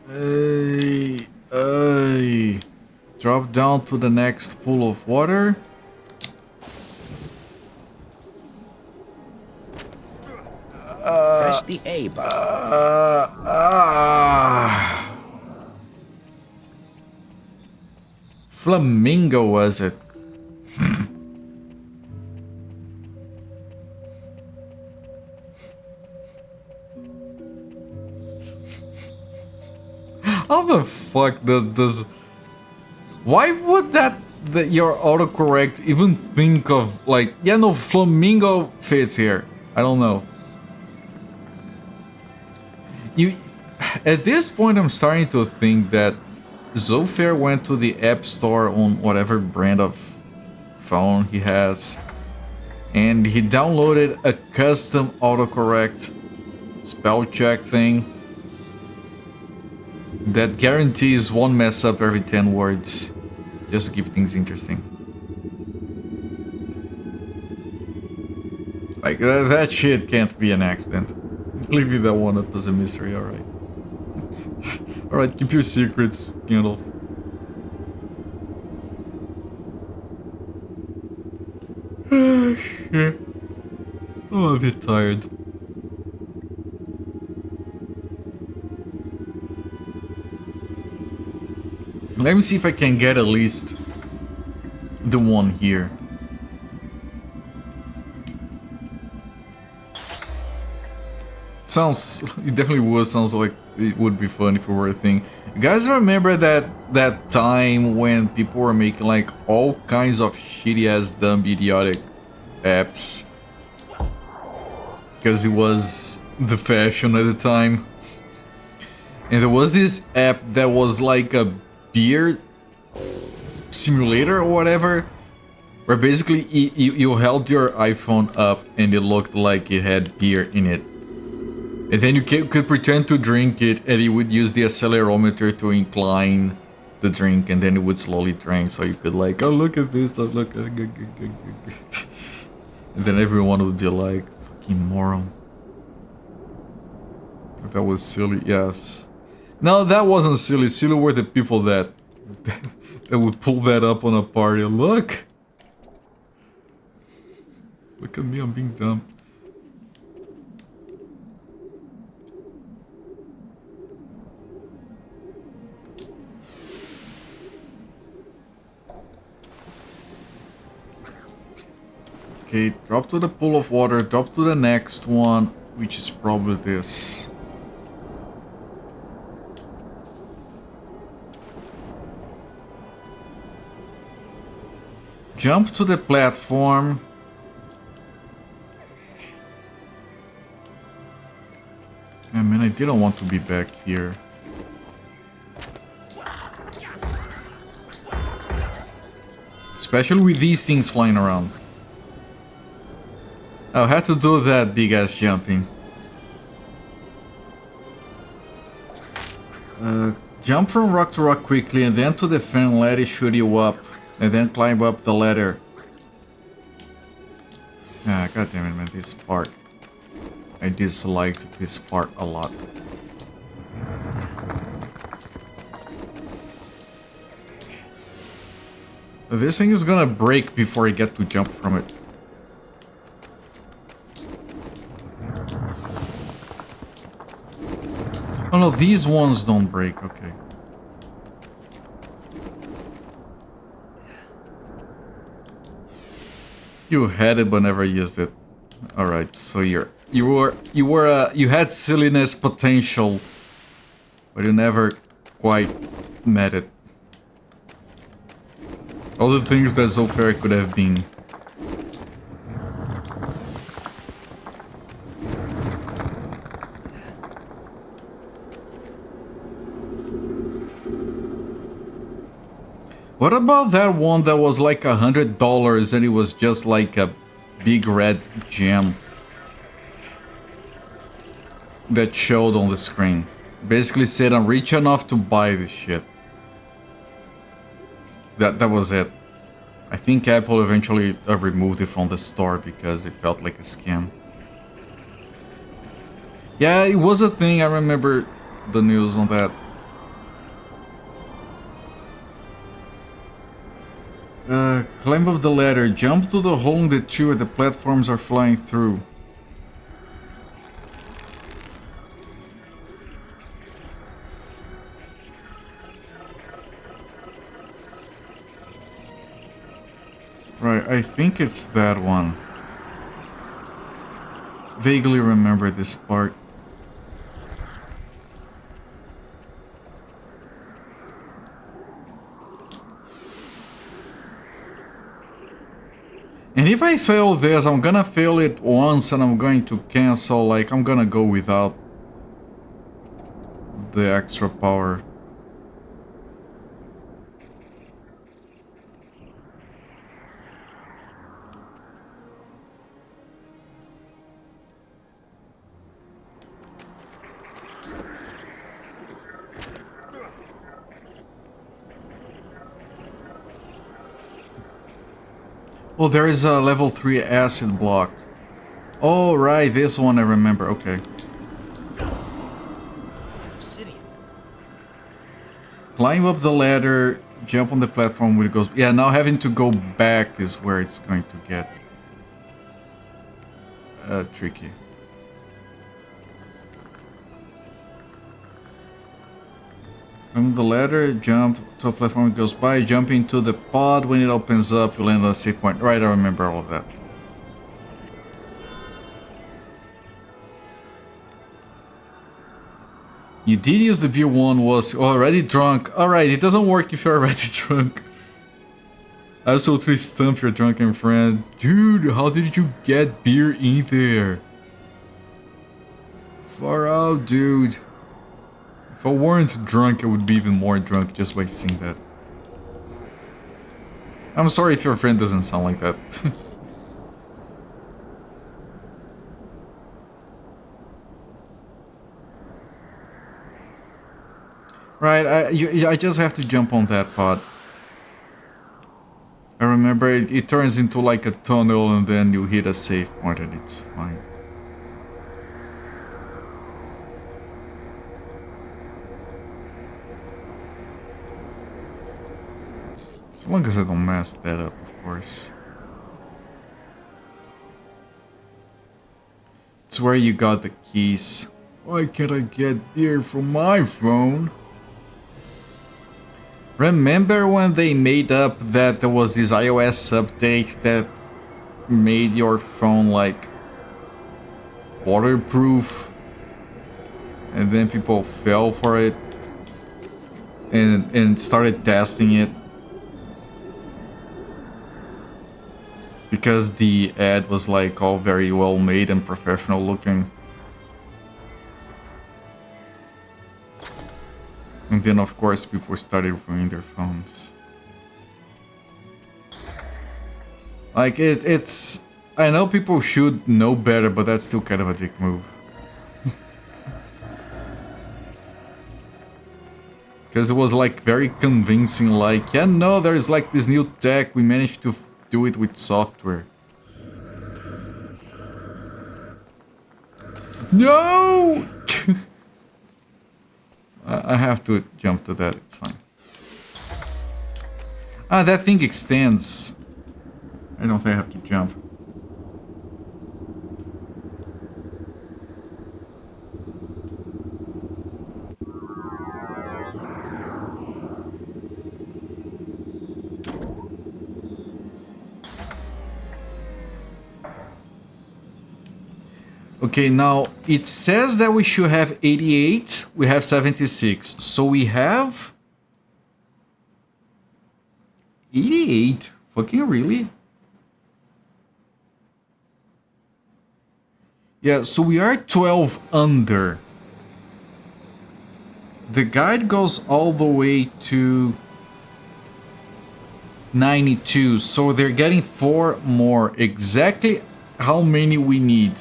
Hey. Drop down to the next pool of water. Press the A button. Flamingo, was it? How the fuck does why would that your autocorrect even think of, like, yeah, no, flamingo fits here. I don't know. At this point I'm starting to think that Zofair went to the App Store on whatever brand of phone he has, and he downloaded a custom autocorrect spell check thing that guarantees one mess up every 10 words, just to keep things interesting. Like, that shit can't be an accident. Leave that one up as a mystery, alright. Alright, keep your secrets, Gandalf. Yeah. Oh, I'm a bit tired. Let me see if I can get at least the one here. It definitely would. Sounds like it would be fun if it were a thing. You guys remember that time when people were making like all kinds of shitty ass dumb idiotic apps? Because it was the fashion at the time. And there was this app that was like a beer simulator or whatever, where basically you held your iPhone up and it looked like it had beer in it. And then you could pretend to drink it, and you would use the accelerometer to incline the drink, and then it would slowly drink, so you could like, oh, look at this, oh, look at... And then everyone would be like, fucking moron. That was silly, yes. No, that wasn't silly. Silly were the people that would pull that up on a party. Look! Look at me, I'm being dumb. Okay, drop to the pool of water, drop to the next one, which is probably this. Jump to the platform. I mean, I didn't want to be back here. Especially with these things flying around. I had to do that big ass jumping. Jump from rock to rock quickly and then to the fan and let it shoot you up. And then climb up the ladder. Ah, goddammit, man, this part. I disliked this part a lot. This thing is gonna break before I get to jump from it. Oh no, these ones don't break, okay. You had it but never used it. Alright, so you had silliness potential, but you never quite met it. All the things that Zofair could have been. What about that one that was like $100 and it was just like a big red gem that showed on the screen? Basically said I'm rich enough to buy this shit. That was it. I think Apple eventually removed it from the store because it felt like a scam. Yeah, it was a thing. I remember the news on that. Climb up the ladder. Jump to the hole in the tree where the platforms are flying through. Right, I think it's that one. Vaguely remember this part. And if I fail this, I'm gonna fail it once and I'm going to cancel, like, I'm gonna go without the extra power. Oh, there is a level 3 acid block. Oh, right, this one I remember. Okay. Climb up the ladder, jump on the platform where it goes. Yeah, now having to go back is where it's going to get tricky. Climb the ladder, jump to a platform that goes by, jump into the pod. When it opens up, you land on a safe point. Right, I remember all of that. You did use the beer one, was already drunk. Alright, it doesn't work if you're already drunk. Absolutely stump your drunken friend. Dude, how did you get beer in there? Far out, dude. If I weren't drunk, I would be even more drunk just by seeing that. I'm sorry if your friend doesn't sound like that. Right, I just have to jump on that pod. I remember it turns into like a tunnel and then you hit a safe point and it's fine. As long as I don't mess that up, of course. It's where you got the keys. Why can't I get beer from my phone? Remember when they made up that there was this iOS update that made your phone like waterproof? And then people fell for it and started testing it. Because the ad was like all very well made and professional looking. And then of course people started ruining their phones. Like it's I know people should know better, but that's still kind of a dick move. Because it was like very convincing, like, yeah, no, there's like this new tech, we managed to do it with software. No! I have to jump to that, it's fine. Ah, that thing extends. I don't think I have to jump. Okay, now it says that we should have 88, we have 76, so we have 88. Fucking really? Yeah, so we are 12 under. The guide goes all the way to 92. So they're getting 4 more. Exactly how many we need.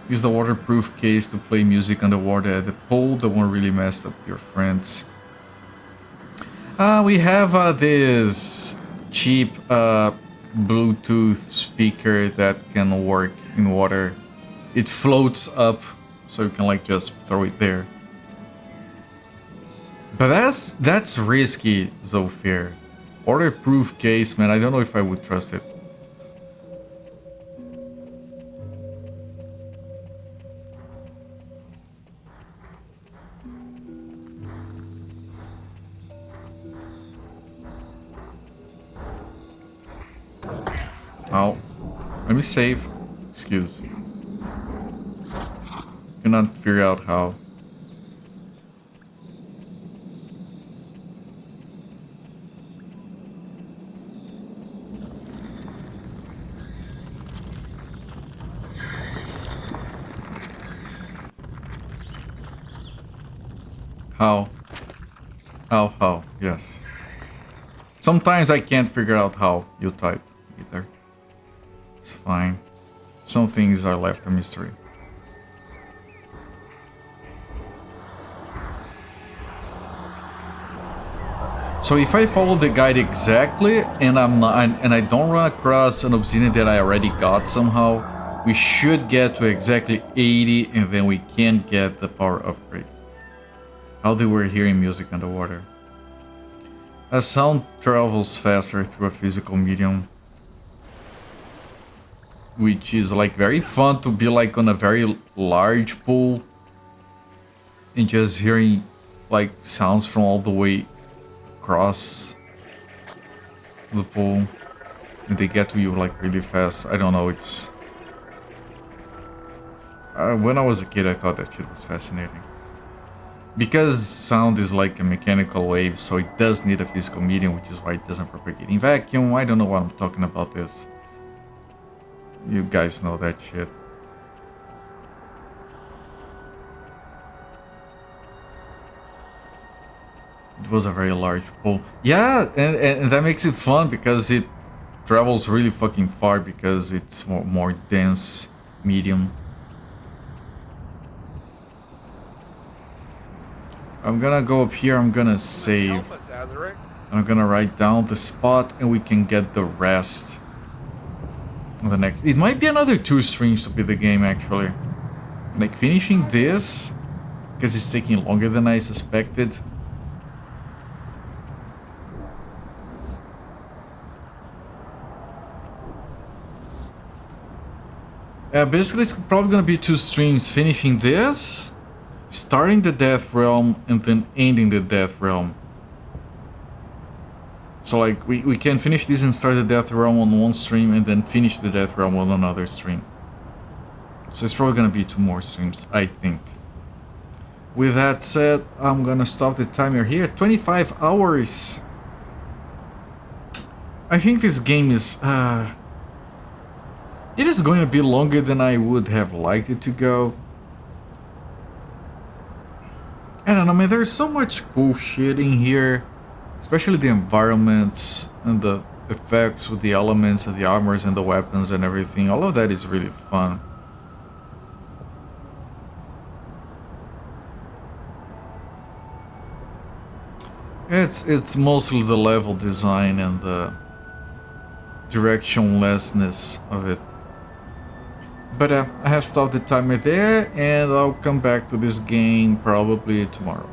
Use the waterproof case to play music underwater at the pool. The one really messed up with your friends. We have this cheap Bluetooth speaker that can work in water. It floats up, so you can like just throw it there. But that's risky, Zofir. Waterproof case, man. I don't know if I would trust it. Oh, let me save. Excuse. Cannot figure out how. How? Yes. Sometimes I can't figure out how you type either. It's fine. Some things are left a mystery. So if I follow the guide exactly and I don't run across an obsidian that I already got somehow, we should get to exactly 80 and then we can get the power upgrade. How they were hearing music underwater. As sound travels faster through a physical medium, which is like very fun to be like on a very large pool and just hearing like sounds from all the way across the pool and they get to you like really fast. I don't know, it's when I was a kid I thought that shit was fascinating because sound is like a mechanical wave, so it does need a physical medium, which is why it doesn't propagate in vacuum. I don't know what I'm talking about this. You guys know that shit. It was a very large pool. Yeah, and that makes it fun because it travels really fucking far because it's more dense medium. I'm gonna go up here, I'm gonna save. Help us, Azurik. I'm gonna write down the spot and we can get the rest. The next, it might be another 2 streams to beat the game actually. Like finishing this, because it's taking longer than I suspected. Basically it's probably gonna be 2 streams, finishing this, starting the Death Realm, and then ending the Death Realm. So like we can finish this and start the Death Realm on one stream and then finish the Death Realm on another stream. So it's probably gonna be 2 more streams, I think. With that said, I'm gonna stop the timer here. 25 hours. I think this game is it is going to be longer than I would have liked it to go. I don't know, man, there's so much cool shit in here. Especially the environments and the effects with the elements and the armors and the weapons and everything. All of that is really fun. It's mostly the level design and the directionlessness of it. But I have stopped the timer there and I'll come back to this game probably tomorrow.